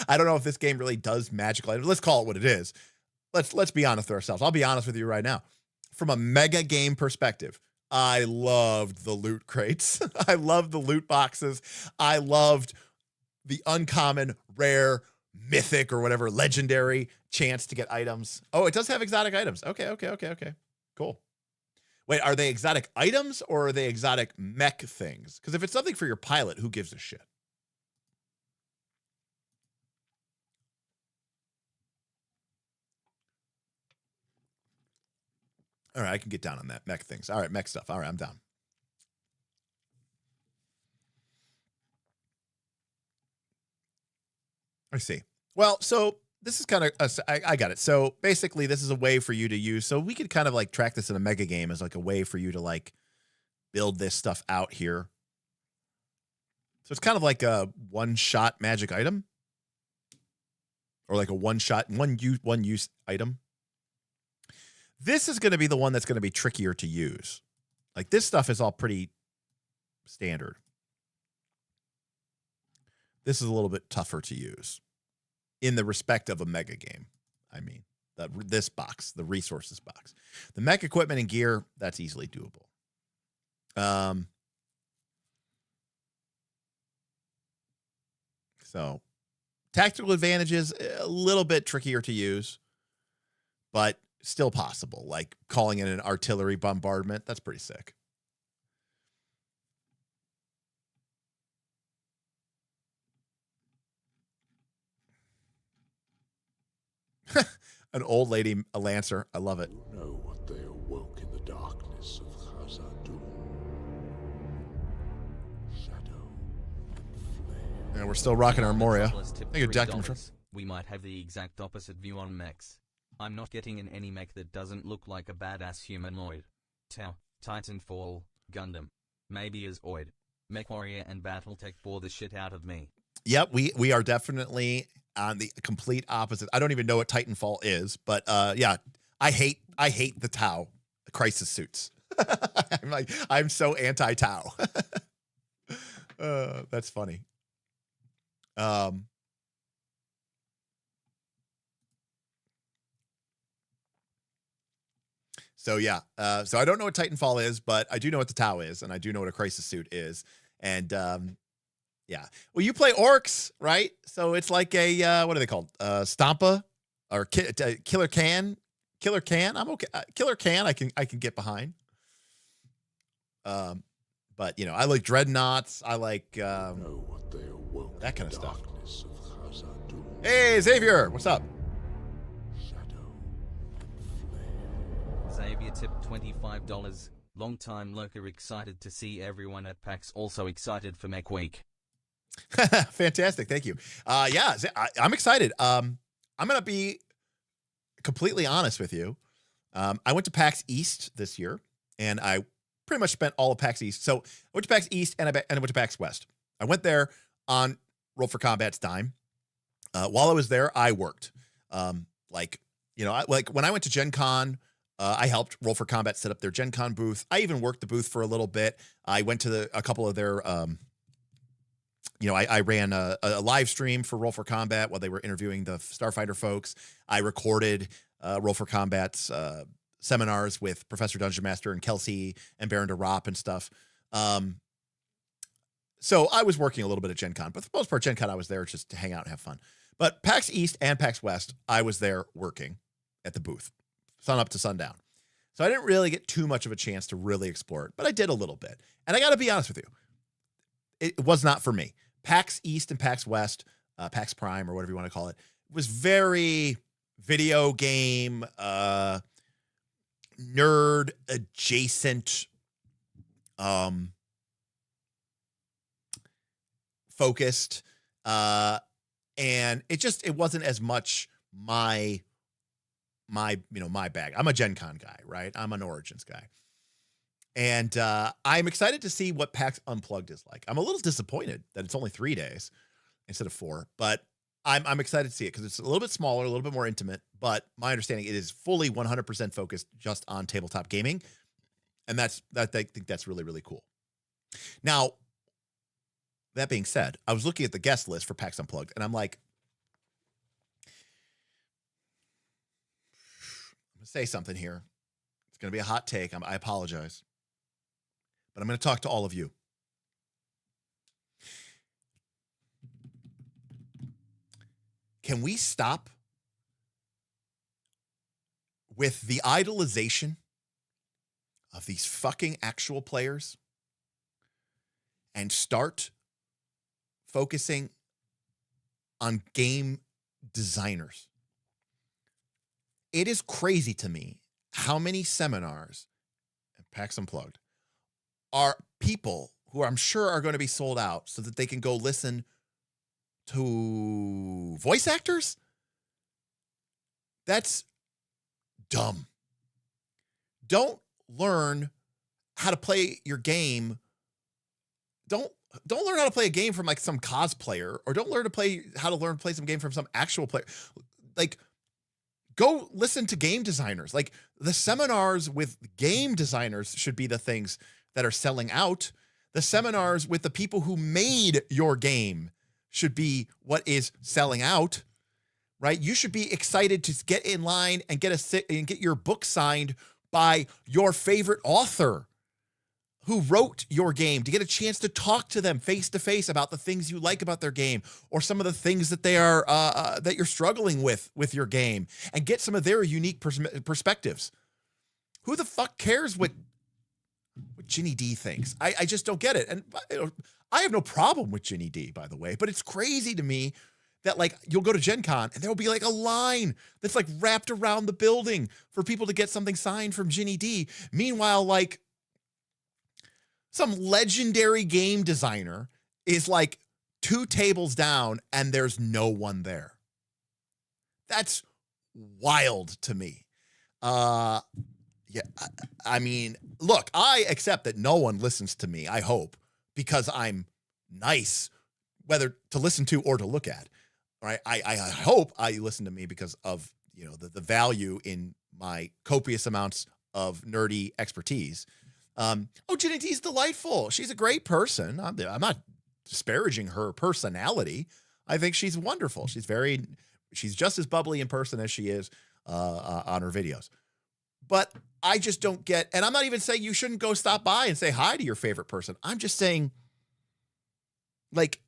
I don't know if this game really does magical items. Let's call it what it is. Let's be honest with ourselves. I'll be honest with you right now. From a mega game perspective, I loved the loot crates. I loved the loot boxes. I loved the uncommon, rare, mythic, or whatever, legendary chance to get items. Oh, it does have exotic items. Okay. Cool. Wait, are they exotic items or are they exotic mech things? Because if it's something for your pilot, who gives a shit? All right, I can get down on that mech things. All right, mech stuff. All right, I'm down. I see. Well, so this is kind of, I got it. So basically this is a way for you to use, so we could kind of like track this in a mega game as like a way for you to like build this stuff out here. So it's kind of like a one-shot magic item, or like a one-shot, one-use item. This is going to be the one that's going to be trickier to use. Like this stuff is all pretty standard. This is a little bit tougher to use in the respect of a mega game. I mean, this box, the resources box, the mech equipment and gear, that's easily doable. So tactical advantages, a little bit trickier to use, but still possible. Like calling in an artillery bombardment, that's pretty sick. An old lady, a lancer. I love it. You know what they awoke in the darkness of Khazad-dûm. Shadow and flare. And we're still rocking our Moria. Thank you, Jack. We might have the exact opposite view on mechs. I'm not getting in any mech that doesn't look like a badass humanoid. Tau, Titanfall, Gundam. Maybe as Oid. Mech Warrior and Battletech bore the shit out of me. Yep, we are definitely on the complete opposite. I don't even know what Titanfall is, but yeah, I hate the Tau crisis suits. I'm so anti-Tau. That's funny. So yeah, so I don't know what Titanfall is, but I do know what the Tau is, and I do know what a crisis suit is, and yeah. Well, you play orcs, right? So it's like a what are they called? Stompa or Killer Can. Killer Can. I'm okay. Killer Can. I can get behind. But you know, I like dreadnoughts. I like that kind of stuff. Hey, Xavier, what's up? Xavier tipped $25. Long-time lurker excited to see everyone at PAX also excited for Mech Week. Fantastic. Thank you. Yeah, I'm excited. I'm going to be completely honest with you. I went to PAX East this year, and I pretty much spent all of PAX East. So I went to PAX East, and I went to PAX West. I went there on Roll for Combat's dime. While I was there, I worked. Like when I went to Gen Con, I helped Roll for Combat set up their Gen Con booth. I even worked the booth for a little bit. I went to a couple of their, I ran a live stream for Roll for Combat while they were interviewing the Starfighter folks. I recorded Roll for Combat's seminars with Professor Dungeon Master and Kelsey and Baron de Ropp and stuff. So I was working a little bit at Gen Con, but for the most part, Gen Con, I was there just to hang out and have fun. But PAX East and PAX West, I was there working at the booth, sun up to sundown. So I didn't really get too much of a chance to really explore it, but I did a little bit. And I got to be honest with you, it was not for me. PAX East and PAX West, PAX Prime or whatever you want to call it, was very video game, nerd adjacent, focused, and it wasn't as much my bag. I'm a Gen Con guy, right? I'm an Origins guy. And I'm excited to see what PAX Unplugged is like. I'm a little disappointed that it's only 3 days instead of 4, but I'm excited to see it because it's a little bit smaller, a little bit more intimate, but my understanding it is fully 100% focused just on tabletop gaming. And I think that's really, really cool. Now, that being said, I was looking at the guest list for PAX Unplugged, and I'm like, I'm going to say something here. It's going to be a hot take. I apologize. But I'm going to talk to all of you. Can we stop with the idolization of these fucking actual players and start focusing on game designers? It is crazy to me how many seminars, PAX Unplugged, are people who I'm sure are going to be sold out so that they can go listen to voice actors? That's dumb. Don't learn how to play your game. Don't learn how to play a game from like some cosplayer, or don't learn to play some game from some actual player. Like, go listen to game designers. Like, the seminars with game designers should be the things that are selling out. The seminars with the people who made your game should be what is selling out, right? You should be excited to get in line and get your book signed by your favorite author who wrote your game, to get a chance to talk to them face to face about the things you like about their game, or some of the things that they are that you're struggling with your game, and get some of their unique perspectives. Who the fuck cares what Ginny D thinks? I just don't get it. And I have no problem with Ginny D, by the way, but it's crazy to me that, like, you'll go to Gen Con and there'll be like a line that's like wrapped around the building for people to get something signed from Ginny D. Meanwhile, like, some legendary game designer is like 2 tables down and there's no one there. That's wild to me. Yeah, I mean, look, I accept that no one listens to me, I hope, because I'm nice, whether to listen to or to look at. Right? I hope I listen to me because of, you know, the value in my copious amounts of nerdy expertise. Ginny D's delightful. She's a great person. I'm not disparaging her personality. I think she's wonderful. She's just as bubbly in person as she is on her videos. But I just don't get, and I'm not even saying you shouldn't go stop by and say hi to your favorite person. I'm just saying, like,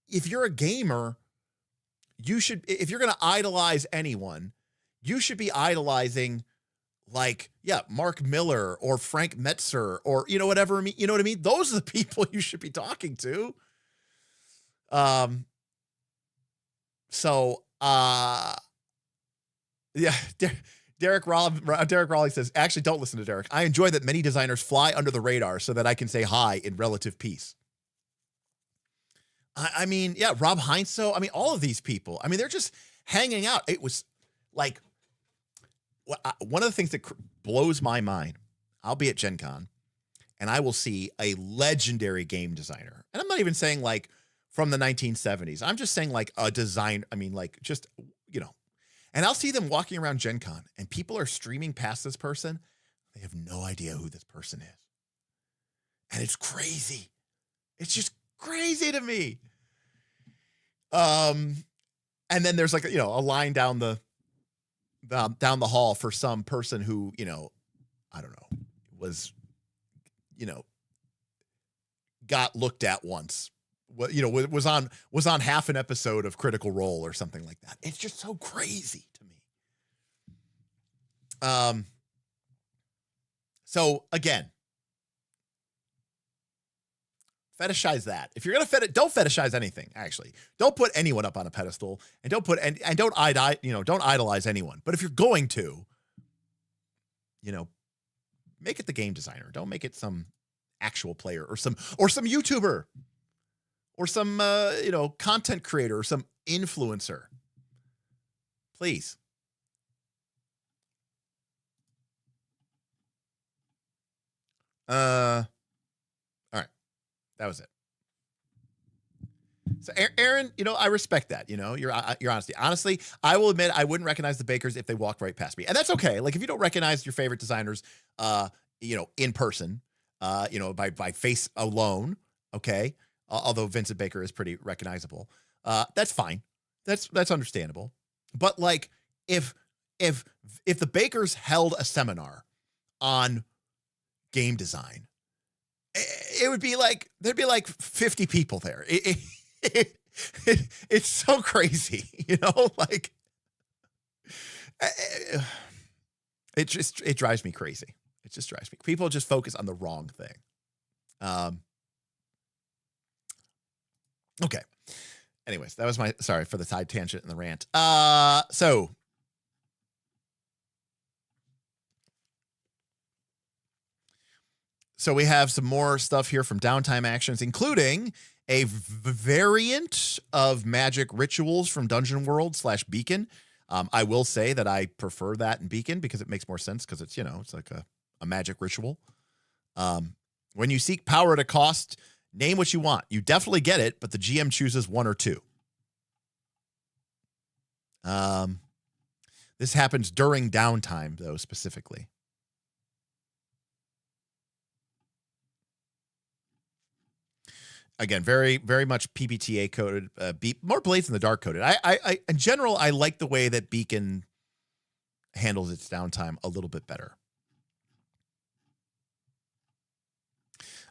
if you're a gamer, you should, if you're going to idolize anyone, you should be idolizing, like, yeah, Mark Miller or Frank Metzer or, you know, whatever. You know what I mean? Those are the people you should be talking to. Yeah, Derek Raleigh says, actually, don't listen to Derek. I enjoy that many designers fly under the radar so that I can say hi in relative peace. I mean, yeah, Rob Heinso. I mean, all of these people. I mean, they're just hanging out. It was like, one of the things that blows my mind, I'll be at Gen Con and I will see a legendary game designer. And I'm not even saying like from the 1970s. I'm just saying like a design. I mean, like, just, you know, and I'll see them walking around Gen Con and people are streaming past this person. They have no idea who this person is. And it's crazy. It's just crazy to me. And then there's like, you know, a line down the hall for some person who, you know, I don't know, was, you know, got looked at once, you know, was on half an episode of Critical Role or something like that. It's just so crazy to me. So again, fetishize that. If you're gonna don't fetishize anything. Actually, don't put anyone up on a pedestal, and don't idolize anyone. But if you're going to, you know, make it the game designer. Don't make it some actual player or some YouTuber or some you know, content creator or some influencer. Please. All right. That was it. So Aaron, you know, I respect that, you know, your honesty. Honestly, I will admit I wouldn't recognize the bakers if they walked right past me. And that's okay. Like, if you don't recognize your favorite designers, you know, in person, you know, by face alone, okay? Although Vincent Baker is pretty recognizable. That's fine. That's understandable. But like, if the bakers held a seminar on game design, it would be like, there'd be like 50 people there. It's so crazy, you know, like, it drives me crazy. It just drives me. People just focus on the wrong thing. Okay. Anyways, that was sorry for the side tangent and the rant. So So we have some more stuff here from downtime actions, including a variant of magic rituals from Dungeon World / Beacon. I will say that I prefer that in Beacon because it makes more sense because it's, it's like a magic ritual. When you seek power at a cost, name what you want. You definitely get it, but the GM chooses 1 or 2. This happens during downtime, though, specifically. Again, very, very much PBTA coded, more Blades in the Dark coded. I in general, I like the way that Beacon handles its downtime a little bit better.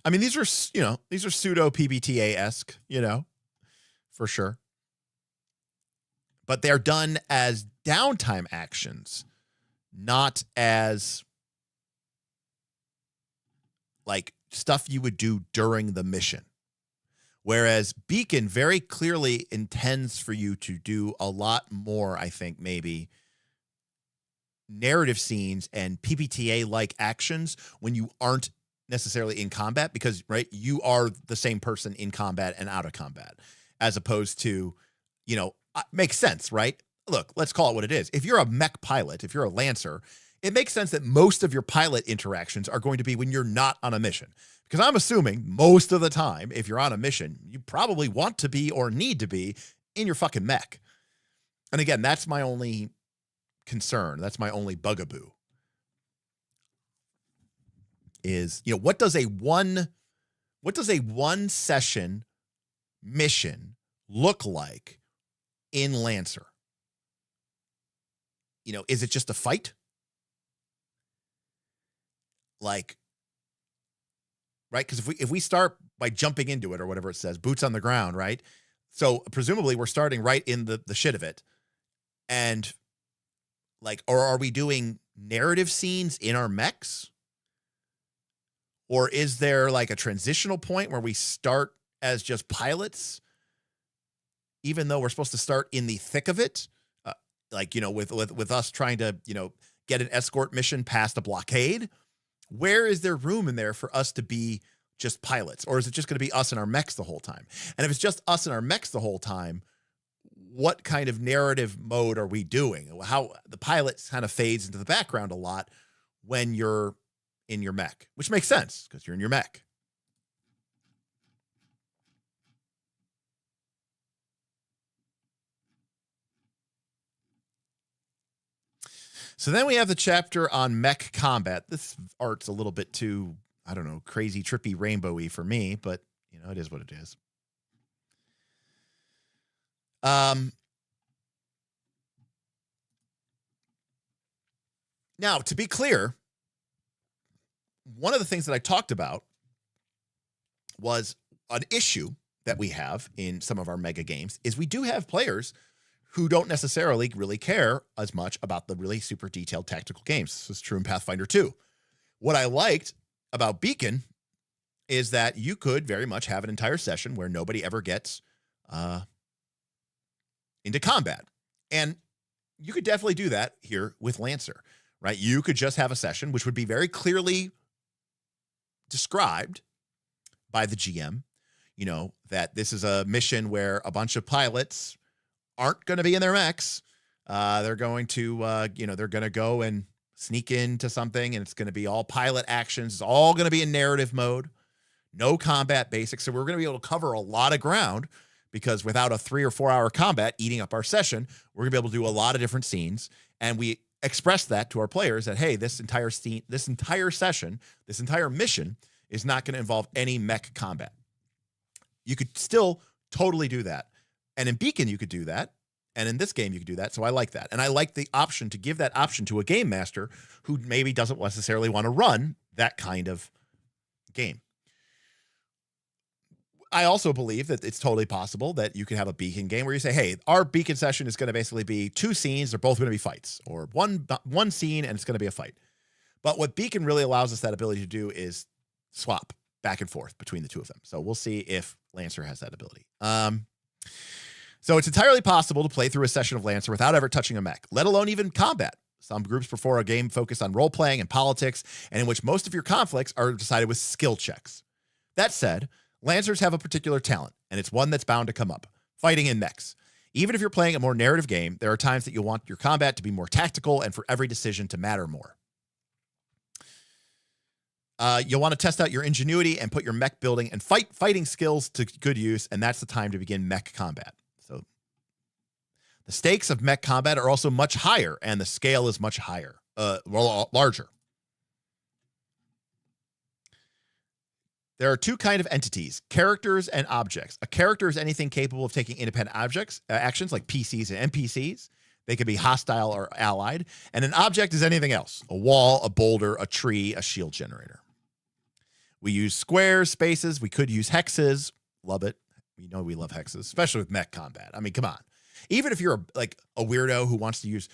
I mean, these are pseudo PBTA-esque, for sure. But they're done as downtime actions, not as like stuff you would do during the mission. Whereas Beacon very clearly intends for you to do a lot more, I think, maybe narrative scenes and PBTA-like actions when you aren't necessarily in combat because, right, you are the same person in combat and out of combat, as opposed to, makes sense, right? Look, let's call it what it is. If you're a mech pilot, if you're a Lancer, it makes sense that most of your pilot interactions are going to be when you're not on a mission. Because I'm assuming most of the time, if you're on a mission, you probably want to be or need to be in your fucking mech. And again, that's my only concern. That's my only bugaboo. Is, what does a one session mission look like in Lancer? Is it just a fight? Like, right? Because if we start by jumping into it or whatever it says, boots on the ground, right? So presumably we're starting right in the shit of it. And like, or are we doing narrative scenes in our mechs? Or is there like a transitional point where we start as just pilots, even though we're supposed to start in the thick of it? With us trying to, get an escort mission past a blockade. Where is there room in there for us to be just pilots? Or is it just going to be us and our mechs the whole time? And if it's just us and our mechs the whole time, what kind of narrative mode are we doing? How the pilot kind of fades into the background a lot when you're in your mech, which makes sense because you're in your mech. So then we have the chapter on mech combat. This art's a little bit too, I don't know, crazy, trippy, rainbowy for me, but it is what it is. Now, to be clear, one of the things that I talked about was an issue that we have in some of our mega games is we do have players who don't necessarily really care as much about the really super detailed tactical games. This is true in Pathfinder 2. What I liked about Beacon is that you could very much have an entire session where nobody ever gets into combat. And you could definitely do that here with Lancer, right? You could just have a session which would be very clearly described by the GM, that this is a mission where a bunch of pilots aren't going to be in their mechs. They're going to, they're going to go and sneak into something, and it's going to be all pilot actions. It's all going to be in narrative mode, no combat basics. So we're going to be able to cover a lot of ground because without a 3 or 4 hour combat eating up our session, we're going to be able to do a lot of different scenes. And we express that to our players that, hey, this entire scene, this entire session, this entire mission is not going to involve any mech combat. You could still totally do that. And in Beacon, you could do that. And in this game, you could do that. So I like that. And I like the option to give that option to a game master who maybe doesn't necessarily want to run that kind of game. I also believe that it's totally possible that you could have a Beacon game where you say, hey, our Beacon session is going to basically be 2 scenes. They're both going to be fights, or one scene and it's going to be a fight. But what Beacon really allows us that ability to do is swap back and forth between the two of them. So we'll see if Lancer has that ability. So it's entirely possible to play through a session of Lancer without ever touching a mech, let alone even combat. Some groups prefer a game focused on role-playing and politics, and in which most of your conflicts are decided with skill checks. That said, Lancers have a particular talent, and it's one that's bound to come up: fighting in mechs. Even if you're playing a more narrative game, there are times that you'll want your combat to be more tactical and for every decision to matter more. You'll want to test out your ingenuity and put your mech building and fighting skills to good use, and that's the time to begin mech combat. So the stakes of mech combat are also much higher, and the scale is much higher, larger. There are two kinds of entities: characters and objects. A character is anything capable of taking independent actions like PCs and NPCs. They can be hostile or allied. And an object is anything else: a wall, a boulder, a tree, a shield generator. We use squares, spaces. We could use hexes. Love it. We know we love hexes, especially with mech combat. I mean, come on. Even if you're a weirdo who wants to use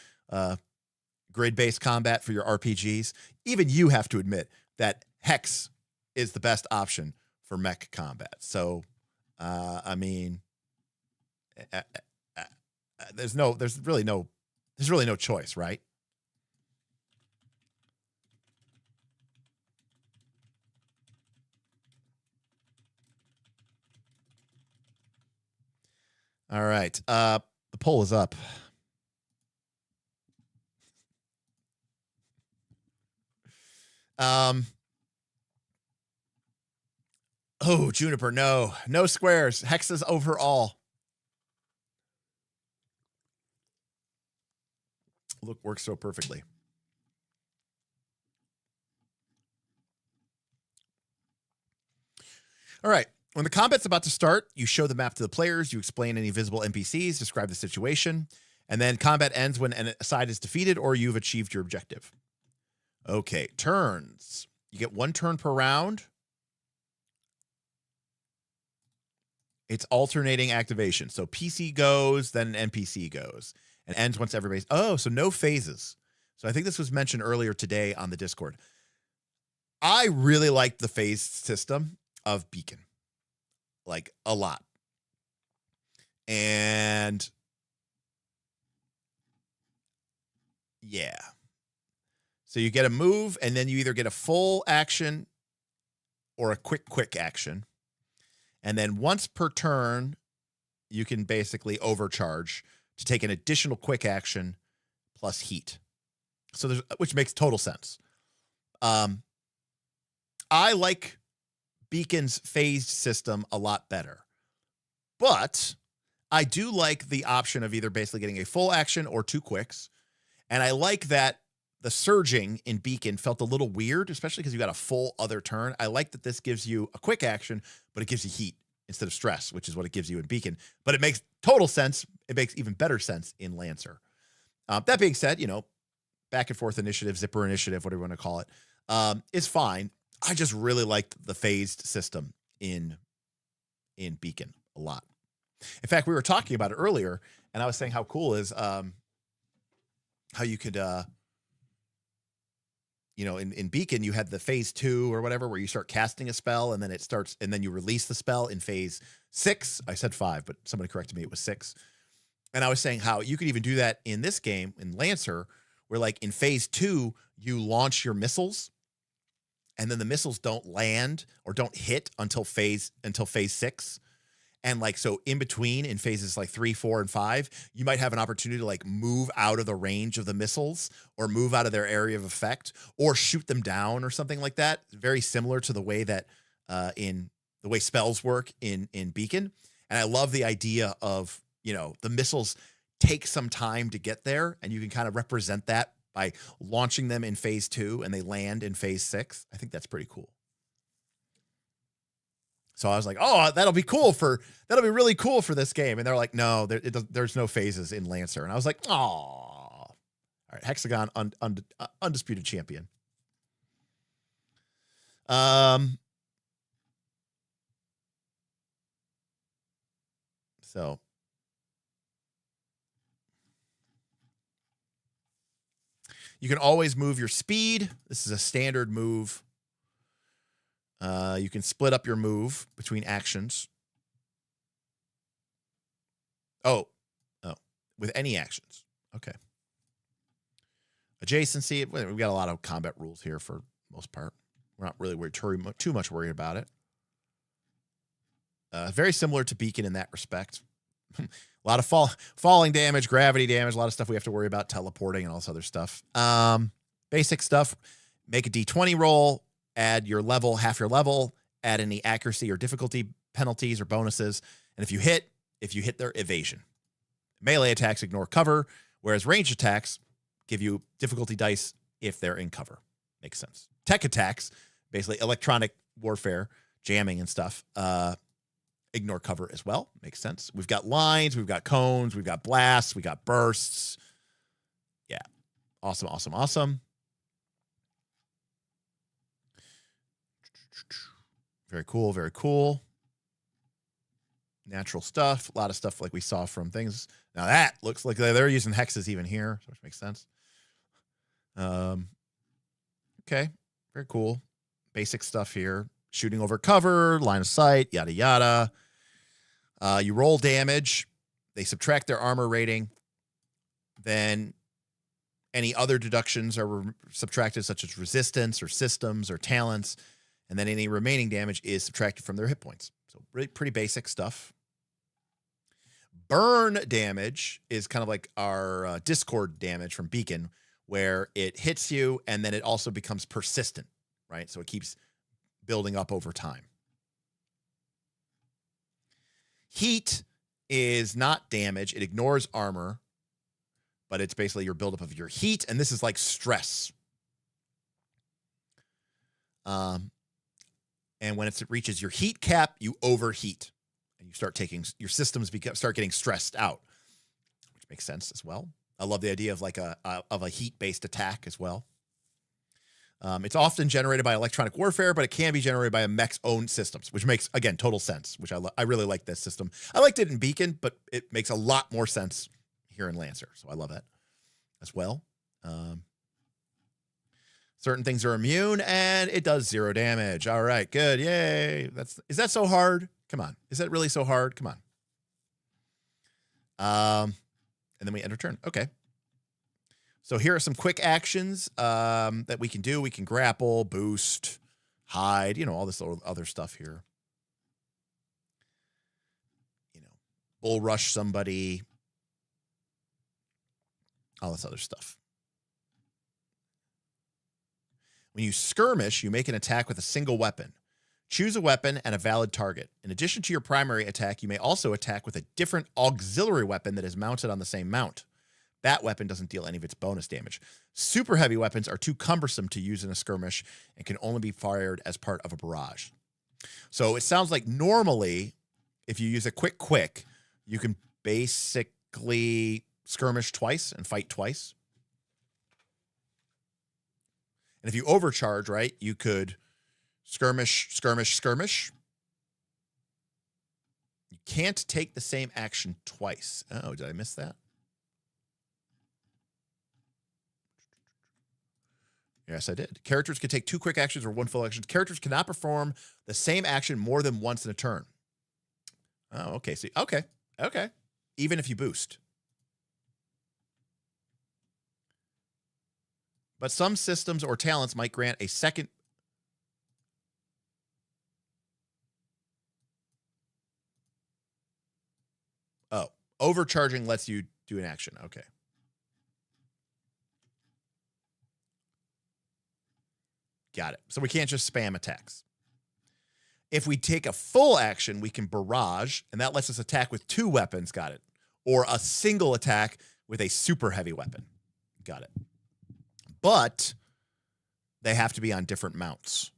grid-based combat for your RPGs, even you have to admit that hex is the best option for mech combat. So, I mean, there's really no choice, right? All right. The poll is up. Oh, Juniper, no squares. Hexes overall. Look, works so perfectly. All right. When the combat's about to start, you show the map to the players, you explain any visible NPCs, describe the situation, and then combat ends when a side is defeated or you've achieved your objective. Okay, turns. You get 1 turn per round. It's alternating activation. So PC goes, then an NPC goes, and ends once everybody's... Oh, so no phases. So I think this was mentioned earlier today on the Discord. I really liked the phase system of Beacon. Like, a lot. And... yeah. So you get a move, and then you either get a full action or a quick action. And then once per turn, you can basically overcharge to take an additional quick action plus heat. So which makes total sense. I like Beacon's phased system a lot better. But I do like the option of either basically getting a full action or 2 quicks. And I like that the surging in Beacon felt a little weird, especially because you got a full other turn. I like that this gives you a quick action, but it gives you heat instead of stress, which is what it gives you in Beacon. But it makes total sense. It makes even better sense in Lancer. That being said, back and forth initiative, zipper initiative, whatever you want to call it, is fine. I just really liked the phased system in Beacon a lot. In fact, we were talking about it earlier, and I was saying how cool is how you could... in Beacon, you had the phase 2 or whatever, where you start casting a spell and then it starts, and then you release the spell in phase 6. I said 5, but somebody corrected me. It was 6. And I was saying how you could even do that in this game in Lancer, where like in phase 2, you launch your missiles and then the missiles don't land or don't hit until phase 6. And like, so in between in phases like 3, 4, and 5, you might have an opportunity to like move out of the range of the missiles or move out of their area of effect or shoot them down or something like that. Very similar to the way that in the way spells work in Beacon. And I love the idea of, the missiles take some time to get there, and you can kind of represent that by launching them in phase 2 and they land in phase 6. I think that's pretty cool. So I was like, oh, that'll be really cool for this game. And they're like, no, there's no phases in Lancer. And I was like, oh, all right. Hexagon, undisputed champion. So you can always move your speed. This is a standard move. You can split up your move between actions. Oh, with any actions. Okay. Adjacency, we've got a lot of combat rules here for most part. We're not really too much worried about it. Very similar to Beacon in that respect. A lot of falling damage, gravity damage, a lot of stuff we have to worry about, teleporting and all this other stuff. Basic stuff, make a D20 roll, add your level, half your level, add any accuracy or difficulty penalties or bonuses. And if you hit their evasion. Melee attacks ignore cover, whereas ranged attacks give you difficulty dice if they're in cover. Makes sense. Tech attacks, basically electronic warfare, jamming and stuff, ignore cover as well. Makes sense. We've got lines, we've got cones, we've got blasts, we got bursts. Yeah. Awesome, awesome, awesome. Very cool, very cool. Natural stuff, a lot of stuff like we saw from things. Now that looks like they're using hexes even here, which makes sense. Okay, very cool. Basic stuff here. Shooting over cover, line of sight, yada, yada. You roll damage. They subtract their armor rating. Then any other deductions are subtracted, such as resistance or systems or talents. And then any remaining damage is subtracted from their hit points. So pretty basic stuff. Burn damage is kind of like our Discord damage from Beacon, where it hits you and then it also becomes persistent, right? So it keeps building up over time. Heat is not damage. It ignores armor, but it's basically your buildup of your heat. And this is like stress. And when it reaches your heat cap, you overheat and you start your systems start getting stressed out, which makes sense as well. I love the idea of like a heat-based attack as well. It's often generated by electronic warfare, but it can be generated by a mech's own systems, which makes, again, total sense, which I really like this system. I liked it in Beacon, but it makes a lot more sense here in Lancer. So I love that as well. Certain things are immune, and it does 0 damage. All right, good. Yay. Is that so hard? Come on. Is that really so hard? Come on. And then we enter turn. Okay. So here are some quick actions that we can do. We can grapple, boost, hide, all this other stuff here. Bull rush somebody. All this other stuff. When you skirmish, you make an attack with a single weapon. Choose a weapon and a valid target. In addition to your primary attack, you may also attack with a different auxiliary weapon that is mounted on the same mount. That weapon doesn't deal any of its bonus damage. Super heavy weapons are too cumbersome to use in a skirmish and can only be fired as part of a barrage. So it sounds like normally, if you use a quick, you can basically skirmish twice and fight twice. And if you overcharge, right, you could skirmish. You can't take the same action twice. Oh, did I miss that? Yes, I did. Characters can take 2 quick actions or 1 full action. Characters cannot perform the same action more than once in a turn. Oh, okay. See, okay. Even if you boost. But some systems or talents might grant a second. Oh, overcharging lets you do an action. Okay. Got it. So we can't just spam attacks. If we take a full action, we can barrage, and that lets us attack with 2 weapons. Got it. Or a single attack with a super heavy weapon. Got it. But they have to be on different mounts.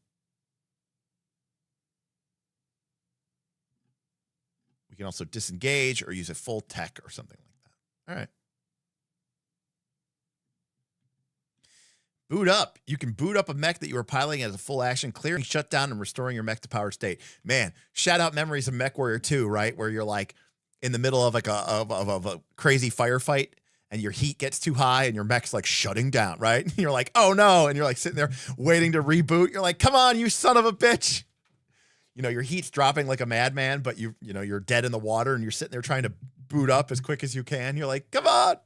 We can also disengage or use a full tech or something like that. All right. Boot up. You can boot up a mech that you were piloting as a full action, clearing, shut down, and restoring your mech to power state. Man, shout out memories of Mech Warrior 2, right? Where you're like in the middle of like a crazy firefight, and your heat gets too high and your mech's like shutting down, right? And you're like, oh no. And you're like sitting there waiting to reboot. You're like, come on, you son of a bitch. Your heat's dropping like a madman, but you're dead in the water and you're sitting there trying to boot up as quick as you can. You're like, come on.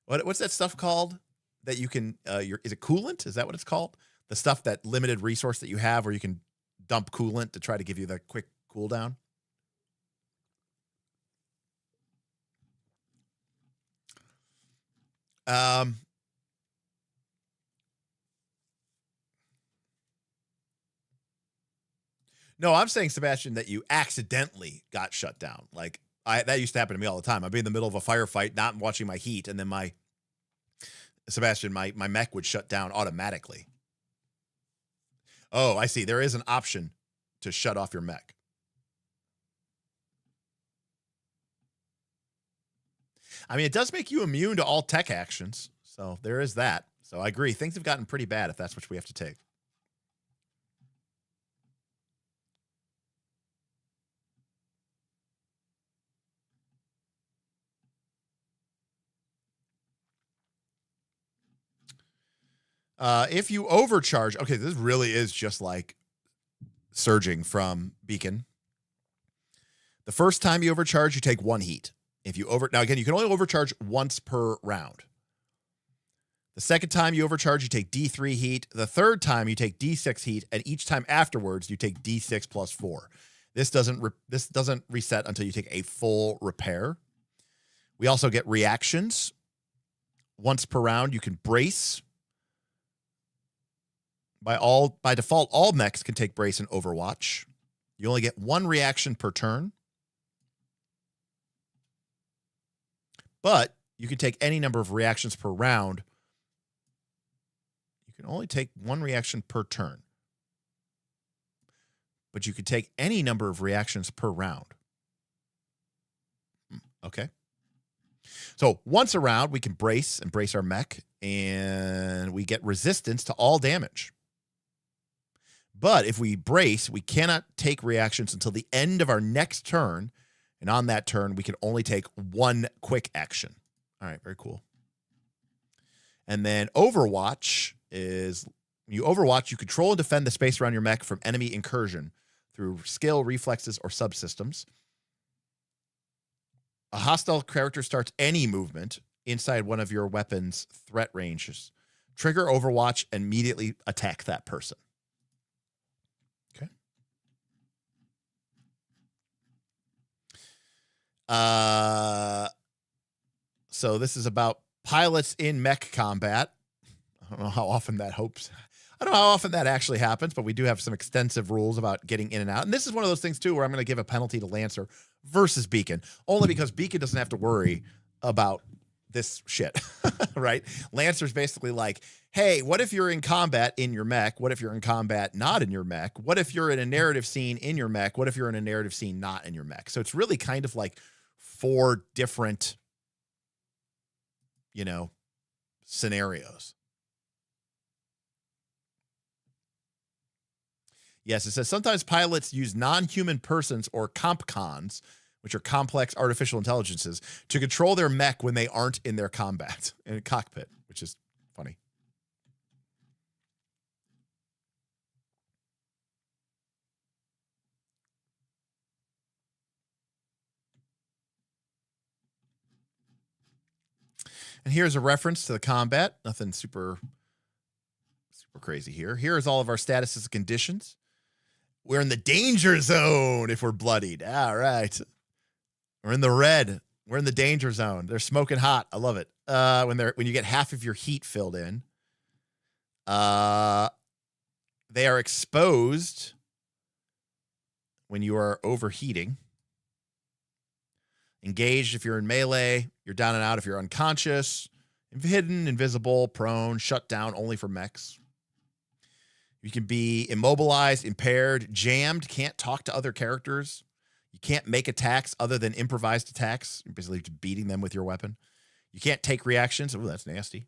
What's that stuff called? that you can, is it coolant? Is that what it's called? The stuff, that limited resource that you have where you can dump coolant to try to give you the quick cooldown. No, I'm saying, Sebastian, that you accidentally got shut down. Like, that used to happen to me all the time. I'd be in the middle of a firefight, not watching my heat, and then my mech would shut down automatically. Oh, I see. There is an option to shut off your mech. I mean, it does make you immune to all tech actions. So there is that. So I agree. Things have gotten pretty bad if that's what we have to take. If you overcharge, okay, this really is just like surging from Beacon. The first time you overcharge, you take 1 heat. Now again, you can only overcharge once per round. The second time you overcharge, you take D3 heat. The third time you take D6 heat, and each time afterwards you take D6 plus 4. This doesn't reset until you take a full repair. We also get reactions. Once per round, you can brace. By default, all mechs can take brace in Overwatch. You only get 1 reaction per turn. But you can take any number of reactions per round. You can only take 1 reaction per turn. But you can take any number of reactions per round. Okay. So once a round, we can brace our mech, and we get resistance to all damage. But if we brace, we cannot take reactions until the end of our next turn. And on that turn, we can only take 1 quick action. All right, very cool. And then Overwatch is, when you Overwatch, you control and defend the space around your mech from enemy incursion through skill, reflexes, or subsystems. A hostile character starts any movement inside one of your weapon's threat ranges. Trigger Overwatch and immediately attack that person. Okay. So this is about pilots in mech combat. I don't know how often that actually happens, but we do have some extensive rules about getting in and out. And this is one of those things too, where I'm going to give a penalty to Lancer versus Beacon, only because Beacon doesn't have to worry about this shit, right? Lancer's basically like, hey, what if you're in combat in your mech? What if you're in combat not in your mech? What if you're in a narrative scene in your mech? What if you're in a narrative scene not in your mech? So it's really kind of like 4 different, scenarios. Yes, it says sometimes pilots use non-human persons or compcons, which are complex artificial intelligences, to control their mech when they aren't in their combat in a cockpit, which is funny. And here's a reference to the combat. Nothing super crazy here. Here's all of our statuses and conditions. We're in the danger zone if we're bloodied. All right. We're in the red. We're in the danger zone. They're smoking hot. I love it. When you get half of your heat filled in, they are exposed when you are overheating. Engaged if you're in melee. You're down and out if you're unconscious. Hidden, invisible, prone, shut down only for mechs. You can be immobilized, impaired, jammed, can't talk to other characters. You can't make attacks other than improvised attacks. You're basically just beating them with your weapon. You can't take reactions. Oh, that's nasty.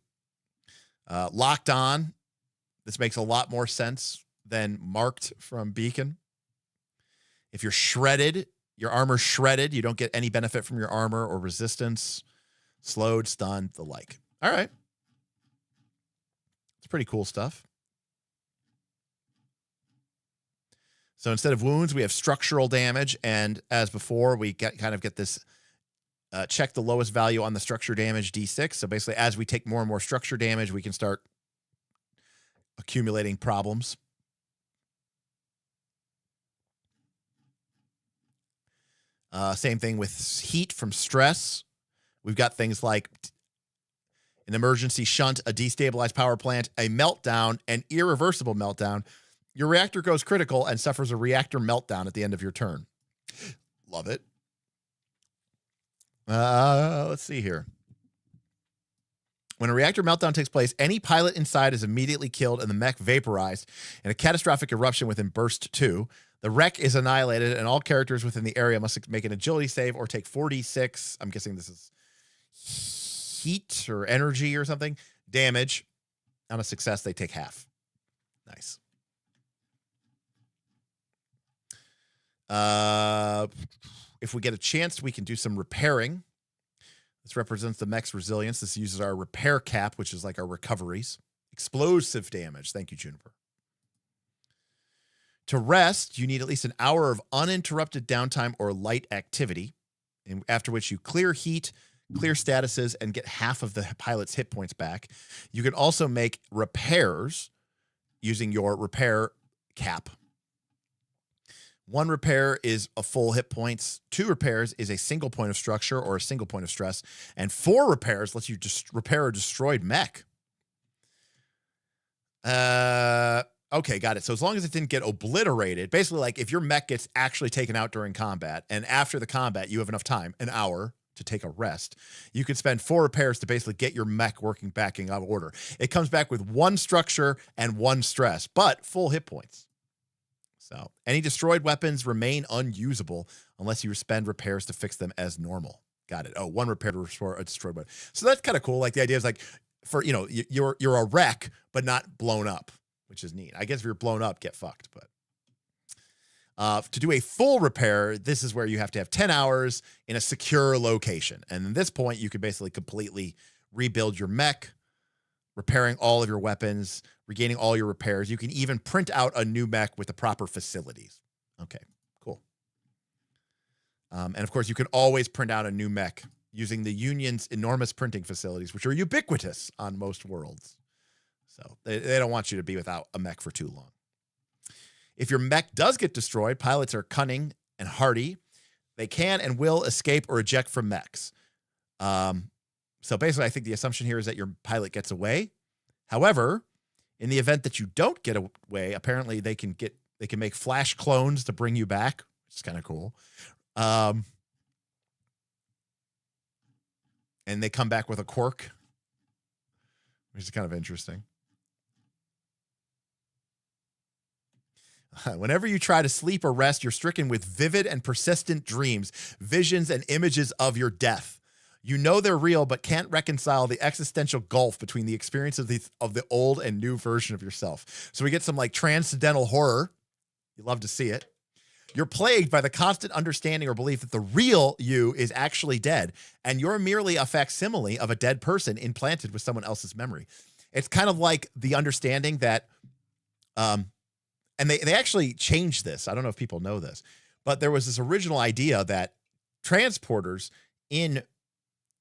Locked on. This makes a lot more sense than marked from Beacon. If you're shredded, your armor's shredded. You don't get any benefit from your armor or resistance. Slowed, stunned, the like. All right. It's pretty cool stuff. So instead of wounds, we have structural damage. And as before, we kind of get this check the lowest value on the structure damage D6. So basically, as we take more and more structure damage, we can start accumulating problems. Same thing with heat from stress. We've got things like an emergency shunt, a destabilized power plant, a meltdown, an irreversible meltdown. Your reactor goes critical and suffers a reactor meltdown at the end of your turn. Love it. Let's see here. When a reactor meltdown takes place, any pilot inside is immediately killed and the mech vaporized in a catastrophic eruption within burst 2. The wreck is annihilated and all characters within the area must make an agility save or take 46. I'm guessing this is heat or energy or something. Damage. On a success, they take half. Nice. If we get a chance, we can do some repairing. This represents the mech's resilience. This uses our repair cap, which is like our recoveries. Explosive damage. Thank you, Juniper. To rest, you need at least an hour of uninterrupted downtime or light activity, after which you clear heat, clear statuses, and get half of the pilot's hit points back. You can also make repairs using your repair cap. 1 repair is a full hit points. 2 repairs is a single point of structure or a single point of stress. And 4 repairs lets you just repair a destroyed mech. Okay, got it. So as long as it didn't get obliterated, basically like if your mech gets actually taken out during combat and after the combat you have enough time, an hour, to take a rest, you could spend 4 repairs to basically get your mech working back in order. It comes back with 1 structure and 1 stress, but full hit points. So any destroyed weapons remain unusable unless you spend repairs to fix them as normal. Got it. Oh, 1 repair to restore a destroyed weapon. So that's kind of cool. Like the idea is like for, you know, you're a wreck, but not blown up, which is neat. I guess if you're blown up, get fucked. But to do a full repair, this is where you have to have 10 hours in a secure location. And at this point, you can basically completely rebuild your mech, repairing all of your weapons, regaining all your repairs. You can even print out a new mech with the proper facilities. Okay, cool. And of course, you can always print out a new mech using the Union's enormous printing facilities, which are ubiquitous on most worlds. So they don't want you to be without a mech for too long. If your mech does get destroyed, pilots are cunning and hardy. They can and will escape or eject from mechs. So basically, I think the assumption here is that your pilot gets away. However, in the event that you don't get away, apparently they can make flash clones to bring you back, which is kind of cool. And they come back with a quirk, which is kind of interesting. Whenever you try to sleep or rest, you're stricken with vivid and persistent dreams, visions, and images of your death. You know they're real, but can't reconcile the existential gulf between the experience of the old and new version of yourself. So we get some like transcendental horror. You love to see it. You're plagued by the constant understanding or belief that the real you is actually dead, and you're merely a facsimile of a dead person implanted with someone else's memory. It's kind of like the understanding that, and they actually changed this. I don't know if people know this, but there was this original idea that transporters in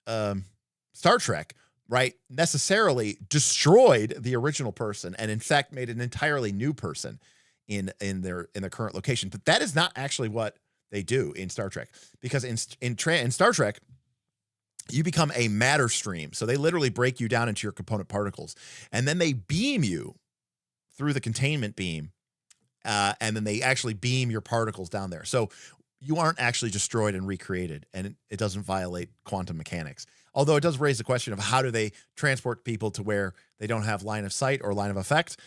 Star Trek, right, necessarily destroyed the original person and in fact made an entirely new person in their current location. But that is not actually what they do in Star Trek, because in Star Trek you become a matter stream. So they literally break you down into your component particles, and then they beam you through the containment beam, and then they actually beam your particles down there. So you aren't actually destroyed and recreated, and it doesn't violate quantum mechanics. Although it does raise the question of how do they transport people to where they don't have line of sight or line of effect?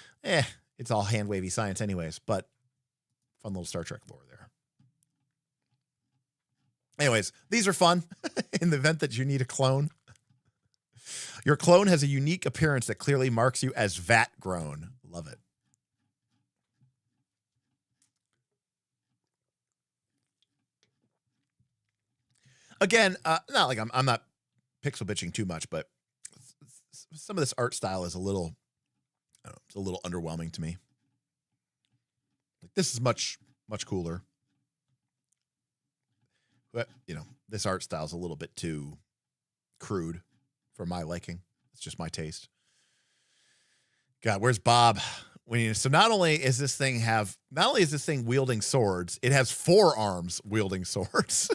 It's all hand-wavy science anyways, but fun little Star Trek lore there. Anyways, these are fun in the event that you need a clone. Your clone has a unique appearance that clearly marks you as vat-grown. Love it. Again, not like I'm not pixel bitching too much, but some of this art style is a little, I don't know, it's a little underwhelming to me. Like, this is much cooler. But, this art style's a little bit too crude for my liking. It's just my taste. God, where's Bob? So not only is this thing wielding swords, it has 4 arms wielding swords.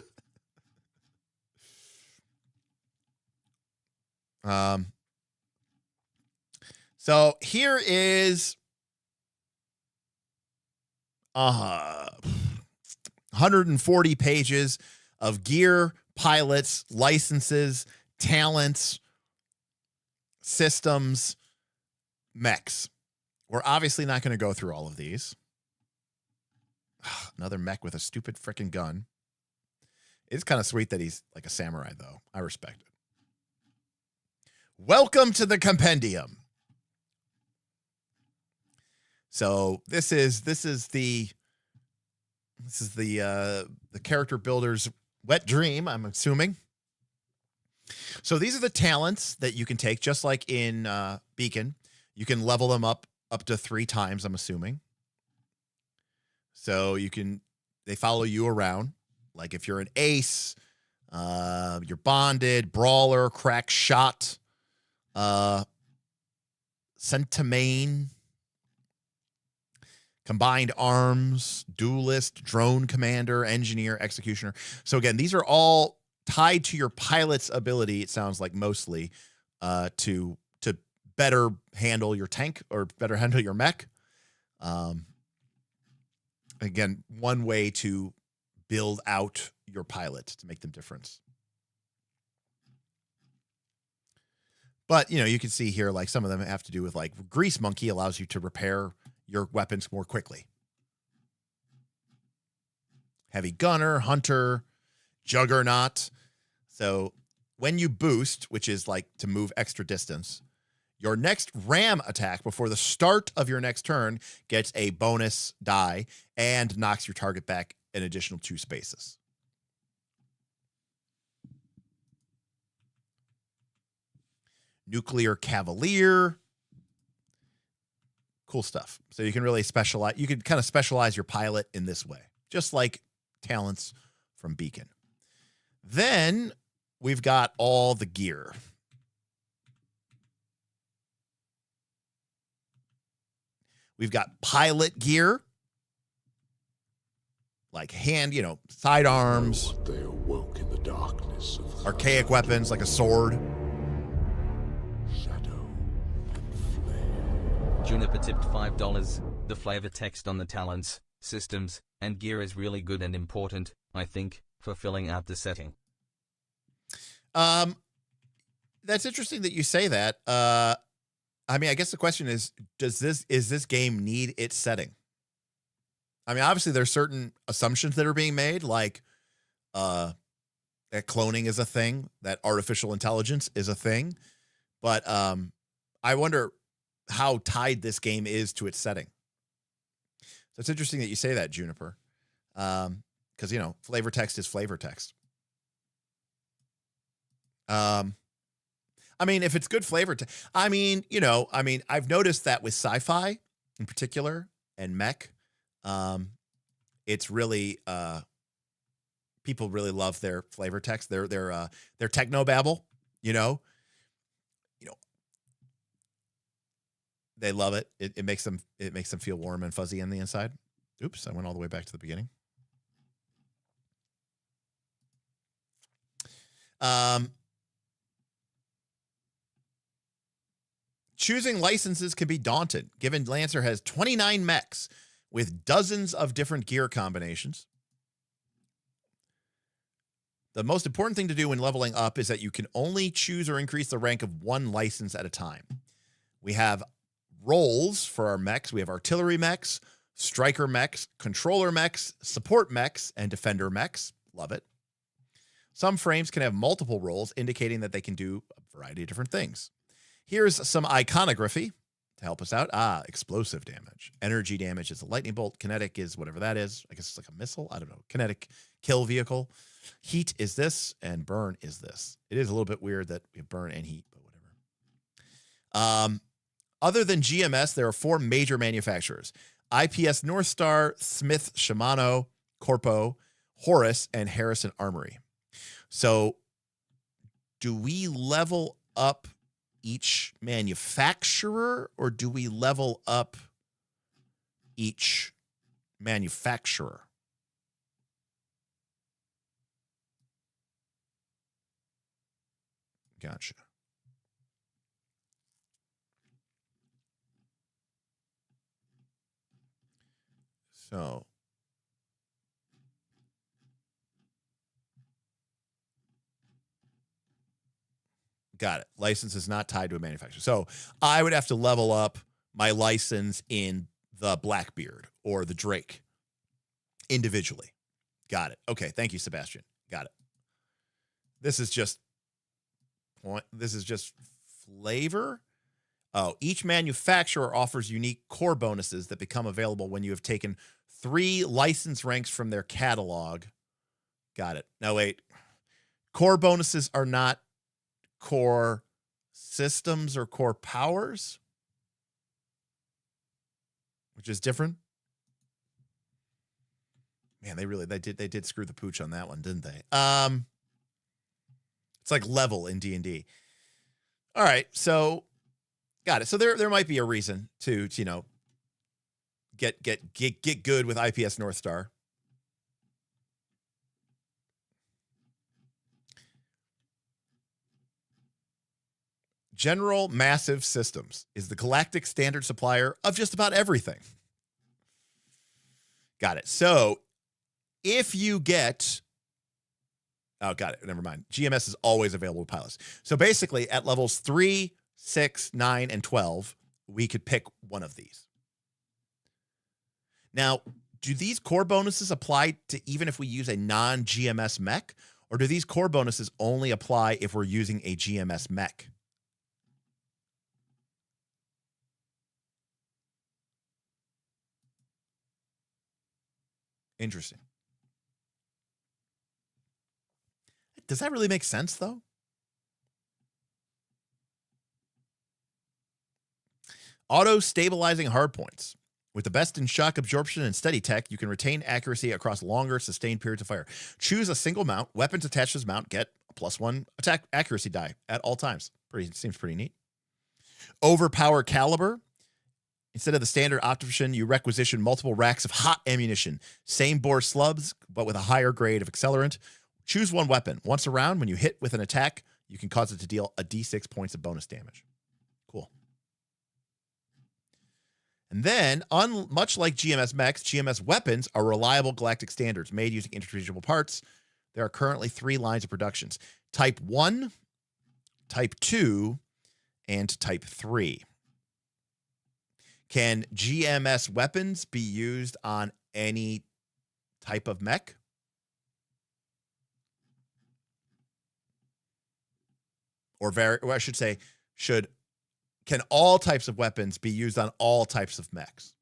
So here is 140 pages of gear, pilots, licenses, talents, systems, mechs. We're obviously not going to go through all of these. Another mech with a stupid freaking gun. It's kind of sweet that he's like a samurai, though. I respect it. Welcome to the compendium. So this is the character builder's wet dream, I'm assuming. So these are the talents that you can take, just like in Beacon. You can level them up to 3 times, I'm assuming. So they follow you around. Like if you're an ace, you're bonded, brawler, crack shot, centimane, combined arms, duelist, drone commander, engineer, executioner. So again, these are all tied to your pilot's ability, it sounds like mostly, to better handle your tank or better handle your mech. Again, one way to build out your pilot to make them different. But, you can see here, like some of them have to do with like Grease Monkey allows you to repair your weapons more quickly. Heavy Gunner, Hunter, Juggernaut. So when you boost, which is like to move extra distance, your next ram attack before the start of your next turn gets a bonus die and knocks your target back an additional 2 spaces. Nuclear Cavalier. Cool stuff. So you can really specialize. You can kind of specialize your pilot in this way, just like talents from Beacon. Then we've got all the gear. We've got pilot gear, like sidearms. They awoke in the darkness of archaic weapons like a sword. shadow and flare. Juniper tipped $5. The flavor text on the talents, systems, and gear is really good and important, I think, for filling out the setting. That's interesting that you say that. I mean, I guess the question is this game need its setting? I mean, obviously there's certain assumptions that are being made, like that cloning is a thing, that artificial intelligence is a thing. But I wonder how tied this game is to its setting. So it's interesting that you say that, Juniper. Because, flavor text is flavor text. I mean, if it's good flavor, I've noticed that with sci-fi in particular and mech, it's really, people really love their flavor text, their technobabble, they love it. It makes them feel warm and fuzzy on the inside. Oops, I went all the way back to the beginning. Choosing licenses can be daunting, given Lancer has 29 mechs with dozens of different gear combinations. The most important thing to do when leveling up is that you can only choose or increase the rank of one license at a time. We have roles for our mechs. We have artillery mechs, striker mechs, controller mechs, support mechs, and defender mechs. Love it. Some frames can have multiple roles, indicating that they can do a variety of different things. Here's some iconography to help us out. Explosive damage. Energy damage is a lightning bolt. Kinetic is whatever that is. I guess it's like a missile. I don't know. Kinetic kill vehicle. Heat is this, and burn is this. It is a little bit weird that we have burn and heat, but whatever. Other than GMS, there are 4 major manufacturers. IPS Northstar, Smith Shimano, Corpo, Horus and Harrison Armory. So do we level up each manufacturer, or do we level up each manufacturer? Gotcha. So got it. License is not tied to a manufacturer. So I would have to level up my license in the Blackbeard or the Drake individually. Got it. Okay. Thank you, Sebastian. Got it. This is just flavor. Oh, each manufacturer offers unique core bonuses that become available when you have taken 3 license ranks from their catalog. Got it. Now, wait. Core bonuses are not core systems or core powers, which is different. Man, they did screw the pooch on that one, didn't they? It's like level in D&D. All right, so got it. So there might be a reason to you know, get good with IPS North Star. General Massive Systems is the galactic standard supplier of just about everything. Got it. So if you get... Oh, got it. Never mind. GMS is always available to pilots. So basically, at levels 3, 6, 9, and 12, we could pick one of these. Now, do these core bonuses apply to even if we use a non-GMS mech? Or do these core bonuses only apply if we're using a GMS mech? Interesting. Does that really make sense, though? Auto-stabilizing hardpoints. With the best in shock absorption and steady tech, you can retain accuracy across longer, sustained periods of fire. Choose a single mount. Weapons attached to this mount get a +1 attack accuracy die at all times. Seems pretty neat. Overpower caliber. Instead of the standard option, you requisition multiple racks of hot ammunition. Same bore slubs, but with a higher grade of accelerant. Choose one weapon. Once a round, when you hit with an attack, you can cause it to deal a d6 points of bonus damage. Cool. And then, much like GMS mechs, GMS weapons are reliable galactic standards made using interchangeable parts. There are currently 3 lines of productions. Type 1, Type 2, and Type 3. Can GMS weapons be used on any type of mech? Or I should say, can all types of weapons be used on all types of mechs?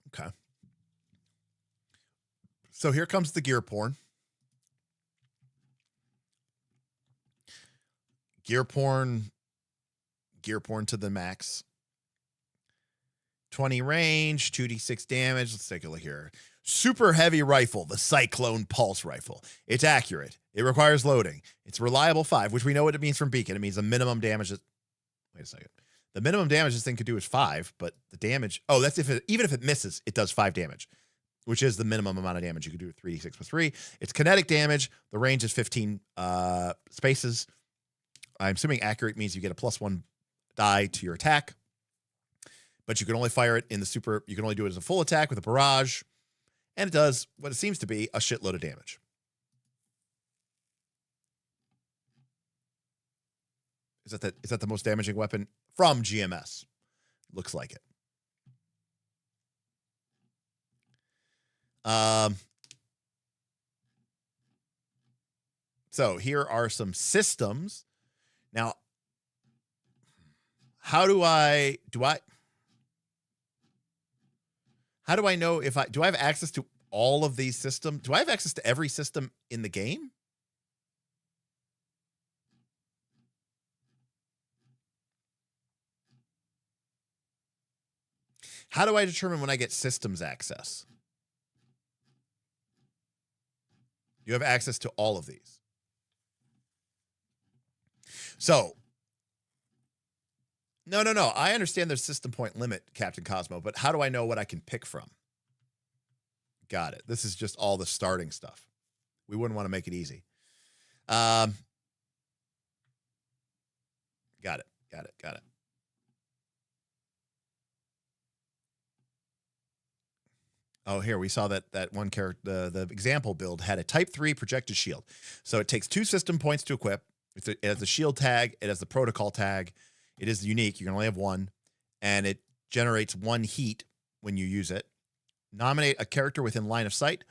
Okay. So here comes the gear porn. Gear porn to the max. 20 range, 2d6 damage. Let's take a look here. Super heavy rifle, the Cyclone Pulse Rifle. It's accurate. It requires loading. It's reliable 5, which we know what it means from Beacon. It means the minimum damage. Wait a second. The minimum damage this thing could do is 5, but the damage... Oh, that's even if it misses, it does 5 damage, which is the minimum amount of damage you could do with 3d6 plus 3. It's kinetic damage. The range is 15 spaces. I'm assuming accurate means you get a +1 die to your attack, but you can only fire it in the super. You can only do it as a full attack with a barrage, and it does what it seems to be a shitload of damage. Is that the most damaging weapon from GMS? Looks like it. So here are some systems. Now, how do I know if do I have access to all of these systems? Do I have access to every system in the game? How do I determine when I get systems access? You have access to all of these. So, no. I understand there's system point limit, Captain Cosmo, but how do I know what I can pick from? Got it. This is just all the starting stuff. We wouldn't want to make it easy. Got it. Oh, here we saw that one character, the example build had a type 3 projected shield. So it takes 2 system points to equip. It has the shield tag. It has the protocol tag. It is unique. You can only have one. And it generates 1 heat when you use it. Nominate a character within line of sight.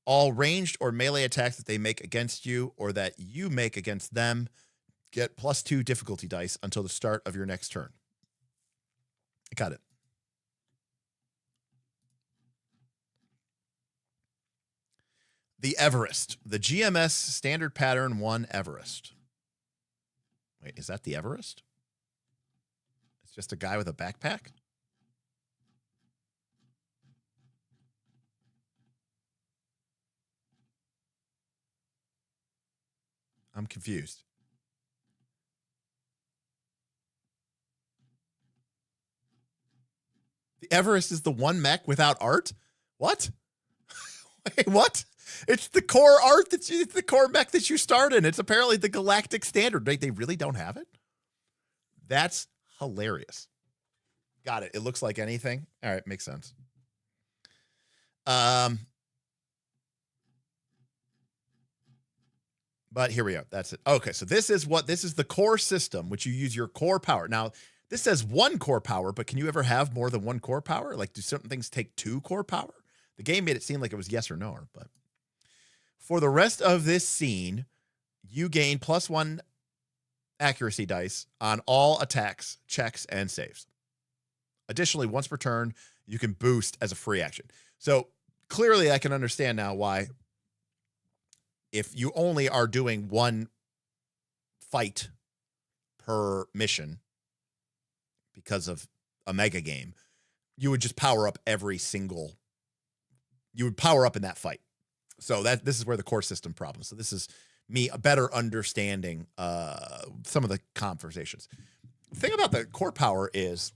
All ranged or melee attacks that they make against you or that you make against them get +2 difficulty dice until the start of your next turn. Got it. The Everest. The GMS Standard Pattern 1 Everest. Wait, is that the Everest? It's just a guy with a backpack? I'm confused. The Everest is the one mech without art? What? Wait, what? It's the core art it's the core mech that you start in. It's apparently the galactic standard. They really don't have it? That's hilarious. Got it. It looks like anything. All right, makes sense. But here we go. That's it. Okay, so this is the core system, which you use your core power. Now, this says 1 core power, but can you ever have more than 1 core power? Like, do certain things take 2 core power? The game made it seem like it was yes or no, but for the rest of this scene, you gain +1 accuracy dice on all attacks, checks, and saves. Additionally, once per turn, you can boost as a free action. So clearly I can understand now why, if you only are doing 1 fight per mission because of a mega game, you would just power up you would power up in that fight. So this is where the core system problem. So this is me better understanding some of the conversations. The thing about the core power is,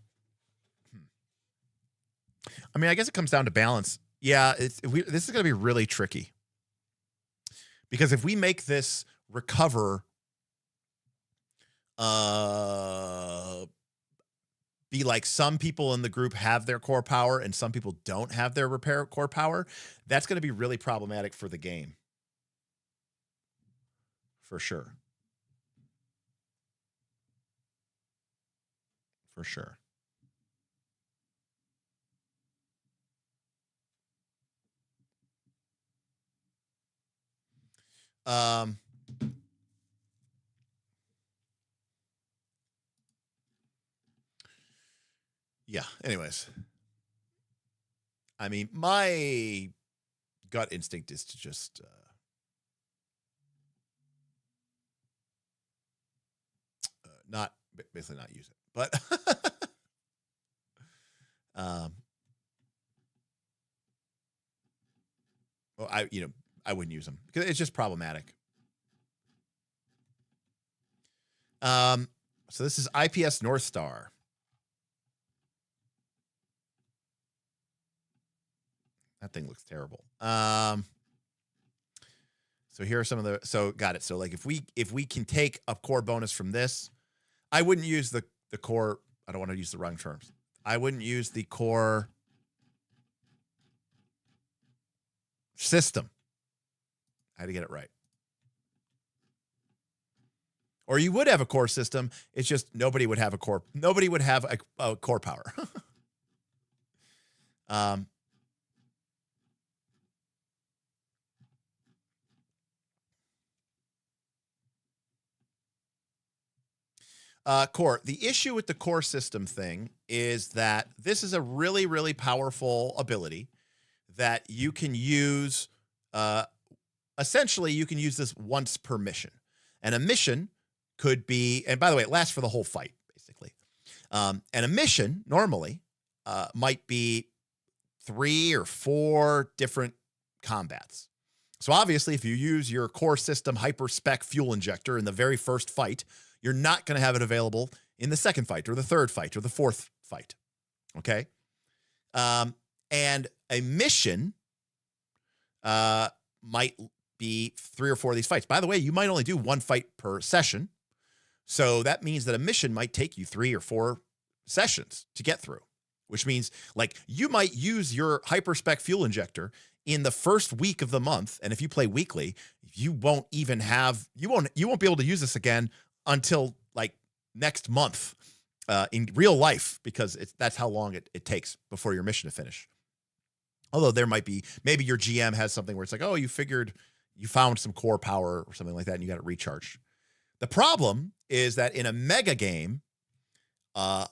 I mean, I guess it comes down to balance. Yeah, this is going to be really tricky. Because if we make this recover be like some people in the group have their core power and some people don't have their repair core power, that's going to be really problematic for the game. For sure. For sure. Yeah, anyways. I mean, my gut instinct is to just basically not use it. But well, I wouldn't use them because it's just problematic. So this is IPS North Star. That thing looks terrible. So here are some of the, got it. So like if we can take a core bonus from this, I wouldn't use the core. I don't want to use the wrong terms. I wouldn't use the core system. I had to get it right. Or you would have a core system. It's just nobody would have a core. Nobody would have a core power. Core. The issue with the core system thing is that this is a really, really powerful ability that you can use. Essentially, you can use this once per mission. And a mission could be, and by the way, it lasts for the whole fight, basically. And a mission, normally, might be 3 or 4 different combats. So obviously, if you use your core system hyper-spec fuel injector in the very first fight, you're not going to have it available in the second fight or the third fight or the fourth fight. Okay? And a mission might be 3 or 4 of these fights. By the way, you might only do 1 fight per session. So that means that a mission might take you 3 or 4 sessions to get through, which means like you might use your hyper-spec fuel injector in the first week of the month. And if you play weekly, you won't be able to use this again until like next month in real life, because that's how long it takes before your mission to finish. Although there might be, maybe your GM has something where it's like, oh, you found some core power or something like that and you got it recharged. The problem is that in a mega game, a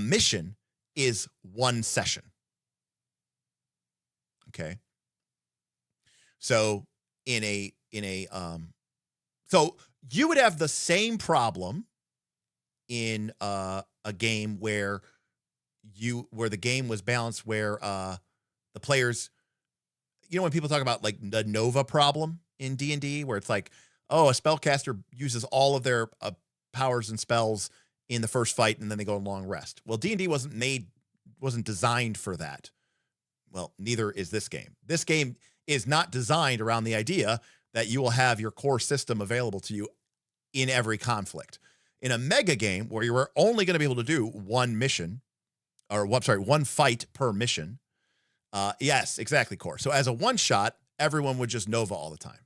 mission is 1 session. Okay. So so you would have the same problem in a game where the game was balanced, where the players, when people talk about like the Nova problem in D&D, where it's like, oh, a spellcaster uses all of their powers and spells in the first fight and then they go on long rest. Well, D&D wasn't designed for that. Well, neither is this game. This game is not designed around the idea that you will have your core system available to you in every conflict. In a mega game where you are only going to be able to do 1 mission, or 1 fight per mission. Yes, exactly, Core. So as a one shot, everyone would just Nova all the time.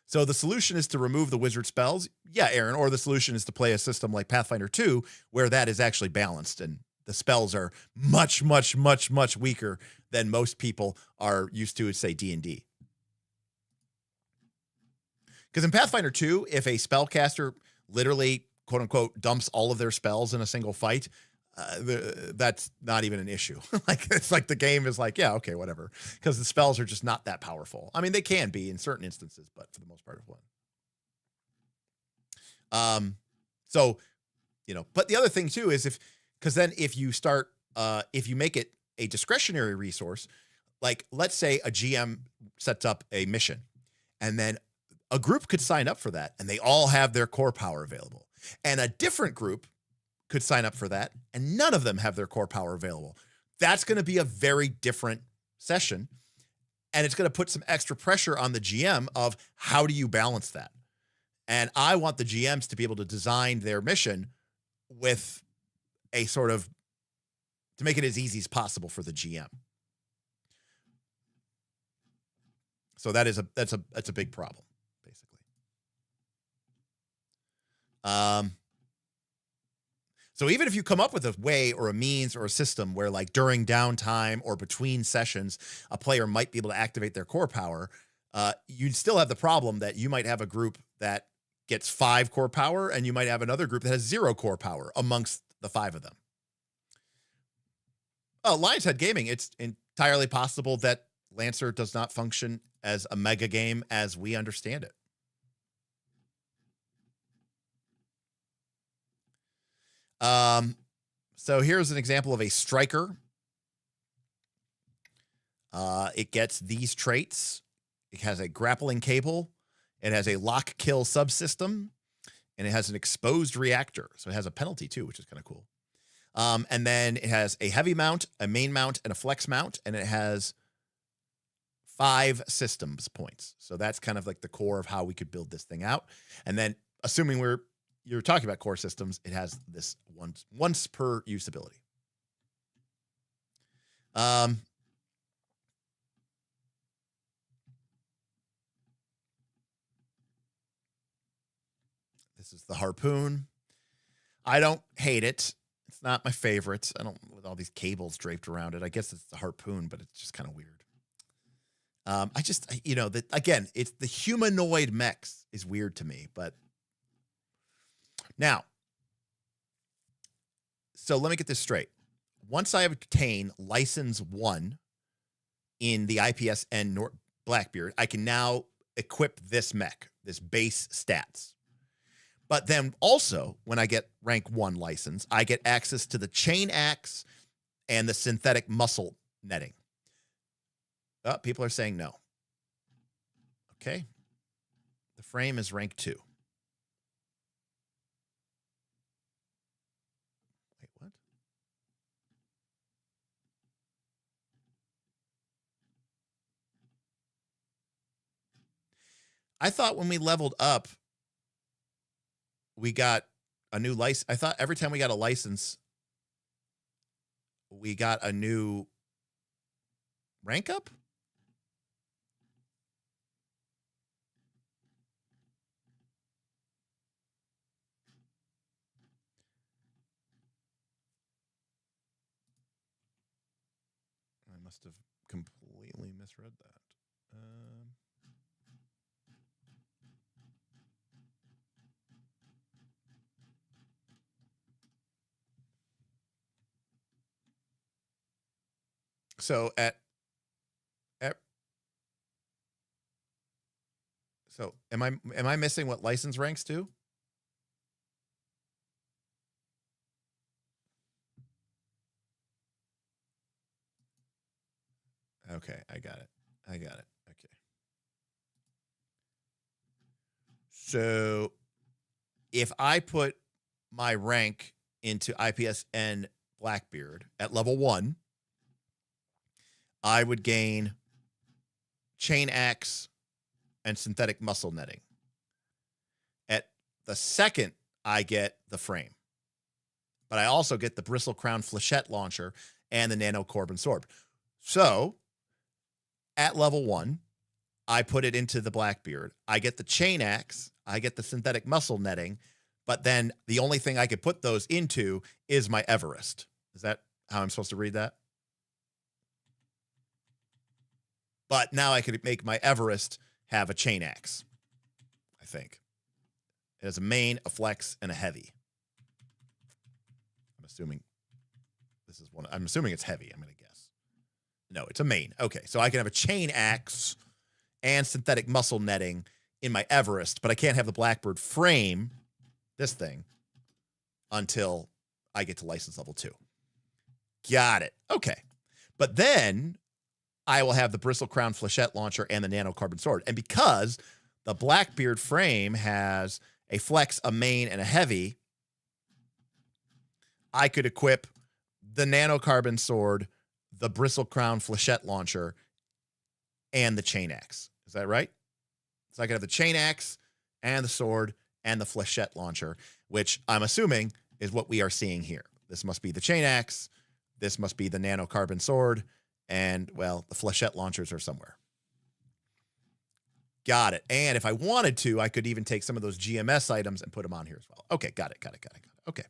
So the solution is to remove the wizard spells. Yeah, Aaron, or the solution is to play a system like Pathfinder 2, where that is actually balanced and the spells are much, much, much, much weaker than most people are used to, say, D&D. Because in Pathfinder 2, if a spellcaster literally, quote unquote, dumps all of their spells in a single fight, that's not even an issue. It's like the game is like, yeah, okay, whatever. Because the spells are just not that powerful. I mean, they can be in certain instances, but for the most part, it won't. But the other thing too is if you make it a discretionary resource, like let's say a GM sets up a mission and then a group could sign up for that and they all have their core power available, and a different group could sign up for that and none of them have their core power available. That's going to be a very different session, and it's going to put some extra pressure on the GM of how do you balance that? And I want the GMs to be able to design their mission with a sort of, to make it as easy as possible for the GM. So that's a big problem, basically. So even if you come up with a way or a means or a system where, like, during downtime or between sessions, a player might be able to activate their core power, you'd still have the problem that you might have a group that gets 5 core power and you might have another group that has 0 core power amongst the 5 of them. Lion's Head Gaming, it's entirely possible that Lancer does not function as a mega game as we understand it. So here's an example of a striker. It gets these traits. It has a grappling cable. It has a lock kill subsystem, and it has an exposed reactor. So it has a penalty too, which is kind of cool. And then it has a heavy mount, a main mount, and a flex mount, and it has 5 systems points. So that's kind of like the core of how we could build this thing out. And then, assuming you're talking about core systems, it has this once per use ability. This is the harpoon. I don't hate it. It's not my favorite. I don't, with all these cables draped around it. I guess it's the harpoon, but it's just kind of weird. Again, it's the humanoid mechs is weird to me, but now, so let me get this straight. Once I obtain license 1 in the IPSN Blackbeard, I can now equip this mech, this base stats. But then also, when I get rank 1 license, I get access to the chain axe and the synthetic muscle netting. People are saying no. Okay. The frame is rank 2. Wait, what? I thought when we leveled up, we got a new license. I thought every time we got a license, we got a new rank up. I must have completely misread that. So so am I missing what license ranks do? Okay, I got it. Okay. So if I put my rank into IPSN Blackbeard at level 1, I would gain chain axe and synthetic muscle netting. At the second, I get the frame. But I also get the bristle crown flechette launcher and the nano corbin sword. So at level 1, I put it into the Blackbeard. I get the chain axe. I get the synthetic muscle netting. But then the only thing I could put those into is my Everest. Is that how I'm supposed to read that? But now I could make my Everest have a chain axe, I think. It has a main, a flex, and a heavy. I'm assuming this is one. I'm assuming it's heavy, I'm going to guess. No, it's a main. Okay, so I can have a chain axe and synthetic muscle netting in my Everest, but I can't have the Blackbird frame, this thing, until I get to license level 2. Got it. Okay. But then I will have the bristle crown flechette launcher and the nano carbon sword. And because the Blackbeard frame has a flex, a main, and a heavy, I could equip the nano carbon sword, the bristle crown flechette launcher, and the chain axe. Is that right? So I could have the chain axe and the sword and the flechette launcher, which I'm assuming is what we are seeing here. This must be the chain axe. This must be the nano carbon sword. And, well, the flechette launchers are somewhere. Got it. And if I wanted to, I could even take some of those GMS items and put them on here as well. Okay, got it. Okay.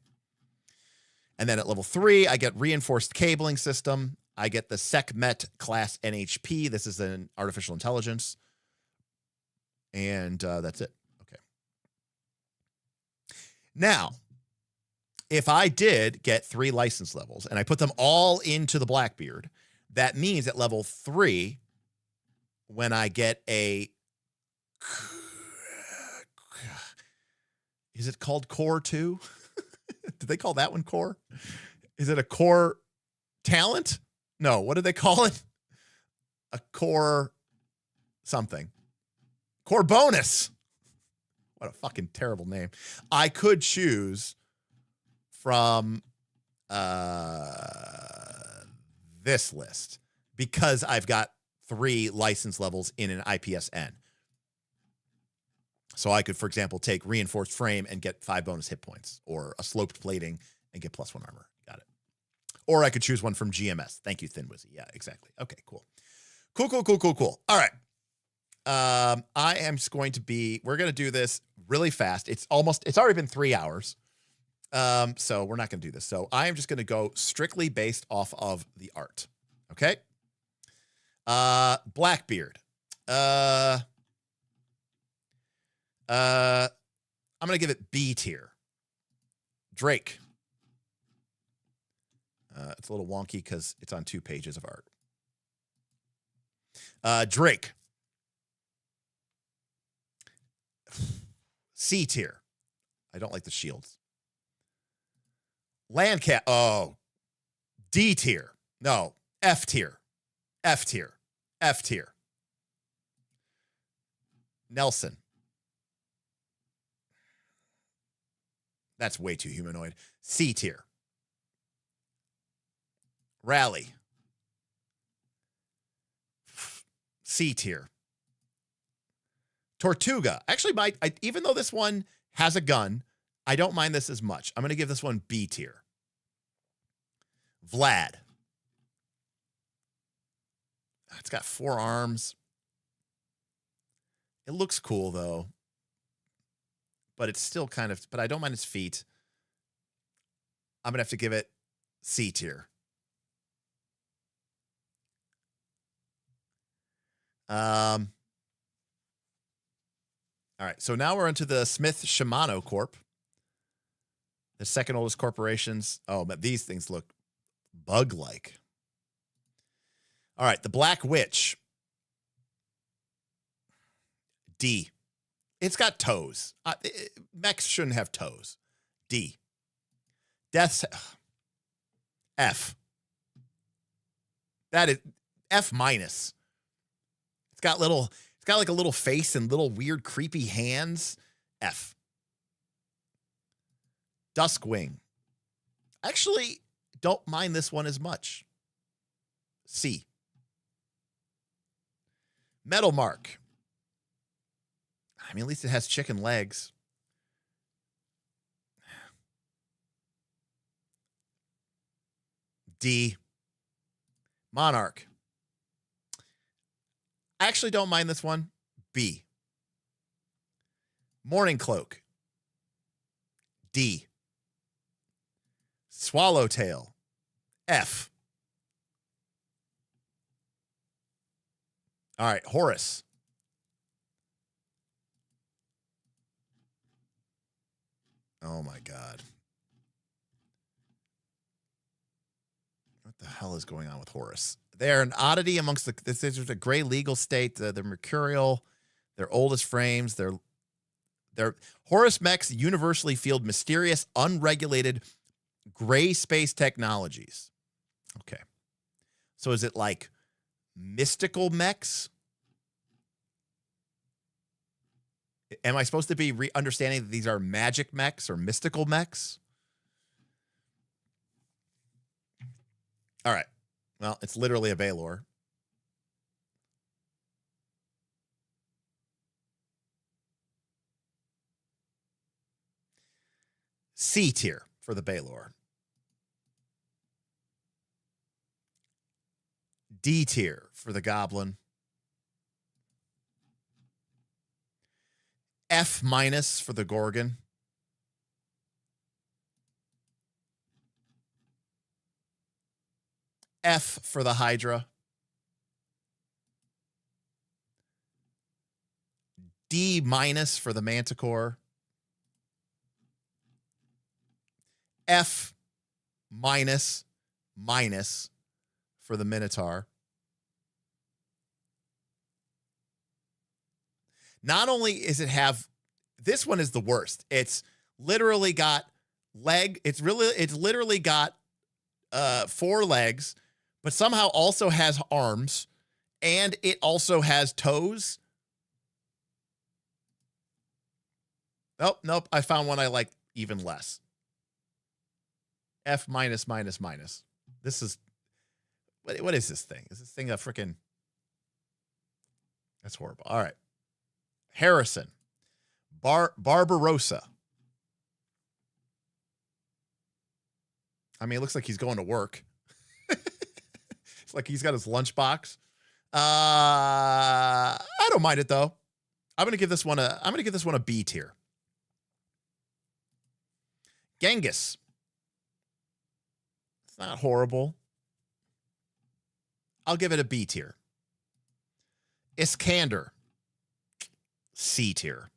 And then at level 3, I get reinforced cabling system. I get the SecMet class NHP. This is an artificial intelligence. And that's it. Okay. Now, if I did get 3 license levels and I put them all into the Blackbeard, that means at level 3, when I get a, is it called Core 2? Did they call that one Core? Is it a Core Talent? No, what did they call it? A Core something. Core Bonus. What a fucking terrible name. I could choose from this list because I've got 3 license levels in an IPSN. So I could, for example, take reinforced frame and get 5 bonus hit points, or a sloped plating and get +1 armor. Got it. Or I could choose one from GMS. Thank you, Thin Wizzy. Yeah, exactly. Okay, cool. Cool. All right. I am just going to we're going to do this really fast. It's already been 3 hours. So we're not going to do this. So I am just going to go strictly based off of the art. Okay. Blackbeard. I'm going to give it B tier. Drake. It's a little wonky because it's on 2 pages of art. Drake. C tier. I don't like the shields. Landcat. Oh, D tier. No, F tier. F tier. F tier. Nelson. That's way too humanoid. C tier. Rally. C tier. Tortuga. Actually, even though this one has a gun, I don't mind this as much. I'm going to give this one B tier. Vlad. It's got 4 arms. It looks cool, though. But it's still kind of... But I don't mind its feet. I'm going to have to give it C tier. All right, so now we're into the Smith Shimano Corp. The second oldest corporations. Oh, but these things look bug-like. All right, the Black Witch. D. It's got toes. Mechs shouldn't have toes. D. Death's F. That is F minus. It's got like a little face and little weird creepy hands. F. Duskwing. Actually, don't mind this one as much. C. Metal Mark. I mean, at least it has chicken legs. D. Monarch. I actually don't mind this one. B. Morning Cloak. D. Swallowtail. F. All right, Horus. Oh my God. What the hell is going on with Horus? They're an oddity amongst this is a gray legal state. They're mercurial. They're oldest frames. They're Horus mechs universally field mysterious, unregulated gray space technologies. Okay. So is it like mystical mechs? Am I supposed to be understanding that these are magic mechs or mystical mechs? All right. Well, it's literally a Baylor. C tier for the Baylor. D tier for the Goblin. F minus for the Gorgon. F for the Hydra. D minus for the Manticore. F minus for the Minotaur. Not only is it have, this one is the worst. It's literally got it's literally got 4 legs, but somehow also has arms, and it also has toes. Nope. I found one I like even less. F minus. This is, what is this thing? Is this thing a freaking, that's horrible. All right. Harrison. Barbarossa. I mean, it looks like he's going to work. It's like he's got his lunchbox. I don't mind it though. I'm gonna give this one a B tier. Genghis. It's not horrible. I'll give it a B tier. Iskander. C tier.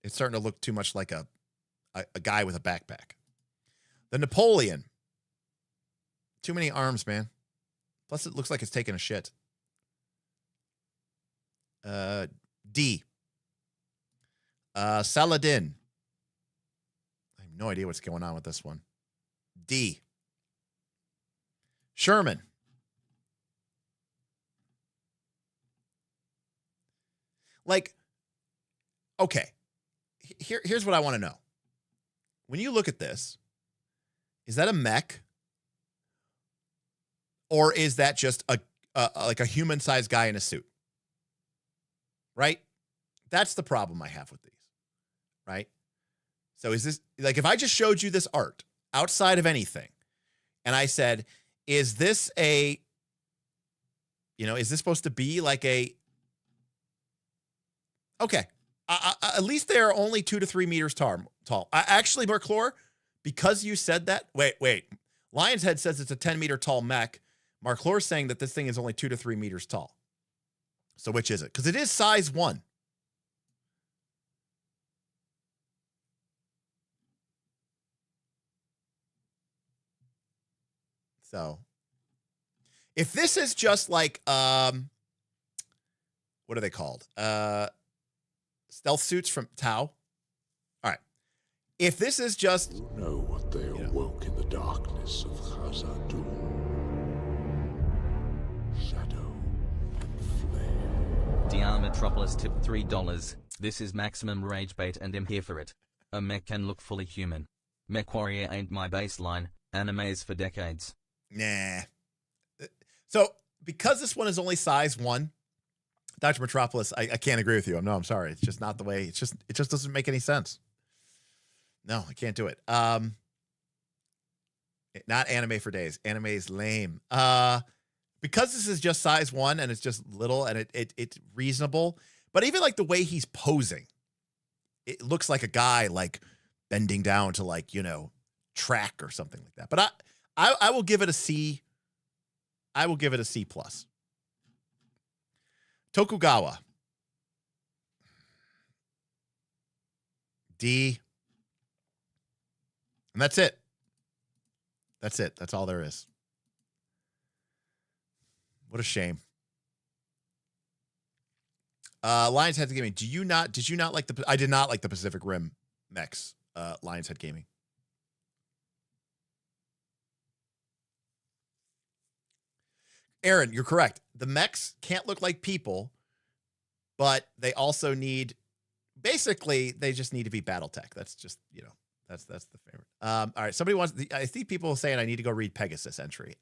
It's starting to look too much like a guy with a backpack. The Napoleon. Too many arms, man. Plus, it looks like it's taking a shit. D. Saladin. I have no idea what's going on with this one. D. Sherman. Like, okay, here's what I want to know. When you look at this, is that a mech? Or is that just like a human-sized guy in a suit? Right? That's the problem I have with these. Right? So is this, like, if I just showed you this art outside of anything, and I said, is this a, is this supposed to be like a, okay, at least they're only 2 to 3 meters tall. Actually, Merclore, because you said that, wait. Lion's Head says it's a 10-meter tall mech. Merclore's saying that this thing is only 2 to 3 meters tall. So which is it? Because it is size 1. So if this is just like, what are they called? Stealth suits from Tau. All right. If this is just, You know what they awoke in the darkness of Khazad-dûm. Shadow and flare. DR Metropolis tip $3. This is maximum rage bait and I'm here for it. A mech can look fully human. Mech warrior ain't my baseline. Animes for decades. nah. So because this one is only size 1, Dr. Metropolis, I can't agree with you. No, I'm sorry. It's just not the way. It just doesn't make any sense. No, I can't do it. Not anime for days. Anime is lame. Because this is just size 1 and it's just little and it's reasonable. But even like the way he's posing, it looks like a guy like bending down to like, track or something like that. But I will give it a C. I will give it a C+. Tokugawa. D. And that's it. That's it. That's all there is. What a shame. Lions Head Gaming. Did you not like I did not like the Pacific Rim Mechs, Lions Head Gaming. Aaron, you're correct. The mechs can't look like people, but they also need, basically, they just need to be Battletech. That's just, that's the favorite. All right. Somebody wants, I see people saying I need to go read Pegasus entry.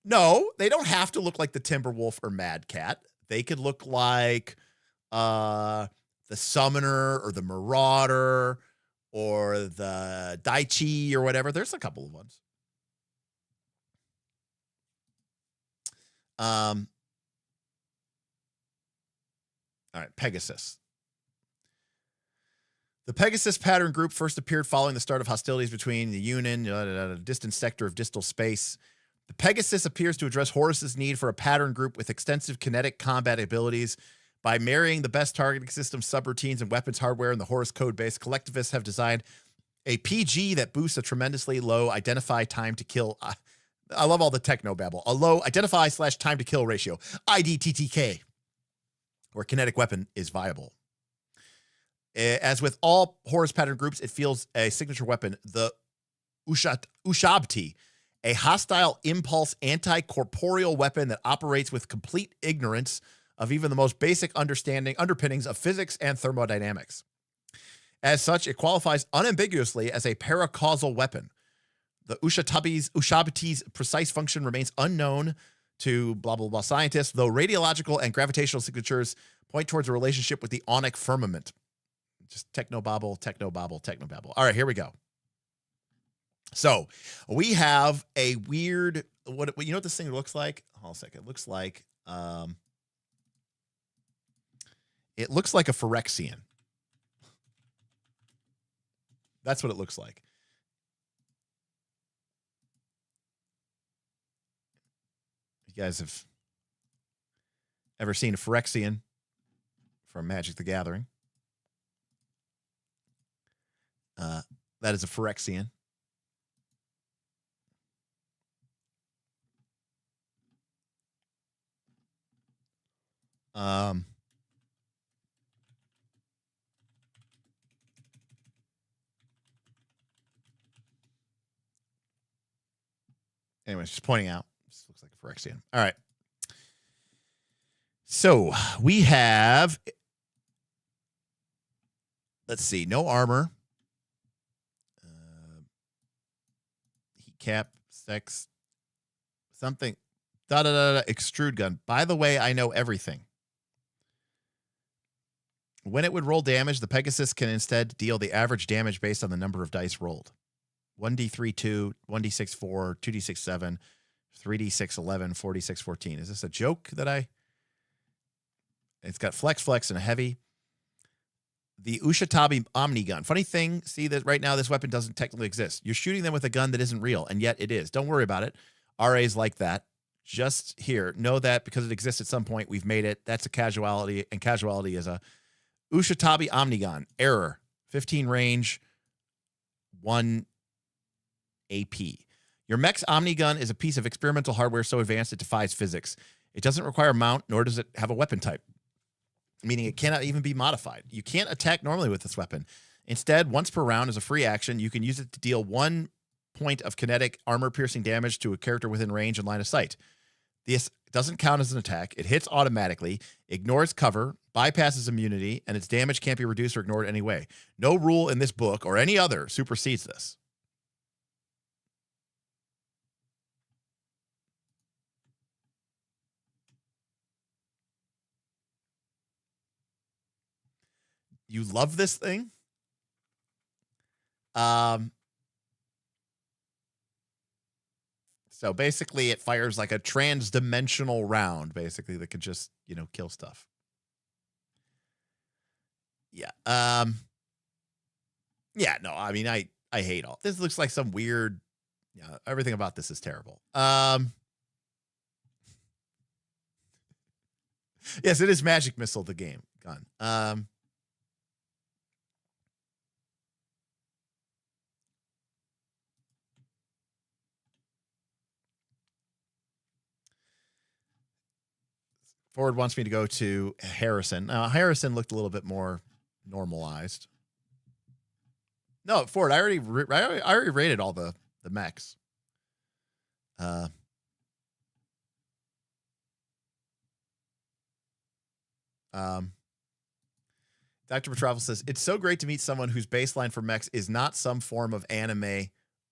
No, they don't have to look like the Timberwolf or Mad Cat. They could look like the Summoner or the Marauder or the Daichi or whatever. There's a couple of ones. All right, Pegasus. The Pegasus pattern group first appeared following the start of hostilities between the Union, a distant sector of distal space. The Pegasus appears to address Horus's need for a pattern group with extensive kinetic combat abilities. By marrying the best targeting system, subroutines, and weapons hardware in the Horus code base, collectivists have designed a PG that boosts a tremendously low identify time to kill. I love all the techno babble. A low identify/time to kill ratio, IDTTK, where kinetic weapon is viable. As with all Horus pattern groups, it fields a signature weapon, the Ushabti, a hostile impulse anti-corporeal weapon that operates with complete ignorance of even the most basic underpinnings of physics and thermodynamics. As such, it qualifies unambiguously as a paracausal weapon. The Ushabti's precise function remains unknown to blah, blah, blah scientists, though radiological and gravitational signatures point towards a relationship with the onic firmament. Just techno-babble. All right, here we go. So we have a weird, what this thing looks like? Hold on a second. It looks like a Phyrexian. That's what it looks like. You guys have ever seen a Phyrexian from Magic the Gathering? That is a Phyrexian. Anyways, just pointing out. This looks like a Phyrexian. All right. So we have, let's see, no armor. Heat cap, sex, something. Extrude gun. By the way, I know everything. When it would roll damage, the Pegasus can instead deal the average damage based on the number of dice rolled. 1d3 2, 1d6 4, 2d6 7, 3d6 11, 4d6 14. Is this a joke that I... It's got flex, and a heavy. The Ushitabi Omni gun. Funny thing, see that right now this weapon doesn't technically exist. You're shooting them with a gun that isn't real, and yet it is. Don't worry about it. RA's like that. Just here, know that because it exists at some point, we've made it. That's a casualty, and casualty is a Ushitabi Omni gun. Error. 15 range, 1 AP. Your Mech's Omni gun is a piece of experimental hardware so advanced it defies physics. It doesn't require a mount, nor does it have a weapon type, meaning it cannot even be modified. You can't attack normally with this weapon. Instead, once per round as a free action, you can use it to deal 1 point of kinetic armor-piercing damage to a character within range and line of sight. This doesn't count as an attack. It hits automatically, ignores cover, bypasses immunity, and its damage can't be reduced or ignored anyway. No rule in this book or any other supersedes this. You love this thing? So basically it fires like a trans-dimensional round, basically, that could just, you know, kill stuff. Yeah. Yeah, no, I mean, I hate all. This looks like some weird, yeah, everything about this is terrible. Yes, it is Magic Missile, the game gun. Forward wants me to go to Harrison. Now, Harrison looked a little bit more normalized. No, Forward, I already rated all the mechs. Dr. Metropolis says, it's so great to meet someone whose baseline for mechs is not some form of anime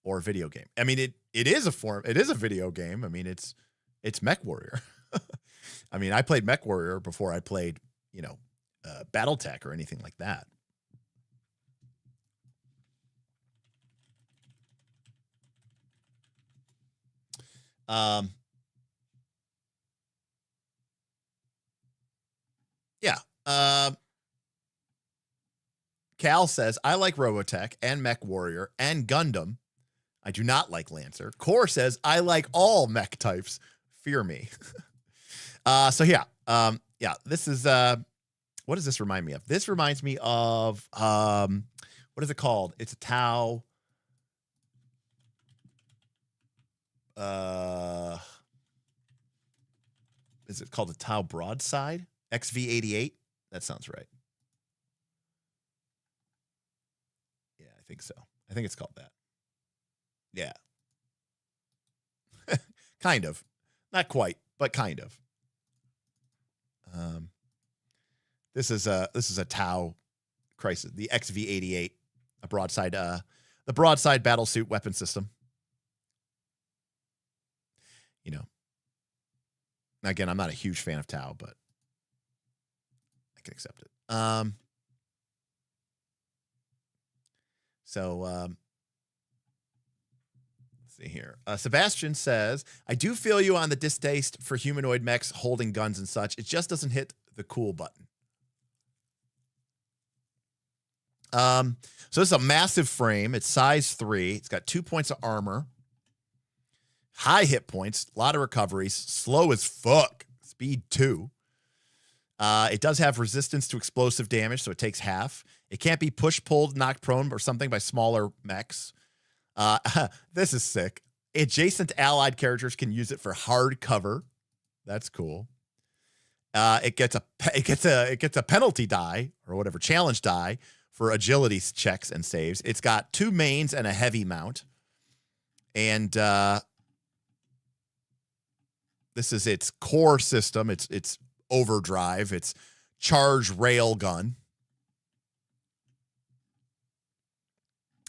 or video game. I mean, it is a form. It is a video game. I mean, it's Mech Warrior. I mean, I played Mech Warrior before I played, you know, Battletech or anything like that. Yeah. Cal says, I like Robotech and Mech Warrior and Gundam. I do not like Lancer. Core says, I like all mech types. Fear me. So yeah. Yeah, this is, what does this remind me of? This reminds me of, what is it called? It's a Tau. Is it called a Tau Broadside? XV88? That sounds right. Yeah, I think so. I think it's called that. Yeah. Kind of. Not quite, but kind of. This is a Tau crisis. The XV88, a broadside, the broadside battlesuit weapon system. You know. Again, I'm not a huge fan of Tau, but I can accept it. Let's see here. Sebastian says, I do feel you on the distaste for humanoid mechs holding guns and such. It just doesn't hit the cool button. So this is a massive frame. It's size 3. It's got 2 points of armor. High hit points, a lot of recoveries, slow as fuck, speed 2. It does have resistance to explosive damage, so it takes half. It can't be pushed, pulled, knocked prone or something by smaller mechs. This is sick. Adjacent allied characters can use it for hard cover. That's cool. It gets a penalty die or whatever, challenge die for agility checks and saves. It's got 2 mains and a heavy mount. And This is its core system. It's overdrive. It's charge rail gun.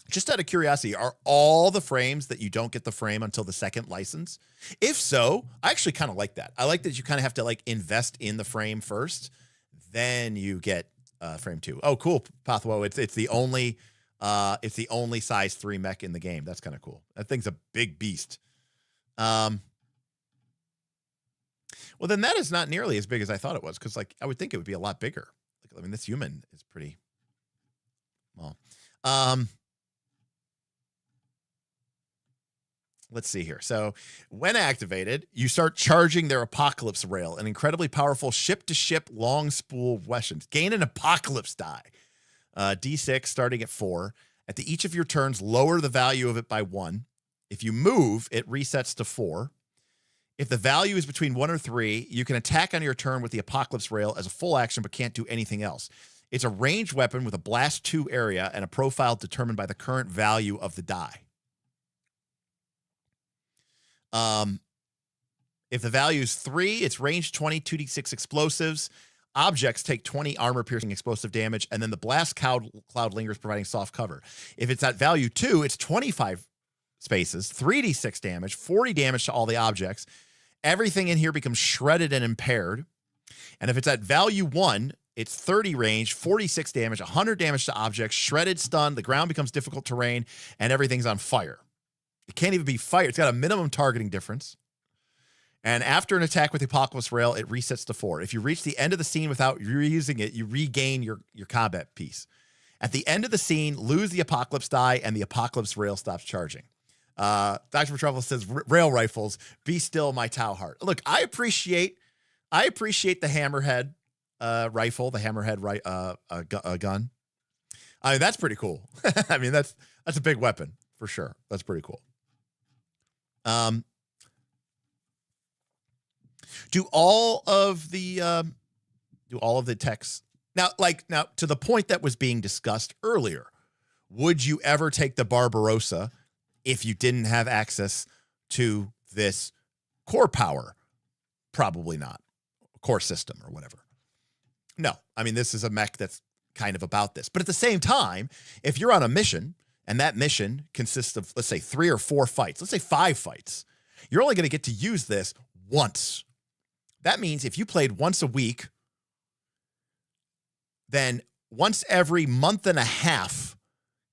Just out of curiosity, are all the frames that you don't get the frame until the second license? If so, I actually kind of like that. I like that you kind of have to like invest in the frame first, then you get frame 2. Oh, cool, Pathwo. It's the only size 3 mech in the game. That's kind of cool. That thing's a big beast. Well, then that is not nearly as big as I thought it was, because like I would think it would be a lot bigger. Like, I mean, this human is pretty well. Let's see here. So when activated, you start charging their Apocalypse Rail, an incredibly powerful ship-to-ship long spool weapon. Gain an Apocalypse die. D6 starting at 4. At the each of your turns, lower the value of it by 1. If you move, it resets to 4. If the value is between 1 or 3, you can attack on your turn with the Apocalypse Rail as a full action, but can't do anything else. It's a ranged weapon with a blast 2 area and a profile determined by the current value of the die. If the value is 3, it's range 20, 2d6 explosives. Objects take 20 armor-piercing explosive damage, and then the blast cloud lingers, providing soft cover. If it's at value 2, it's 25 spaces, 3d6 damage, 40 damage to all the objects. Everything in here becomes shredded and impaired. And if it's at value 1, it's 30 range, 46 damage, 100 damage to objects, shredded, stunned, the ground becomes difficult terrain, and everything's on fire. It can't even be fired. It's got a minimum targeting difference. And after an attack with the Apocalypse Rail, it resets to 4. If you reach the end of the scene without reusing it, you regain your combat piece. At the end of the scene, lose the Apocalypse die, and the Apocalypse Rail stops charging. Dr. Petropolis says, rail rifles, be still my Tau heart. Look, I appreciate the Hammerhead rifle, the Hammerhead gun. I mean, that's pretty cool. I mean, that's a big weapon for sure. That's pretty cool. Do all of the techs now to the point that was being discussed earlier, would you ever take the Barbarossa if you didn't have access to this core power? Probably not. Core system or whatever. No, I mean, this is a mech that's kind of about this. But at the same time, if you're on a mission and that mission consists of, let's say, 3 or 4 fights, let's say 5 fights, you're only going to get to use this once. That means if you played once a week, then once every month and a half,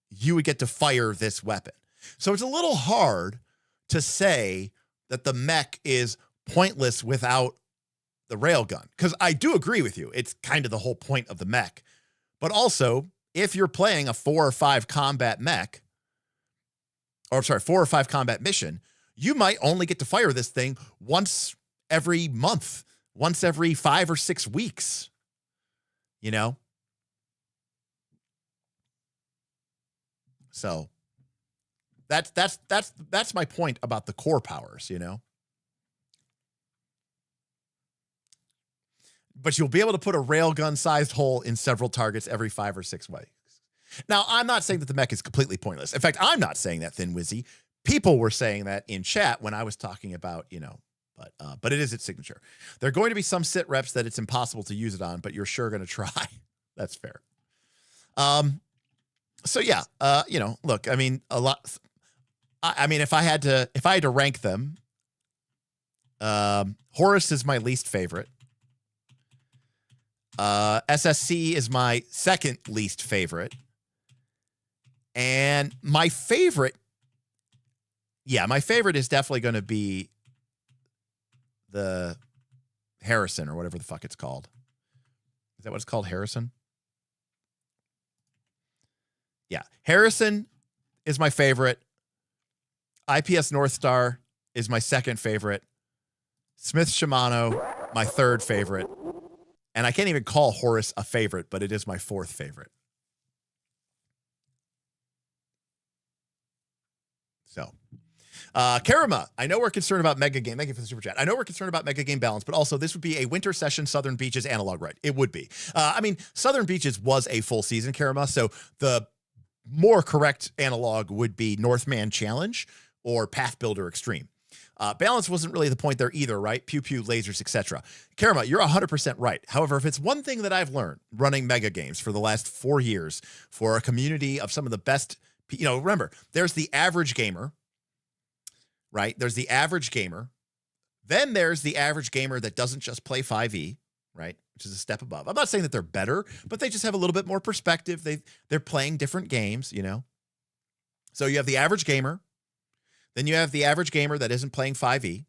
you would get to fire this weapon. So it's a little hard to say that the mech is pointless without the railgun, because I do agree with you. It's kind of the whole point of the mech. But also, if you're playing a 4 or 5 combat mech, or 4 or 5 combat mission, you might only get to fire this thing once every month, once every 5 or 6 weeks, you know? So that's my point about the core powers, you know? But you'll be able to put a railgun-sized hole in several targets every 5 or 6 weeks. Now, I'm not saying that the mech is completely pointless. In fact, I'm not saying that, Thin Wizzy. People were saying that in chat when I was talking about, you know, but it is its signature. There are going to be some sit reps that it's impossible to use it on, but you're sure going to try. That's fair. So yeah, you know, look, I mean, a lot. I mean, if I had to rank them, Horus is my least favorite. SSC is my second least favorite. And my favorite is definitely going to be the Harrison or whatever the fuck it's called. Is that what it's called? Harrison? Yeah. Harrison is my favorite. IPS North Star is my second favorite. Smith Shimano, my third favorite. And I can't even call Horus a favorite, but it is my 4th favorite. So, Karama, I know we're concerned about Mega Game. Thank you for the super chat. I know we're concerned about Mega Game balance, but also this would be a winter session Southern Beaches analog, right? It would be. I mean, Southern Beaches was a full season, Karama, so the more correct analog would be Northman Challenge or Path Builder Extreme. Balance wasn't really the point there either, right? Pew pew, lasers, etc. Karma, you're 100% right. However, if it's one thing that I've learned running mega games for the last 4 years for a community of some of the best, remember, there's the average gamer, right? There's the average gamer. Then there's the average gamer that doesn't just play 5e, right? Which is a step above. I'm not saying that they're better, but they just have a little bit more perspective. They're playing different games, So you have the average gamer. Then you have the average gamer that isn't playing 5e.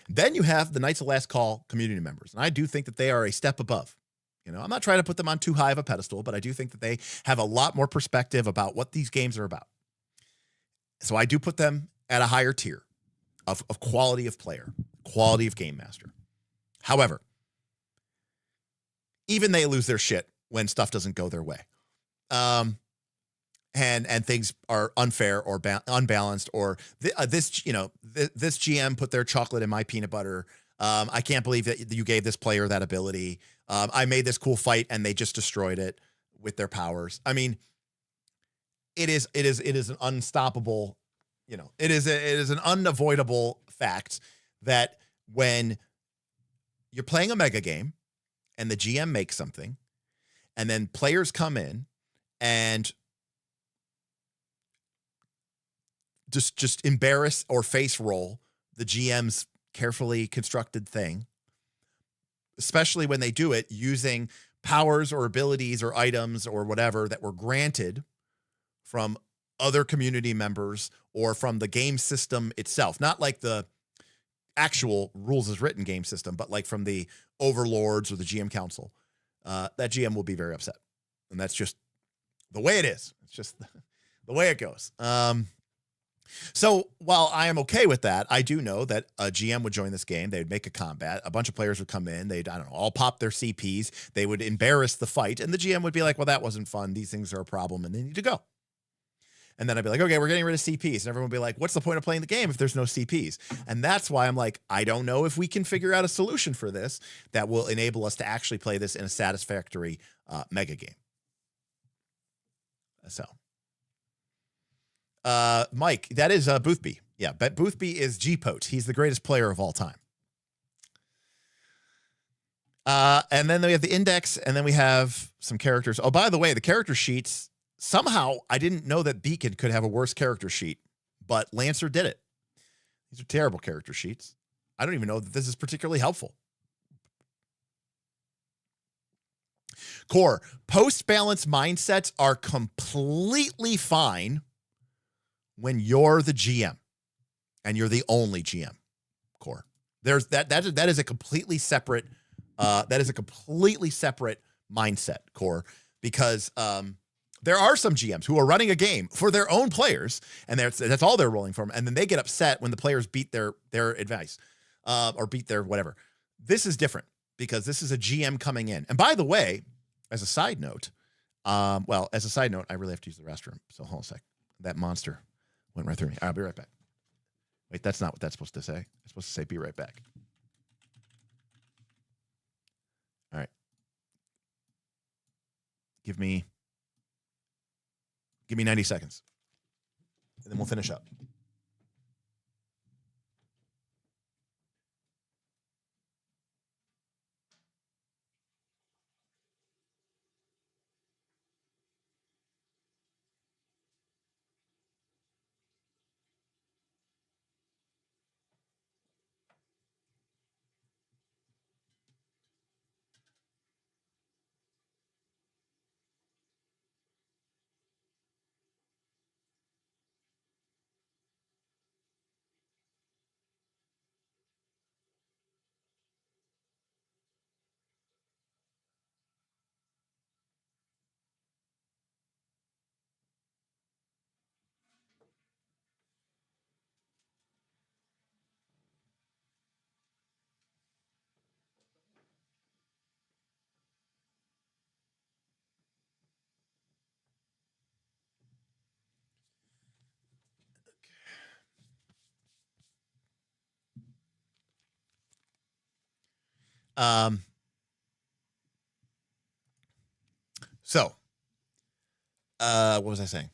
Then you have the Knights of Last Call community members. And I do think that they are a step above. I'm not trying to put them on too high of a pedestal, but I do think that they have a lot more perspective about what these games are about. So I do put them at a higher tier of quality of player, quality of game master. However, even they lose their shit when stuff doesn't go their way. And things are unfair or unbalanced, or this GM put their chocolate in my peanut butter. I can't believe that you gave this player that ability. I made this cool fight and they just destroyed it with their powers. I mean, it is an unstoppable, it is an unavoidable fact that when you're playing a mega game and the GM makes something, and then players come in and just embarrass or face roll the GM's carefully constructed thing, especially when they do it using powers or abilities or items or whatever that were granted from other community members or from the game system itself. Not like the actual rules as written game system, but like from the overlords or the GM council. That GM will be very upset. And that's just the way it is. It's just the way it goes. So while I am okay with that, I do know that a GM would join this game. They'd make a combat. A bunch of players would come in. They'd, all pop their CPs. They would embarrass the fight. And the GM would be like, well, that wasn't fun. These things are a problem and they need to go. And then I'd be like, okay, we're getting rid of CPs. And everyone would be like, what's the point of playing the game if there's no CPs? And that's why I'm like, I don't know if we can figure out a solution for this that will enable us to actually play this in a satisfactory mega game. So. Mike, that is Boothby. Yeah, but Boothby is G-Pote. He's the greatest player of all time. And then we have the index, and then we have some characters. Oh, by the way, the character sheets, somehow I didn't know that Beacon could have a worse character sheet, but Lancer did it. These are terrible character sheets. I don't even know that this is particularly helpful. Core, post-balance mindsets are completely fine when you're the GM and you're the only GM. Core, there's that is a completely separate mindset, Core, because there are some GMs who are running a game for their own players and that's all they're rolling for them, and then they get upset when the players beat their advice or beat their whatever. This is different because this is a GM coming in. And by the way, as a side note, I really have to use the restroom. So hold on a sec. That monster went right through me. I'll be right back. Wait, that's not what that's supposed to say. It's supposed to say be right back. All right. Give me 90 seconds. And then we'll finish up. So, what was I saying?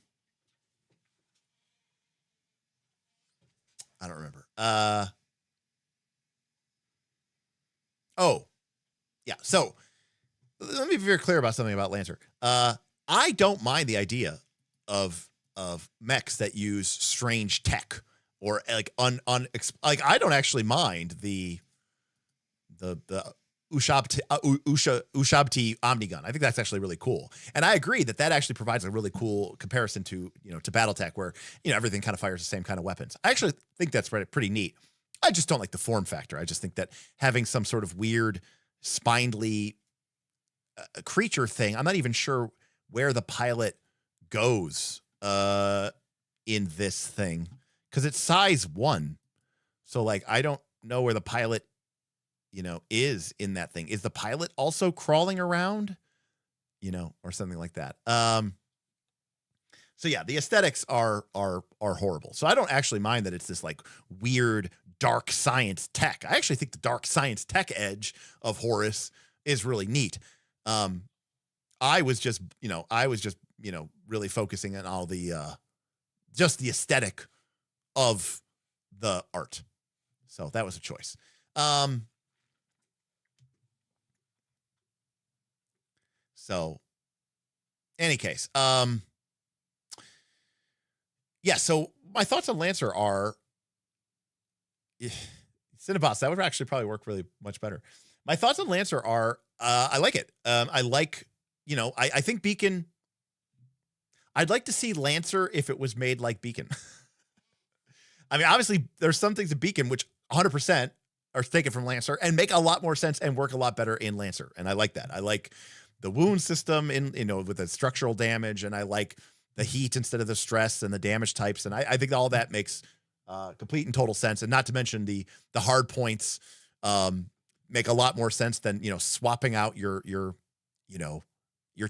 I don't remember. Oh, yeah. So let me be very clear about something about Lancer. I don't mind the idea of mechs that use strange tech or like like I don't actually mind the Ushabti Omnigun. I think that's actually really cool. And I agree that actually provides a really cool comparison to, to Battletech where, everything kind of fires the same kind of weapons. I actually think that's pretty neat. I just don't like the form factor. I just think that having some sort of weird spindly creature thing, I'm not even sure where the pilot goes in this thing because it's size 1. So like, I don't know where the pilot is in that thing. Is the pilot also crawling around, or something like that? So yeah, the aesthetics are horrible. So I don't actually mind that it's this like weird dark science tech. I actually think the dark science tech edge of Horus is really neat. I was just really focusing on all the just the aesthetic of the art. So that was a choice. So, any case, yeah. So my thoughts on Lancer are, Cinnabos. That would actually probably work really much better. My thoughts on Lancer are, I like it. I like, I think Beacon. I'd like to see Lancer if it was made like Beacon. I mean, obviously, there's some things in Beacon which 100% are taken from Lancer and make a lot more sense and work a lot better in Lancer, and I like that. I like the wound system in, with the structural damage. And I like the heat instead of the stress and the damage types. And I think all that makes complete and total sense. And not to mention the hard points make a lot more sense than, swapping out your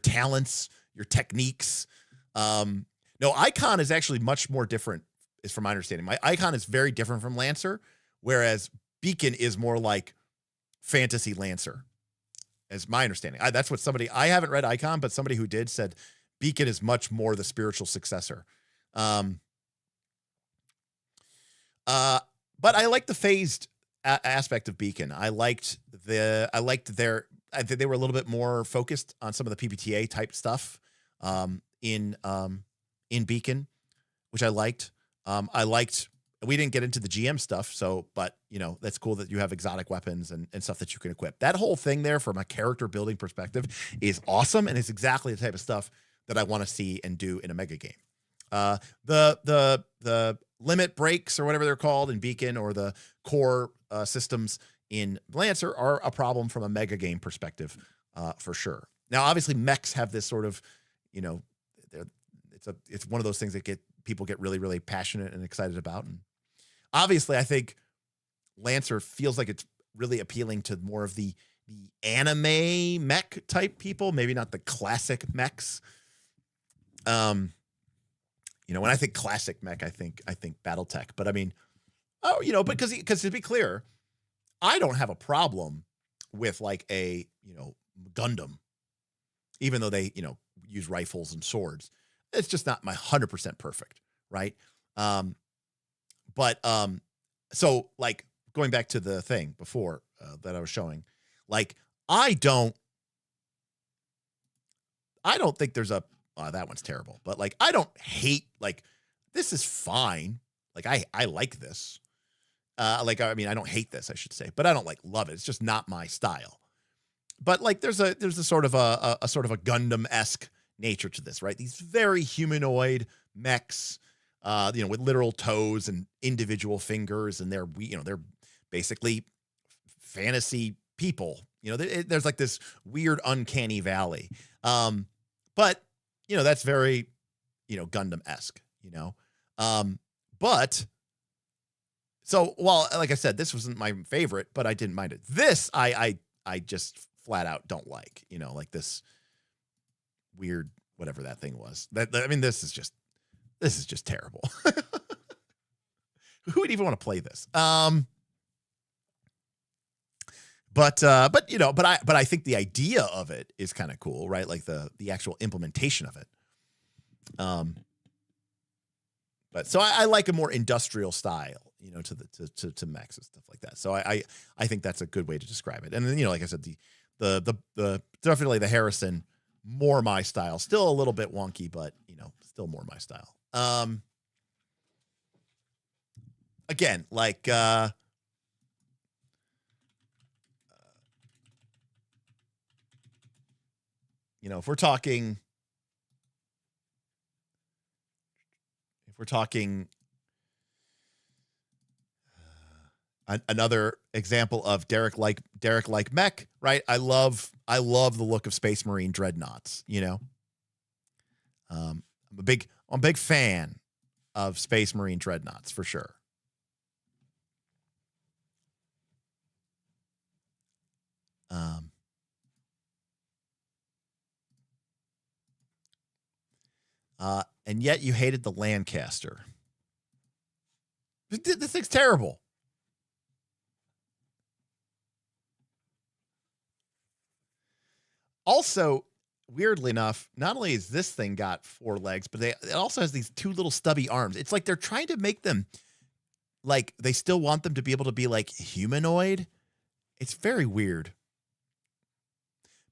talents, your techniques. No, Icon is actually much more different is from my understanding. My Icon is very different from Lancer, whereas Beacon is more like fantasy Lancer. As my understanding, that's what I haven't read Icon, but somebody who did said Beacon is much more the spiritual successor. But I like the phased aspect of Beacon. I think they were a little bit more focused on some of the PBTA type stuff in Beacon, which I liked. We didn't get into the GM stuff, but that's cool that you have exotic weapons and stuff that you can equip. That whole thing there from a character building perspective is awesome. And it's exactly the type of stuff that I want to see and do in a mega game. The limit breaks or whatever they're called in Beacon or the core systems in Lancer are a problem from a mega game perspective, for sure. Now, obviously mechs have this sort of, it's one of those things that people get really, really passionate and excited about. And obviously I think Lancer feels like it's really appealing to more of the anime mech type people, maybe not the classic mechs. When I think classic mech, I think Battletech, but I mean, because to be clear, I don't have a problem with like a, Gundam, even though they, use rifles and swords. It's just not my 100% perfect. Right. So like going back to the thing before that I was showing, like, I don't think there's that one's terrible, but like, I don't hate, like, this is fine. Like I like this. I don't hate this, I should say, but I don't like love it. It's just not my style. But like, there's a sort of a Gundam-esque nature to this, right? These very humanoid mechs, with literal toes and individual fingers, and they're basically fantasy people. There's like this weird uncanny valley. But that's very, Gundam-esque, but so, well, like I said, this wasn't my favorite, but I didn't mind it. This, I just flat out don't like, like this weird, whatever that thing was. This is just terrible. Who would even want to play this? But I think the idea of it is kind of cool, right? Like the actual implementation of it. But so I like a more industrial style, you know, to mechs and stuff like that. So I think that's a good way to describe it. And then, you know, like I said, the definitely the Harrison, more my style. Still a little bit wonky, but you know, still more my style. Again, like you know, if we're talking another example of Derek like Mech, right? I love the look of Space Marine dreadnoughts, you know. I'm a big fan of Space Marine dreadnoughts for sure. And yet you hated the Lancaster. This thing's terrible. Also, weirdly enough, not only is this thing got 4 legs, but it also has these 2 little stubby arms. It's like they're trying to make them like they still want them to be able to be like humanoid. It's very weird.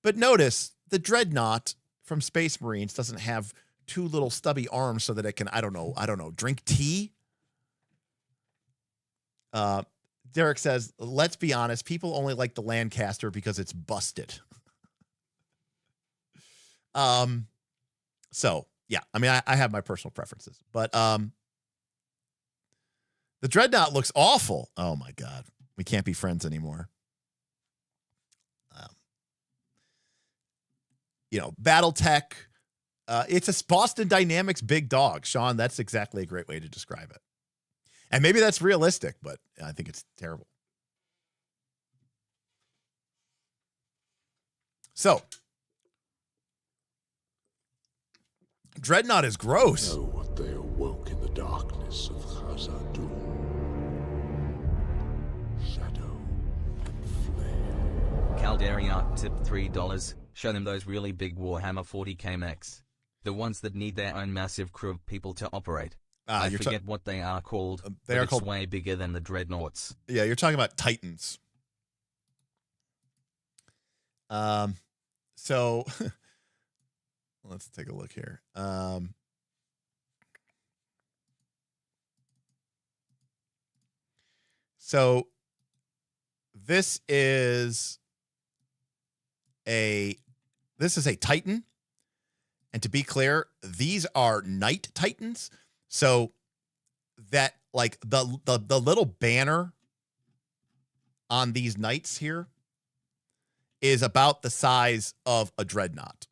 But notice the Dreadnought from Space Marines doesn't have 2 little stubby arms so that it can, I don't know, drink tea. Derek says, let's be honest, people only like the Lancaster because it's busted. So yeah, I mean, I have my personal preferences, but, the Dreadnought looks awful. Oh my God. We can't be friends anymore. You know, Battletech, it's a Boston Dynamics big dog. Sean, that's exactly a great way to describe it. And maybe that's realistic, but I think it's terrible. So, Dreadnought is gross. Know what they awoke in the darkness of Khazad-dûm. Shadow and flare. Calderiart tipped $3. Show them those really big Warhammer 40k mechs. The ones that need their own massive crew of people to operate. I forget what they are called. They are called way bigger than the Dreadnoughts. Yeah, you're talking about Titans. So let's take a look here. So this is a Titan. And to be clear, these are Knight Titans. So that like the little banner on these Knights here is about the size of a Dreadnought.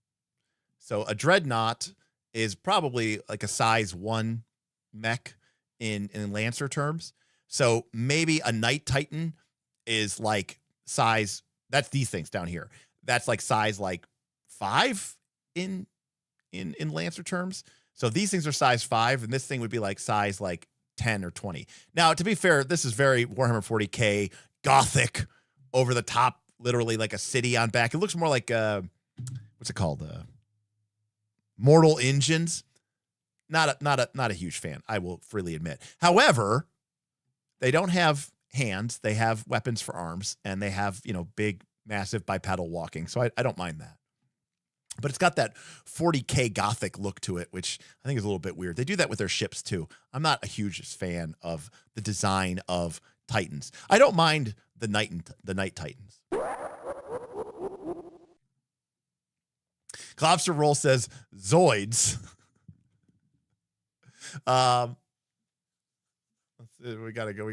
So a Dreadnought is probably like a size 1 mech in Lancer terms. So maybe a Knight Titan is like size, that's these things down here. That's like size like 5 in Lancer terms. So these things are size 5, and this thing would be like size like 10 or 20. Now, to be fair, this is very Warhammer 40k gothic, over the top, literally like a city on back. It looks more like what's it called? Mortal Engines. Not a huge fan, I will freely admit. However, they don't have hands. They have weapons for arms, and they have, you know, big, massive bipedal walking. So I don't mind that. But it's got that 40k gothic look to it, which I think is a little bit weird. They do that with their ships too. I'm not a huge fan of the design of Titans. I don't mind the Knight Titans. Lobster Roll says Zoids. Let's see, we gotta go.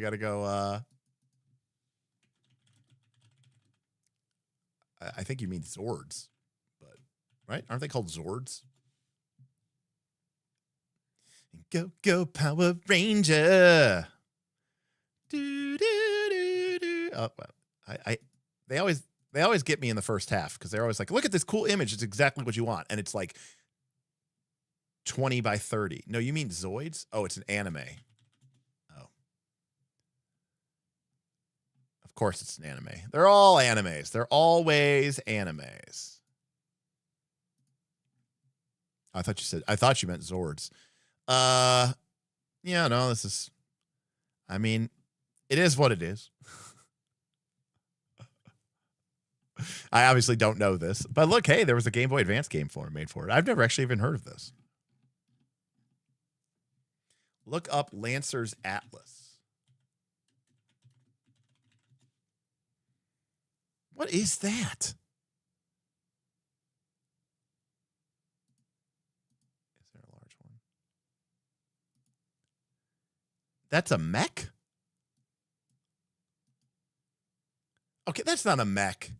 I think you mean Zords. Right? Aren't they called Zords? Go Power Ranger. Do, do, do, do. Oh, well, they always get me in the first half because they're always like, look at this cool image. It's exactly what you want. And it's like 20 by 30. No, you mean Zoids? Oh, it's an anime. Oh. Of course it's an anime. They're all animes. They're always animes. I thought you meant Zords. Yeah, no, this is, I mean, It is what it is. I obviously don't know this, but look, hey, there was a Game Boy Advance game made for it. I've never actually even heard of this. Look up Lancer's Atlas. What is that? Is there a large one? That's a mech? Okay, that's not a mech.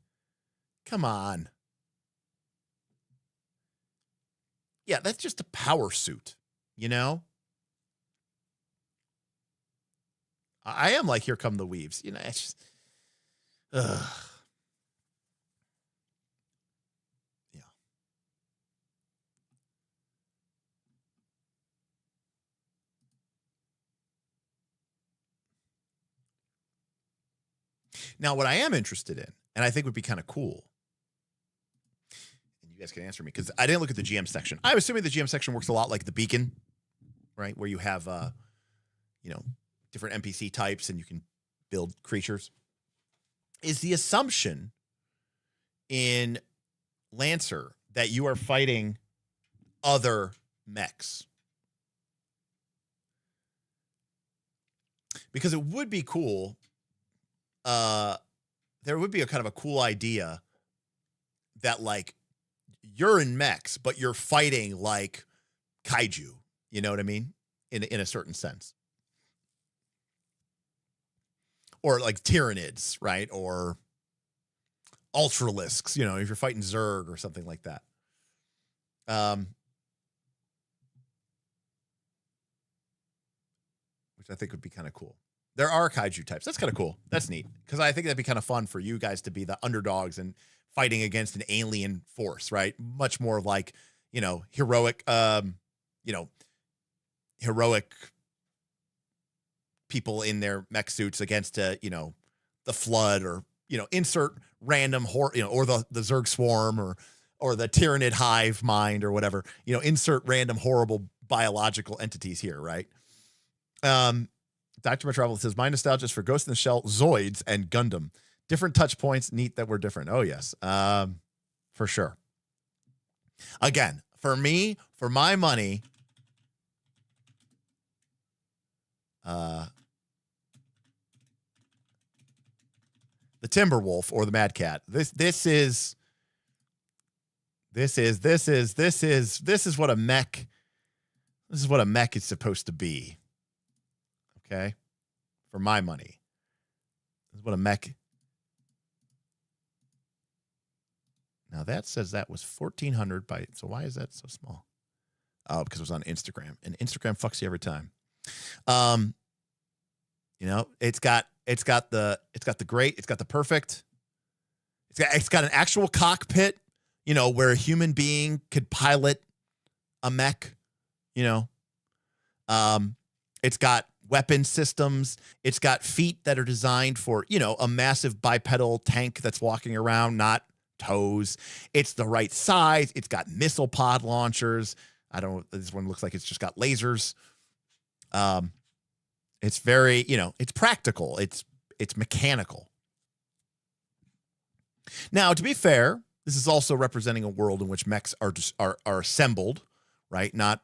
Come on. Yeah, that's just a power suit, you know? I am like, here come the weaves. You know, it's just, ugh. Yeah. Now, what I am interested in, and I think would be kind of cool, and you guys can answer me, because I didn't look at the GM section. I'm assuming the GM section works a lot like the Beacon, right? Where you have, you know, different NPC types and you can build creatures. Is the assumption in Lancer that you are fighting other mechs? Because it would be cool. There would be a kind of a cool idea that, like, you're in mechs, but you're fighting like kaiju. You know what I mean? In a certain sense. Or like Tyranids, right? Or Ultralisks, you know, if you're fighting Zerg or something like that. Which I think would be kind of cool. There are kaiju types. That's kind of cool. That's neat. Because I think that'd be kind of fun for you guys to be the underdogs and fighting against an alien force, right? Much more like, you know, heroic people in their mech suits against, you know, the Flood, or, you know, insert random or the Zerg Swarm, or the Tyranid hive mind, or whatever, you know, insert random horrible biological entities here, right? Dr. Metropolis says, my nostalgia is for Ghost in the Shell, Zoids, and Gundam. Different touch points. Neat that we're different. Oh, yes. For sure. Again, for me, for my money, the Timberwolf or the Mad Cat. This is what a mech. This is what a mech is supposed to be. Okay, for my money, this is what a mech. Now that says that was 1,400 by. So why is that so small? Oh, because it was on Instagram, and Instagram fucks you every time. You know, it's got the great, it's got the perfect. It's got an actual cockpit, you know, where a human being could pilot a mech, you know. It's got weapon systems. It's got feet that are designed for, you know, a massive bipedal tank that's walking around, not toes. It's the right size. It's got missile pod launchers. I don't know. This one looks like it's just got lasers. It's very, you know, it's practical. It's mechanical. Now, to be fair, this is also representing a world in which mechs are assembled, right? Not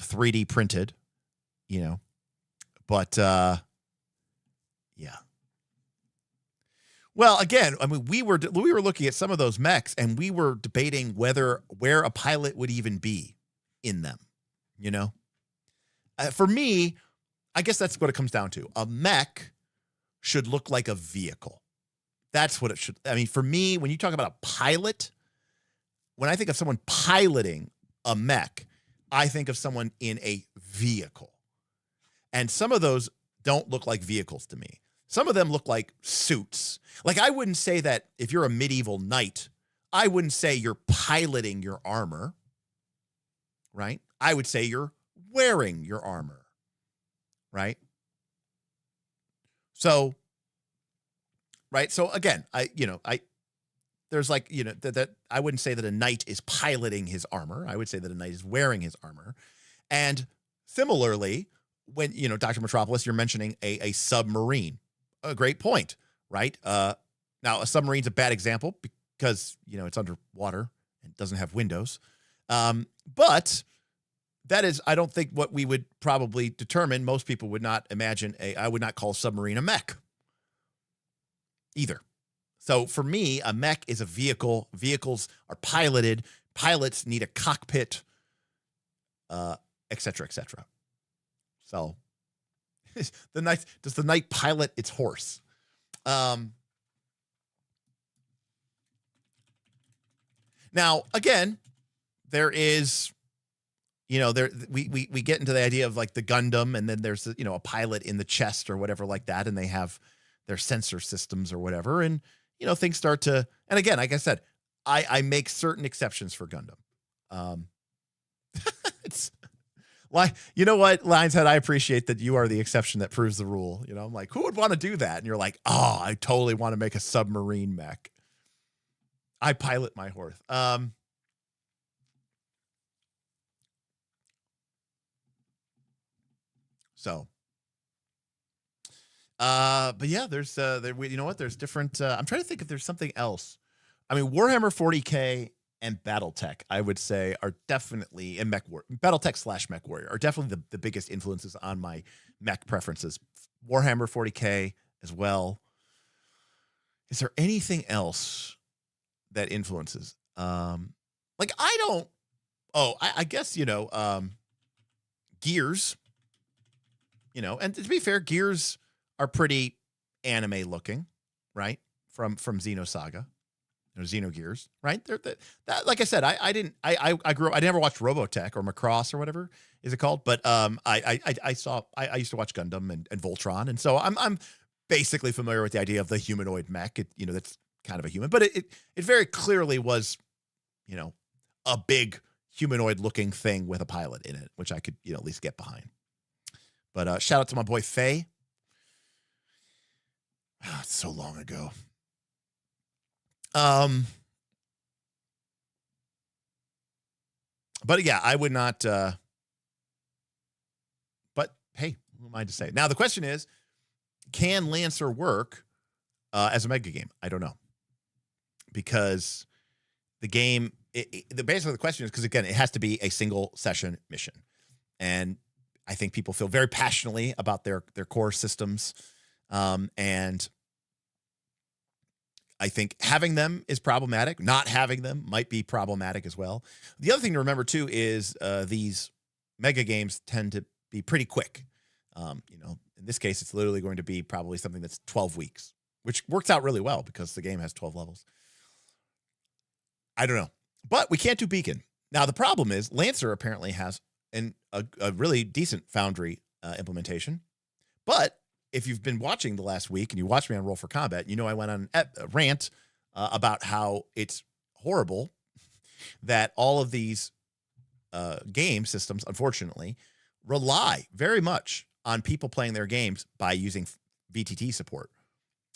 3D printed, you know. But yeah. Well, again, I mean, we were looking at some of those mechs, and we were debating where a pilot would even be in them, you know. For me, I guess that's what it comes down to. A mech should look like a vehicle. That's what it should. I mean, for me, when you talk about a pilot, when I think of someone piloting a mech, I think of someone in a vehicle. And some of those don't look like vehicles to me. Some of them look like suits. Like, I wouldn't say that if you're a medieval knight, I wouldn't say you're piloting your armor, right? I would say you're wearing your armor, right? So, right. So again, there's like, you know, that I wouldn't say that a knight is piloting his armor. I would say that a knight is wearing his armor. And similarly, when, Dr. Metropolis, you're mentioning a submarine. A great point, right? Now, a submarine's a bad example because, it's underwater and doesn't have windows. But that is, I don't think what we would probably determine. Most people would not imagine I would not call a submarine a mech either. So for me, a mech is a vehicle. Vehicles are piloted. Pilots need a cockpit, et cetera, et cetera. So does the knight pilot its horse? Now, again, there is, we get into the idea of like the Gundam, and then there's, a pilot in the chest or whatever like that, and they have their sensor systems or whatever. And, things start to, and again, like I said, I make certain exceptions for Gundam. It's like, you know what, Lionshead, I appreciate that you are the exception that proves the rule. I'm like, who would want to do that? And you're like, oh, I totally want to make a submarine mech. I pilot my horse. But yeah, there's you know what? There's different. I'm trying to think if there's something else. I mean, Warhammer 40K and BattleTech, I would say, are definitely, and BattleTech / Mech Warrior are definitely the biggest influences on my mech preferences. Warhammer 40K as well. Is there anything else that influences? I guess, Gears, and to be fair, Gears are pretty anime looking, right? From Xenosaga, Xenogears, right? That, like I said, I grew up, I never watched Robotech or Macross or whatever is it called, but I used to watch Gundam and Voltron, and so I'm basically familiar with the idea of the humanoid mech. That's kind of a human, but it very clearly was, a big humanoid looking thing with a pilot in it, which I could, at least get behind. But shout out to my boy Faye. Oh, it's so long ago. But yeah, I would not, but hey, who am I to say? Now the question is, can Lancer work as a mega game? I don't know. Because the game, basically the question is, because again, it has to be a single session mission. And I think people feel very passionately about their core systems. And I think having them is problematic. Not having them might be problematic as well. The other thing to remember too is these mega games tend to be pretty quick. In this case, it's literally going to be probably something that's 12 weeks, which works out really well because the game has 12 levels. I don't know, but we can't do Beacon. Now, the problem is Lancer apparently has a really decent Foundry implementation, but if you've been watching the last week and you watched me on Roll for Combat, I went on a rant about how it's horrible that all of these game systems, unfortunately, rely very much on people playing their games by using VTT support.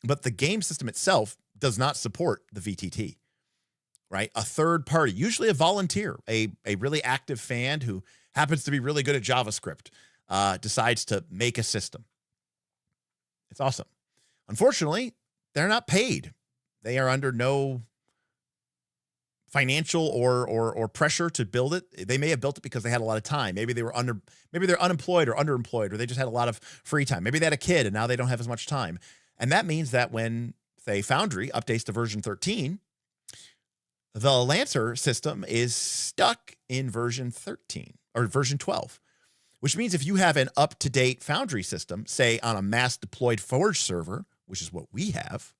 But the game system itself does not support the VTT, right? A third party, usually a volunteer, a really active fan who happens to be really good at JavaScript, decides to make a system. It's awesome. Unfortunately, they're not paid. They are under no financial or pressure to build it. They may have built it because they had a lot of time. Maybe they're unemployed or underemployed, or they just had a lot of free time. Maybe they had a kid and now they don't have as much time. And that means that when, say, Foundry updates to version 13, the Lancer system is stuck in version 13 or version 12. Which means if you have an up-to-date Foundry system, say on a mass-deployed Forge server, which is what we have,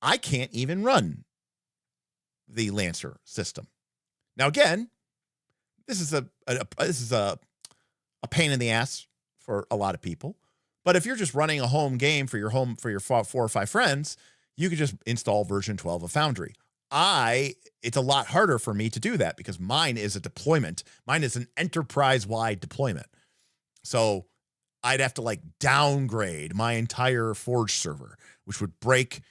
I can't even run the Lancer system. Now, again, this is a pain in the ass for a lot of people. But if you're just running a home game for your 4 or 5 friends, you could just install version 12 of Foundry. It's a lot harder for me to do that because mine is a deployment. Mine is an enterprise-wide deployment. So I'd have to downgrade my entire Forge server, which would break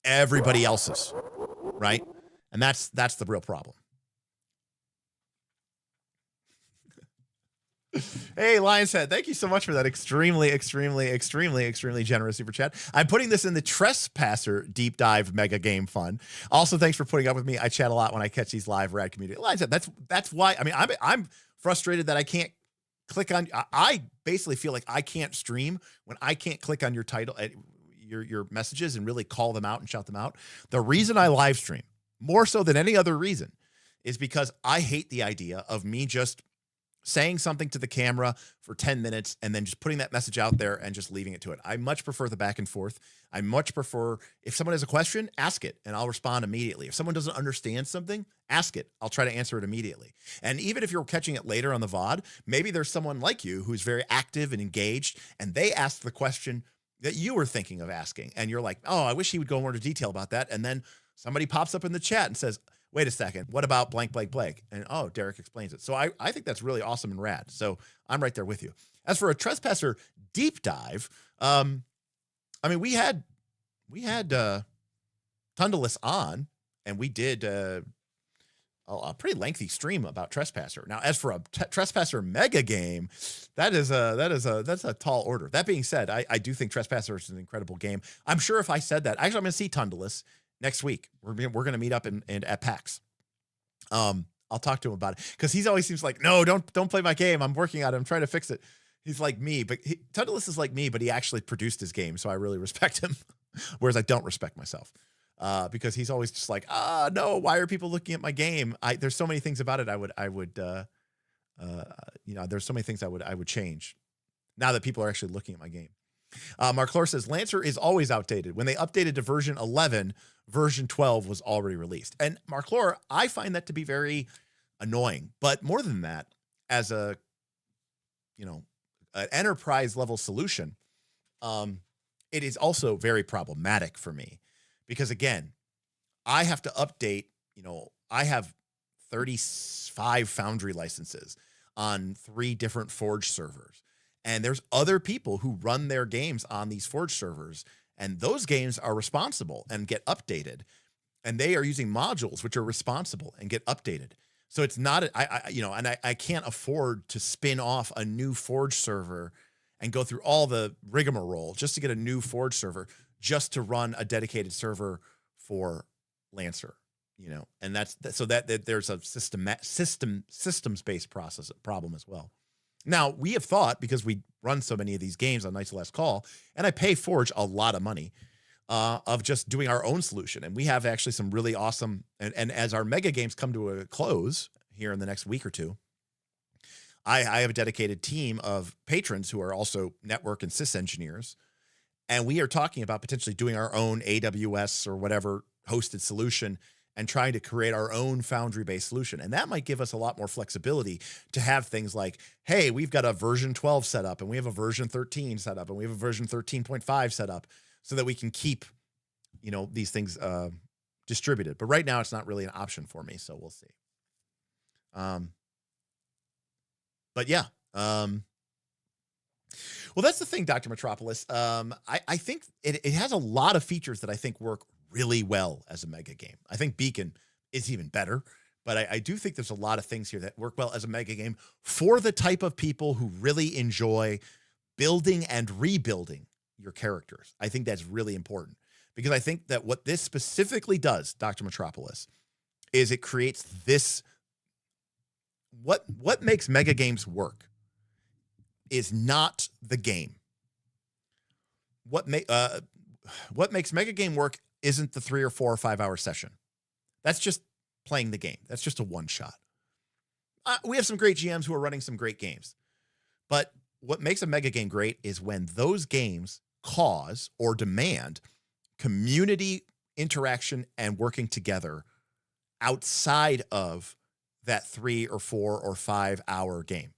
everybody else's, right? And that's the real problem. Hey, Lion's Head, thank you so much for that extremely generous super chat. I'm putting this in the Trespasser Deep Dive Mega Game Fun. Also, thanks for putting up with me. I chat a lot when I catch these live rad community. Lion's Head, that's why. I mean, I'm frustrated that I can't click on. I basically feel like I can't stream when I can't click on your title, your messages, and really call them out and shout them out. The reason I live stream more so than any other reason is because I hate the idea of me just saying something to the camera for 10 minutes and then just putting that message out there and just leaving it to it. I much prefer the back and forth. I much prefer, if someone has a question, ask it and I'll respond immediately. If someone doesn't understand something, ask it. I'll try to answer it immediately. And even if you're catching it later on the VOD, maybe there's someone like you who's very active and engaged and they asked the question that you were thinking of asking. And you're like, oh, I wish he would go more into detail about that. And then somebody pops up in the chat and says, wait a second, what about blank, blank, blank? And oh, Derek explains it. So I think that's really awesome and rad. So I'm right there with you. As for a Trespasser deep dive, I mean, we had Tundalus on, and we did a pretty lengthy stream about Trespasser. Now, as for a Trespasser mega game, that's a tall order. That being said, I do think Trespasser is an incredible game. I'm sure if I said that, actually, I'm going to see Tundalus next week. We're going to meet up at PAX. I'll talk to him about it because he's always seems like, no, don't play my game. I'm working on it. I'm trying to fix it. He's like me, but Tundalus is like me, but he actually produced his game. So I really respect him. Whereas I don't respect myself because he's always just like, no, why are people looking at my game? There's so many things about it. There's so many things I would change now that people are actually looking at my game. Mark Lore says, Lancer is always outdated. When they updated to version 11, version 12 was already released. And Mark Lore, I find that to be very annoying. But more than that, as an enterprise level solution, it is also very problematic for me. Because again, I have to update, I have 35 Foundry licenses on 3 different Forge servers. And there's other people who run their games on these Forge servers, and those games are responsible and get updated. And they are using modules which are responsible and get updated. So it's not, I can't afford to spin off a new Forge server and go through all the rigmarole just to get a new Forge server, just to run a dedicated server for Lancer, and so there's a systems-based problem as well. Now, we have thought, because we run so many of these games on Night's Last Call, and I pay Forge a lot of money, of just doing our own solution. And we have actually some really awesome, and as our mega games come to a close here in the next week or two, I have a dedicated team of patrons who are also network and sys engineers. And we are talking about potentially doing our own AWS or whatever hosted solution and trying to create our own Foundry-based solution. And that might give us a lot more flexibility to have things like, hey, we've got a version 12 set up, and we have a version 13 set up, and we have a version 13.5 set up, so that we can keep, these things distributed. But right now, it's not really an option for me, so we'll see. But yeah. Well, that's the thing, Dr. Metropolis. I think it has a lot of features that I think work really well as a mega game. I think Beacon is even better, but I do think there's a lot of things here that work well as a mega game for the type of people who really enjoy building and rebuilding your characters. I think that's really important, because I think that what this specifically does, Dr. Metropolis, is it creates this. What makes mega games work is not the game. What makes mega game work isn't the 3 or 4 or 5 hour session. That's just playing the game. That's just a one shot. We have some great GMs who are running some great games, but what makes a mega game great is when those games cause or demand community interaction and working together outside of that 3 or 4 or 5 hour game.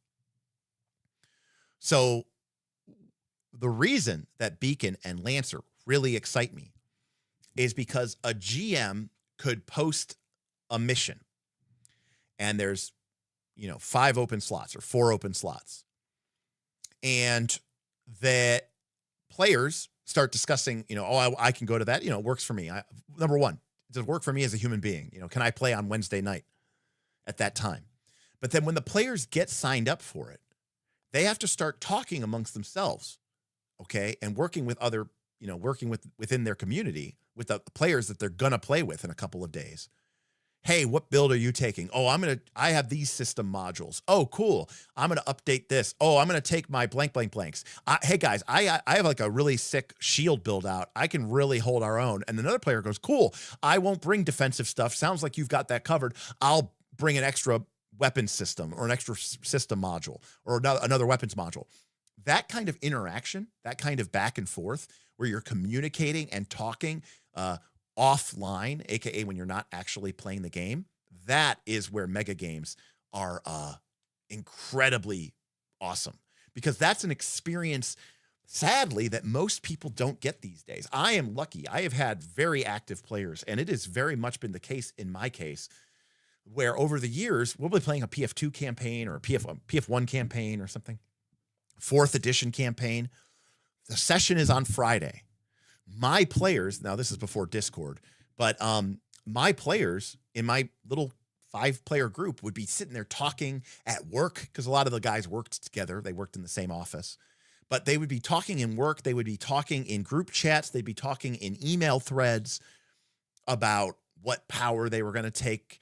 So the reason that Beacon and Lancer really excite me is because a GM could post a mission and there's, 5 open slots or 4 open slots, and the players start discussing, I can go to that, it works for me. Number one, does it work for me as a human being? Can I play on Wednesday night at that time? But then when the players get signed up for it, they have to start talking amongst themselves, okay, and working with other, working within their community with the players that they're gonna play with in a couple of days. Hey, what build are you taking? Oh, I have these system modules. Oh, cool. I'm going to update this. Oh, I'm going to take my blanks. Hey guys, I have like a really sick shield build out. I can really hold our own. And another player goes, cool. I won't bring defensive stuff. Sounds like you've got that covered. I'll bring an extra weapons system or an extra system module or another weapons module. That kind of interaction, that kind of back and forth where you're communicating and talking, offline, aka when you're not actually playing the game, that is where mega games are incredibly awesome, because that's an experience, sadly, that most people don't get these days. I am lucky. I have had very active players, and it has very much been the case in my case, where over the years, we'll be playing a PF2 campaign or a PF1 campaign or something, 4th edition campaign. The session is on Friday. My players, now this is before Discord, but my players in my little 5-player group would be sitting there talking at work, because a lot of the guys worked together. They worked in the same office, but they would be talking in work. They would be talking in group chats. They'd be talking in email threads about what power they were going to take.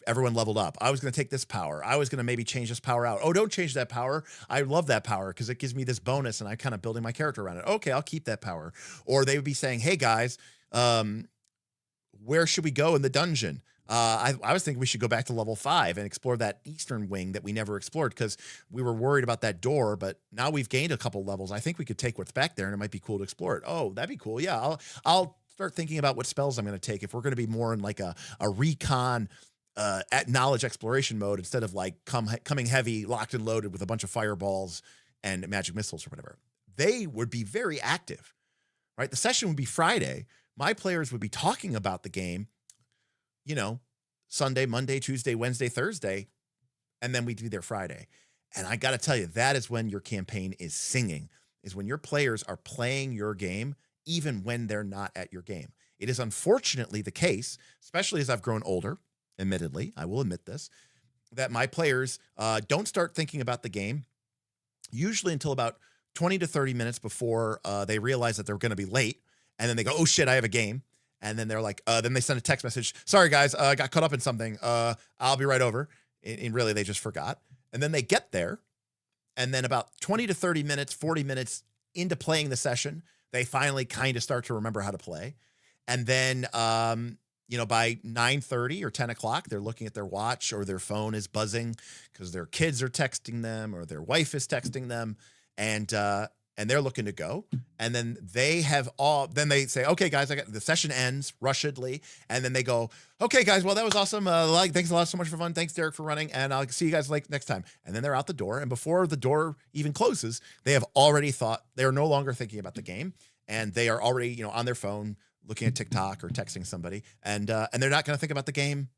Everyone leveled up. I was going to take this power. I was going to maybe change this power out. Oh, don't change that power. I love that power because it gives me this bonus and I'm kind of building my character around it. Okay, I'll keep that power. Or they would be saying, hey guys, where should we go in the dungeon? I was thinking we should go back to level 5 and explore that eastern wing that we never explored because we were worried about that door, but now we've gained a couple levels. I think we could take what's back there and it might be cool to explore it. Oh, that'd be cool. Yeah, I'll start thinking about what spells I'm going to take if we're going to be more in like a recon at knowledge exploration mode instead of like coming heavy, locked and loaded with a bunch of fireballs and magic missiles or whatever. They would be very active, right? The session would be Friday. My players would be talking about the game, Sunday, Monday, Tuesday, Wednesday, Thursday, and then we'd be there Friday. And I got to tell you, that is when your campaign is singing, is when your players are playing your game, even when they're not at your game. It is unfortunately the case, especially as I've grown older, admittedly, I will admit this, that my players don't start thinking about the game usually until about 20 to 30 minutes before they realize that they're going to be late. And then they go, oh shit, I have a game. And then they're like, then they send a text message. Sorry guys, I got caught up in something. I'll be right over. And really they just forgot. And then they get there. And then about 20 to 30 minutes, 40 minutes into playing the session, they finally kind of start to remember how to play. And then, by 9:30 or 10 o'clock, they're looking at their watch or their phone is buzzing because their kids are texting them or their wife is texting them, and they're looking to go. And then they say, okay, guys, the session ends rushedly. And then they go, okay, guys, well, that was awesome. Thanks a lot, so much for fun. Thanks, Derek, for running. And I'll see you guys next time. And then they're out the door. And before the door even closes, they have already thought they're no longer thinking about the game. And they are already, on their phone, looking at TikTok or texting somebody, and they're not going to think about the game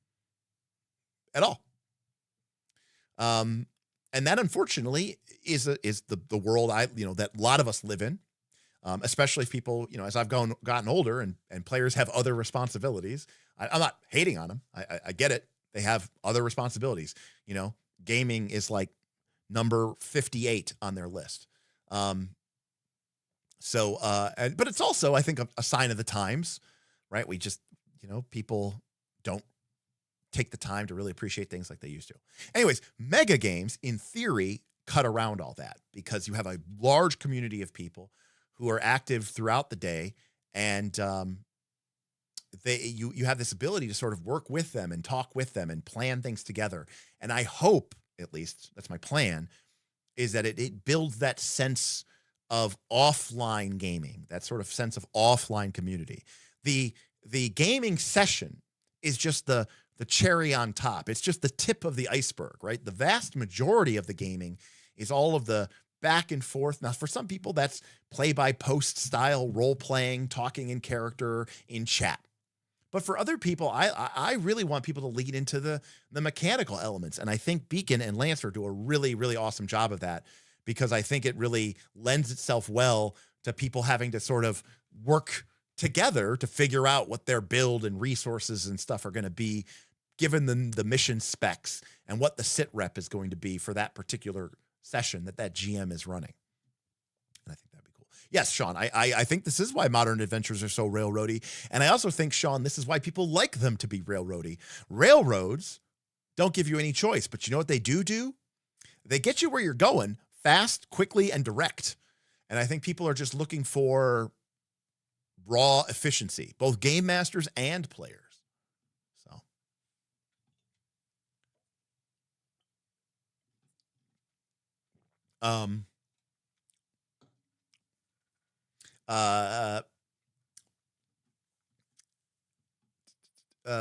at all. And that unfortunately is the world that a lot of us live in, especially if people, as I've gotten older and players have other responsibilities. I'm not hating on them. I get it. They have other responsibilities. Gaming is like number 58 on their list. But it's also, I think, a sign of the times, right? We just, people don't take the time to really appreciate things like they used to. Anyways, mega games, in theory, cut around all that because you have a large community of people who are active throughout the day, and you have this ability to sort of work with them and talk with them and plan things together. And I hope, at least that's my plan, is that it builds that sense of offline gaming, that sort of sense of offline community. The gaming session is just the cherry on top. It's just the tip of the iceberg, right? The vast majority of the gaming is all of the back and forth. Now, for some people, that's play-by-post style role-playing, talking in character, in chat. But for other people, I really want people to lead into the mechanical elements. And I think Beacon and Lancer do a really, really awesome job of that, because I think it really lends itself well to people having to sort of work together to figure out what their build and resources and stuff are going to be, given the mission specs and what the sit rep is going to be for that particular session that GM is running. And I think that'd be cool. Yes, Sean, I think this is why modern adventures are so railroady. And I also think, Sean, this is why people like them to be railroady. Railroads don't give you any choice, but you know what they do? They get you where you're going fast, quickly, and direct. And I think people are just looking for raw efficiency, both game masters and players. So.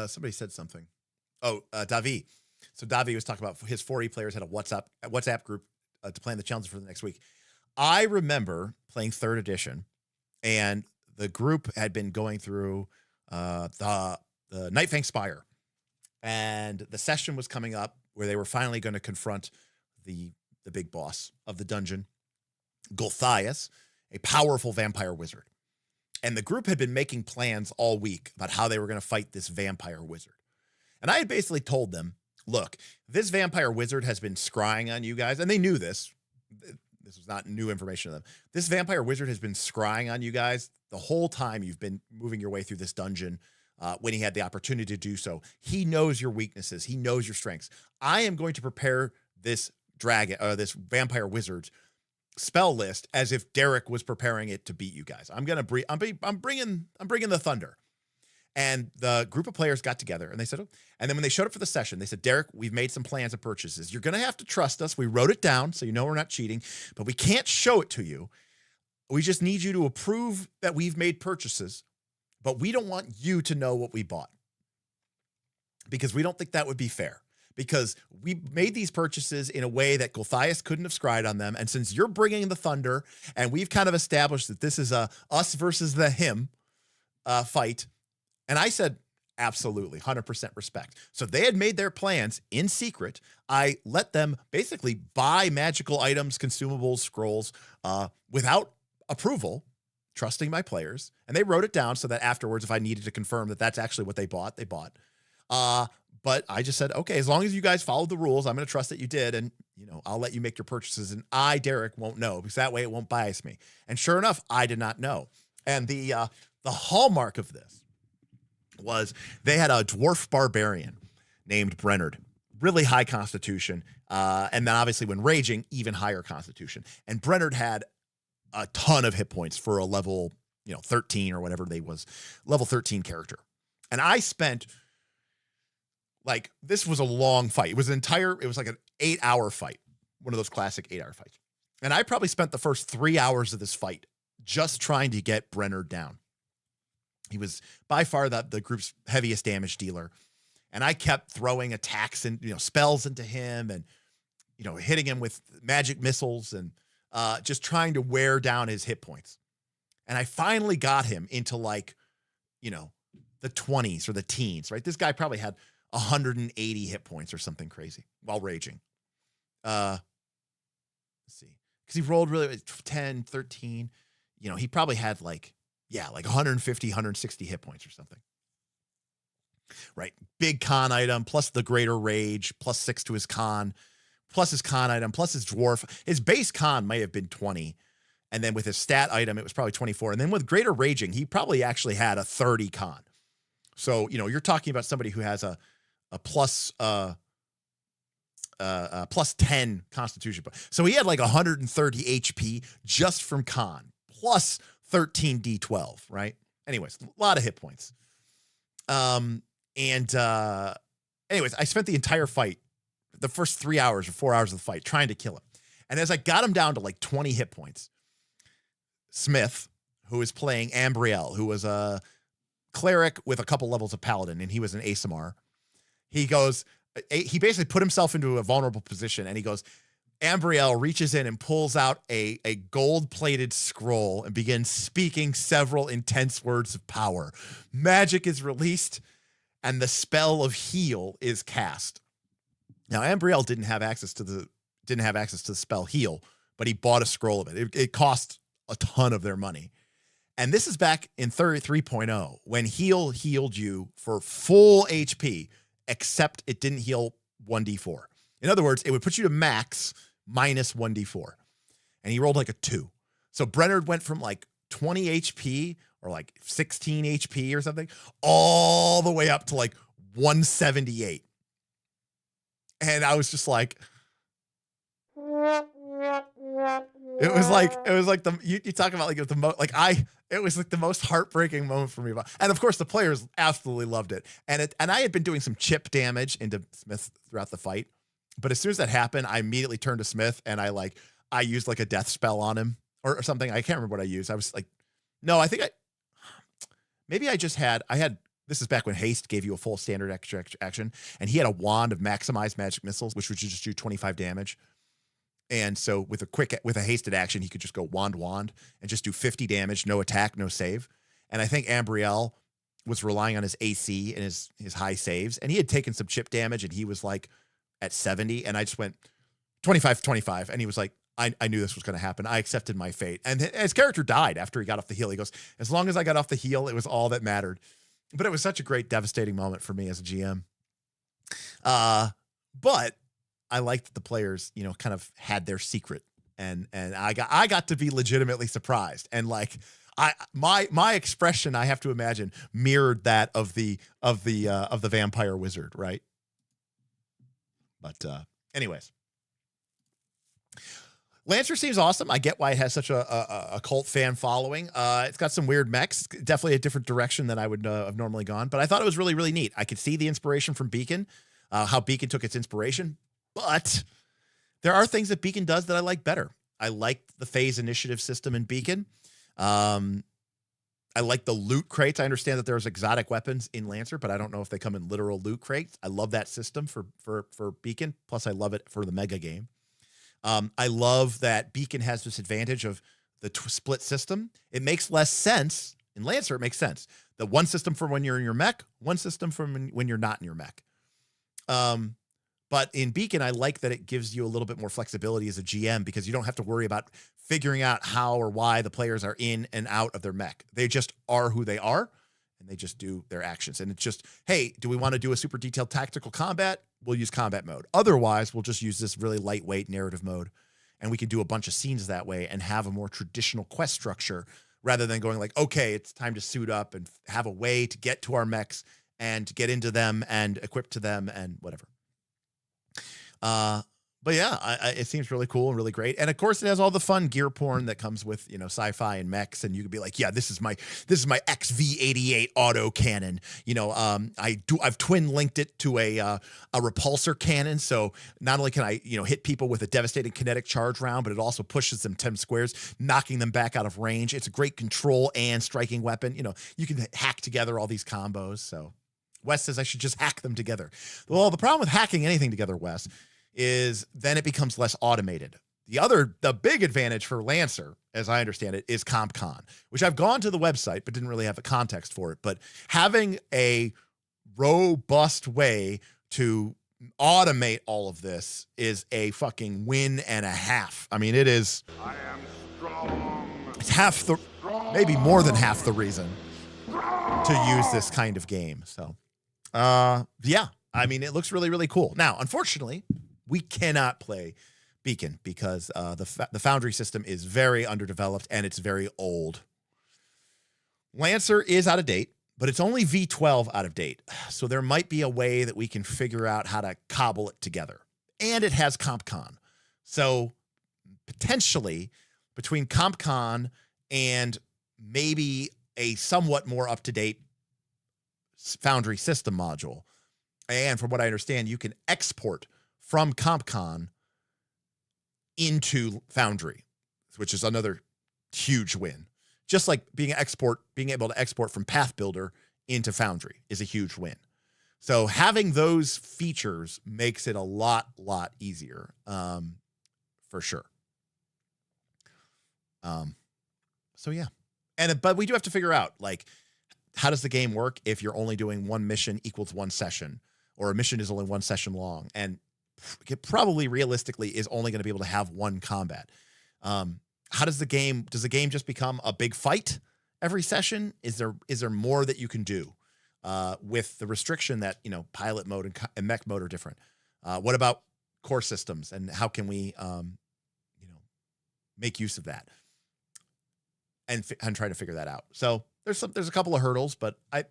Somebody said something. Davi. So Davi was talking about his 4E players had a WhatsApp group to plan the challenge for the next week. I remember playing 3rd edition, and the group had been going through the Nightfang Spire, and the session was coming up where they were finally going to confront the big boss of the dungeon, Gulthias, a powerful vampire wizard. And the group had been making plans all week about how they were going to fight this vampire wizard. And I had basically told them, look, this vampire wizard has been scrying on you guys, and they knew this. This was not new information to them. This vampire wizard has been scrying on you guys the whole time you've been moving your way through this dungeon when he had the opportunity to do so. He knows your weaknesses. He knows your strengths. I am going to prepare this this vampire wizard spell list as if Derek was preparing it to beat you guys. I'm bringing the thunder. And the group of players got together and they said, and then when they showed up for the session, they said, Derek, we've made some plans of purchases. You're going to have to trust us. We wrote it down, so you know we're not cheating, but we can't show it to you. We just need you to approve that we've made purchases, but we don't want you to know what we bought because we don't think that would be fair. Because we made these purchases in a way that Gulthias couldn't have scryed on them. And since you're bringing the thunder and we've kind of established that this is a us versus the him fight. And I said, absolutely, 100% respect. So they had made their plans in secret. I let them basically buy magical items, consumables, scrolls without approval, trusting my players. And they wrote it down so that afterwards, if I needed to confirm that that's actually what they bought, they bought. But I just said, okay, as long as you guys followed the rules, I'm going to trust that you did. And, you know, I'll let you make your purchases. And I, Derek, won't know because that way it won't bias me. And sure enough, I did not know. And the hallmark of this was they had a dwarf barbarian named Brennard, really high constitution. And then obviously when raging, even higher constitution. And Brennard had a ton of hit points for a level, 13 or whatever they was, level 13 character. And I spent... this was a long fight. It was like an 8-hour fight. One of those classic 8-hour fights. And I probably spent the first 3 hours of this fight just trying to get Brennard down. He was by far the group's heaviest damage dealer. And I kept throwing attacks and, spells into him and, hitting him with magic missiles and just trying to wear down his hit points. And I finally got him into the 20s or the teens, right? This guy probably had 180 hit points or something crazy while raging. Let's see. Because he rolled really 10, 13. He probably had 150, 160 hit points or something. Right. Big con item plus the greater rage plus 6 to his con plus his con item plus his dwarf. His base con might have been 20. And then with his stat item, it was probably 24. And then with greater raging, he probably actually had a 30 con. So, you're talking about somebody who has a plus 10 constitution. So he had 130 HP just from con plus 13 D12, right? Anyways, a lot of hit points. Anyways, I spent the entire fight, the first 3 hours or 4 hours of the fight trying to kill him. And as I got him down to 20 hit points, Smith, who was playing Ambriel, who was a cleric with a couple levels of paladin, and he was an ASMR. He basically put himself into a vulnerable position, and he goes, Ambriel reaches in and pulls out a gold-plated scroll and begins speaking several intense words of power. Magic is released, and the spell of heal is cast. Now, Ambriel didn't have access to the spell heal, but he bought a scroll of it. It cost a ton of their money. And this is back in 3.0 when heal healed you for full HP, except it didn't heal 1d4. In other words, it would put you to max, minus 1d4. And he rolled like a 2. So Brennard went from like 20 HP or like 16 HP or something all the way up to like 178. And I was just like, it was like the, you talk about like it was like the most heartbreaking moment for me. And of course the players absolutely loved it. And I had been doing some chip damage into Smith throughout the fight. But as soon as that happened, I immediately turned to Smith and I used like a death spell on him or something. I can't remember what I used. I was like, no, I think this is back when haste gave you a full standard extra action, and he had a wand of maximized magic missiles, which would just do 25 damage. And so with a hasted action, he could just go wand and just do 50 damage, no attack, no save. And I think Ambriel was relying on his AC and his high saves, and he had taken some chip damage, and he was like at 70, and I just went 25, and he was like, I knew this was going to happen. I accepted my fate. And his character died after he got off the heal. He goes, as long as I got off the heal, it was all that mattered. But it was such a great, devastating moment for me as a GM. But I liked that the players, kind of had their secret, and I got to be legitimately surprised. And like my expression, I have to imagine, mirrored that of the vampire wizard, right? But anyways. Lancer seems awesome. I get why it has such a cult fan following. It's got some weird mechs. Definitely a different direction than I would have normally gone. But I thought it was really, really neat. I could see the inspiration from Beacon, how Beacon took its inspiration. But there are things that Beacon does that I like better. I like the phase initiative system in Beacon. I like the loot crates. I understand that there's exotic weapons in Lancer, but I don't know if they come in literal loot crates. I love that system for Beacon. Plus, I love it for the mega game. I love that Beacon has this advantage of the split system. It makes less sense. In Lancer, it makes sense. The one system for when you're in your mech, one system for when you're not in your mech. But in Beacon, I like that it gives you a little bit more flexibility as a GM because you don't have to worry about figuring out how or why the players are in and out of their mech. They just are who they are, and they just do their actions. And it's just, hey, do we want to do a super detailed tactical combat? We'll use combat mode. Otherwise, we'll just use this really lightweight narrative mode, and we can do a bunch of scenes that way and have a more traditional quest structure rather than going like, okay, it's time to suit up and have a way to get to our mechs and to get into them and equip to them and whatever. But yeah, it seems really cool and really great. And of course it has all the fun gear porn that comes with, sci-fi and mechs. And you could be like, yeah, this is my XV88 auto cannon. I've twin linked it to a repulsor cannon. So not only can I, hit people with a devastating kinetic charge round, but it also pushes them 10 squares, knocking them back out of range. It's a great control and striking weapon. You can hack together all these combos. So Wes says I should just hack them together. Well, the problem with hacking anything together, Wes, is then it becomes less automated. The big advantage for Lancer, as I understand it, is CompCon, which I've gone to the website, but didn't really have a context for it. But having a robust way to automate all of this is a fucking win and a half. I mean, it is. I am strong. It's maybe more than half the reason to use this kind of game. So, yeah, I mean, it looks really, really cool. Now, unfortunately, we cannot play Beacon because the Foundry system is very underdeveloped and it's very old. Lancer is out of date, but it's only V12 out of date. So there might be a way that we can figure out how to cobble it together. And it has CompCon. So potentially between CompCon and maybe a somewhat more up-to-date Foundry system module. And from what I understand, you can export from CompCon into Foundry, which is another huge win. Just like being able to export from Path Builder into Foundry is a huge win. So having those features makes it a lot easier, for sure. So yeah. But we do have to figure out, like, how does the game work if you're only doing one mission equals one session, or a mission is only one session long, and it probably realistically is only going to be able to have one combat. How does the game just become a big fight every session? Is there more that you can do with the restriction that, pilot mode and mech mode are different? What about core systems, and how can we, make use of that, and try to figure that out. So there's a couple of hurdles, but I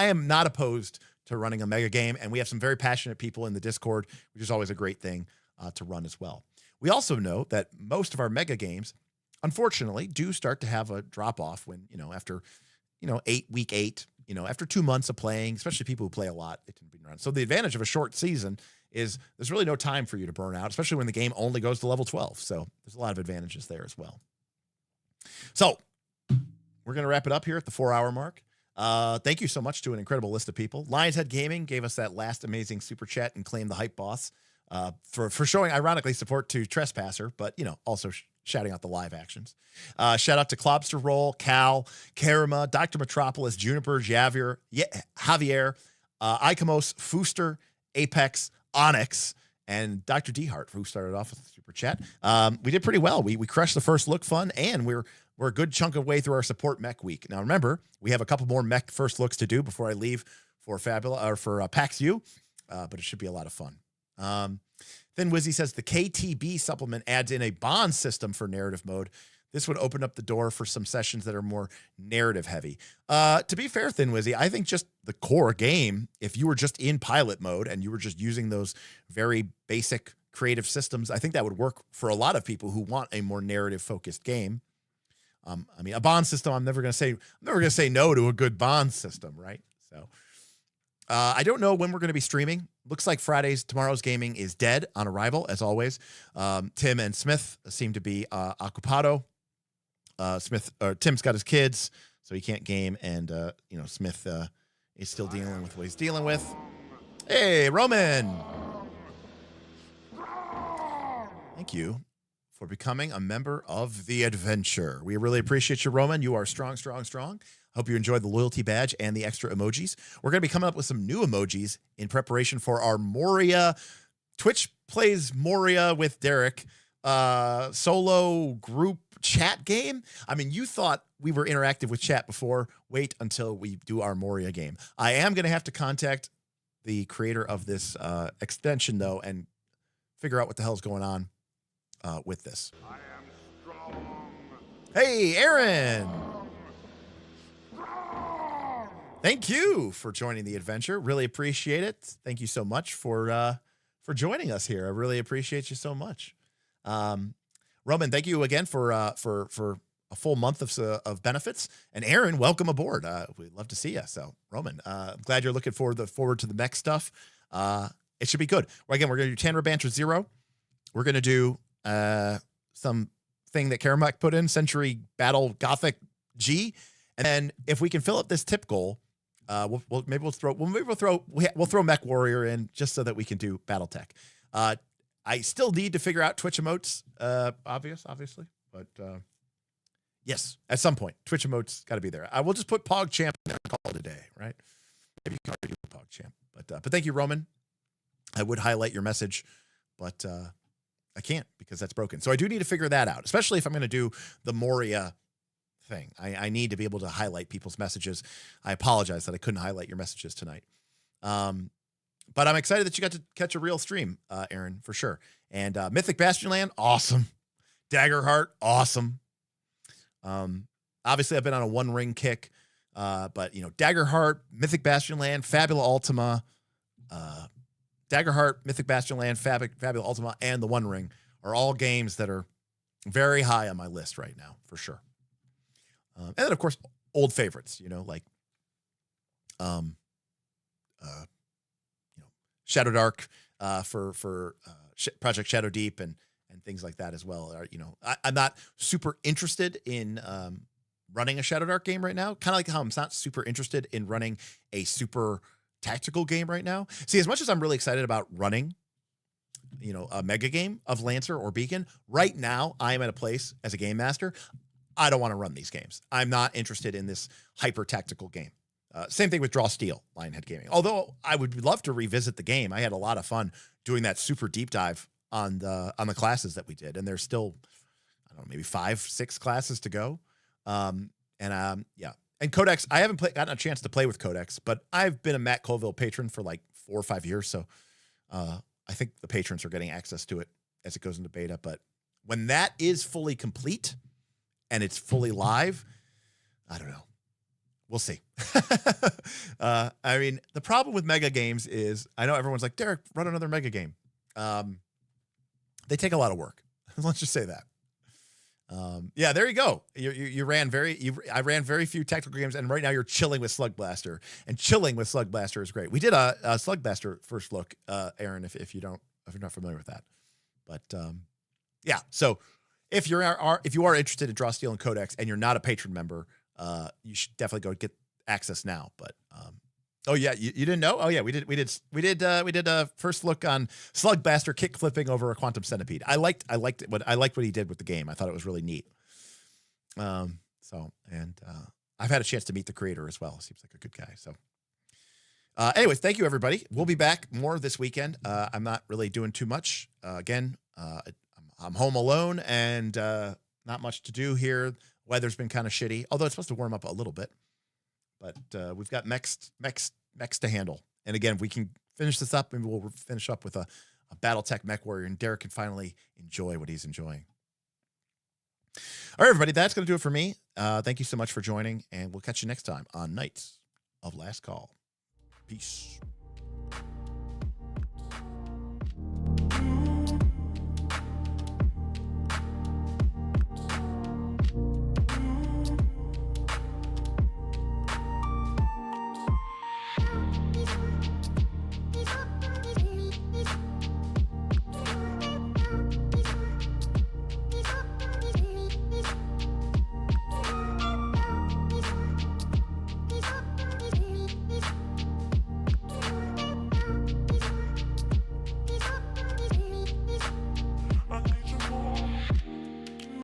am not opposed to running a mega game, and we have some very passionate people in the Discord, which is always a great thing to run as well. We also know that most of our mega games, unfortunately, do start to have a drop off when, after, week 8, after 2 months of playing, especially people who play a lot, it can be run. So the advantage of a short season is there's really no time for you to burn out, especially when the game only goes to level 12. So there's a lot of advantages there as well. So we're going to wrap it up here at the 4-hour mark. Thank you so much to an incredible list of people. Lionshead Gaming gave us that last amazing super chat and claimed the hype boss for showing, ironically, support to Trespasser, but, also shouting out the live actions. Shout out to Klobster Roll, Cal, Karima, Dr. Metropolis, Juniper, Javier, Javier, Icamos, Fooster, Apex, Onyx, and Dr. Dehart, who started off with a super chat. We did pretty well. We crushed the first look fun, and we're a good chunk of way through our support mech week. Now, remember, we have a couple more mech first looks to do before I leave for PAX U, but it should be a lot of fun. Then Wizzy says the KTB supplement adds in a bond system for narrative mode. This would open up the door for some sessions that are more narrative heavy. To be fair, Thin Wizzy, I think just the core game, if you were just in pilot mode and you were just using those very basic creative systems, I think that would work for a lot of people who want a more narrative focused game. A bond system, I'm never going to say no to a good bond system, right? So I don't know when we're going to be streaming. Looks like tomorrow's gaming is dead on arrival, as always. Tim and Smith seem to be occupado. Tim's got his kids, so he can't game, and Smith is still dealing with what he's dealing with. Hey, Roman! Thank you for becoming a member of the adventure. We really appreciate you, Roman. You are strong, strong, strong. Hope you enjoyed the loyalty badge and the extra emojis. We're going to be coming up with some new emojis in preparation for our Moria, Twitch Plays Moria with Derek solo group chat game. You thought we were interactive with chat before. Wait until we do our Moria game. I am going to have to contact the creator of this extension, though, and figure out what the hell's going on with this. I am strong. Hey, Aaron! Thank you for joining the adventure. Really appreciate it. Thank you so much for joining us here. I really appreciate you so much. Roman, thank you again for a full month of benefits. And Aaron, welcome aboard. We'd love to see you. So, Roman, I'm glad you're looking forward to the Mech stuff. It should be good. Again, we're going to do Tanner Banter 0. We're going to do some thing that Karamak put in, Century Battle Gothic G. And then if we can fill up this tip goal, we'll throw Mech Warrior in just so that we can do BattleTech. I still need to figure out Twitch emotes, obviously, but yes, at some point, Twitch emotes got to be there. I will just put PogChamp in there and call it a day, right? Maybe you can already do PogChamp, but thank you, Roman. I would highlight your message, but I can't because that's broken. So I do need to figure that out, especially if I'm going to do the Moria thing. I need to be able to highlight people's messages. I apologize that I couldn't highlight your messages tonight. But I'm excited that you got to catch a real stream, Aaron, for sure. And Mythic Bastionland, awesome. Daggerheart, awesome. Obviously, I've been on a one-ring kick, but Daggerheart, Mythic Bastionland, Fabula Ultima, Daggerheart, Mythic Bastionland, Fabula Ultima, and the One Ring are all games that are very high on my list right now, for sure. And then, of course, old favorites, like Shadow Dark for Project Shadow Deep and things like that as well. I'm not super interested in running a Shadow Dark game right now. Kind of like how I'm not super interested in running a super tactical game right now. See, as much as I'm really excited about running, a mega game of Lancer or Beacon, right now I am at a place as a game master, I don't want to run these games. I'm not interested in this hyper tactical game. Same thing with Draw Steel, Lionhead Gaming. Although I would love to revisit the game. I had a lot of fun doing that super deep dive on the classes that we did. And there's still, I don't know, maybe 5-6 classes to go. Yeah. And Codex, I haven't gotten a chance to play with Codex, but I've been a Matt Colville patron for like 4 or 5 years. So I think the patrons are getting access to it as it goes into beta. But when that is fully complete and it's fully live, I don't know. We'll see. I mean, the problem with mega games is I know everyone's like, Derek, run another mega game. They take a lot of work. Let's just say that. Yeah, there you go. I ran very few tactical games, and right now you're chilling with Slug Blaster, and chilling with Slug Blaster is great. We did a Slug Blaster first look, Aaron, if you're not familiar with that, but yeah. So if you are interested in Draw, Steel, and Codex, and you're not a patron member, you should definitely go get access now. But oh yeah, you didn't know? Oh yeah, we did a first look on Slug Blaster kick flipping over a quantum centipede. I liked what he did with the game. I thought it was really neat. I've had a chance to meet the creator as well. Seems like a good guy. So anyways, thank you everybody. We'll be back more this weekend. I'm not really doing too much. Again, I'm home alone and not much to do here. Weather's been kind of shitty, although it's supposed to warm up a little bit. But we've got mechs to handle. And again, if we can finish this up, maybe we'll finish up with a BattleTech mech warrior, and Derek can finally enjoy what he's enjoying. All right, everybody, that's going to do it for me. Thank you so much for joining, and we'll catch you next time on Knights of Last Call. Peace.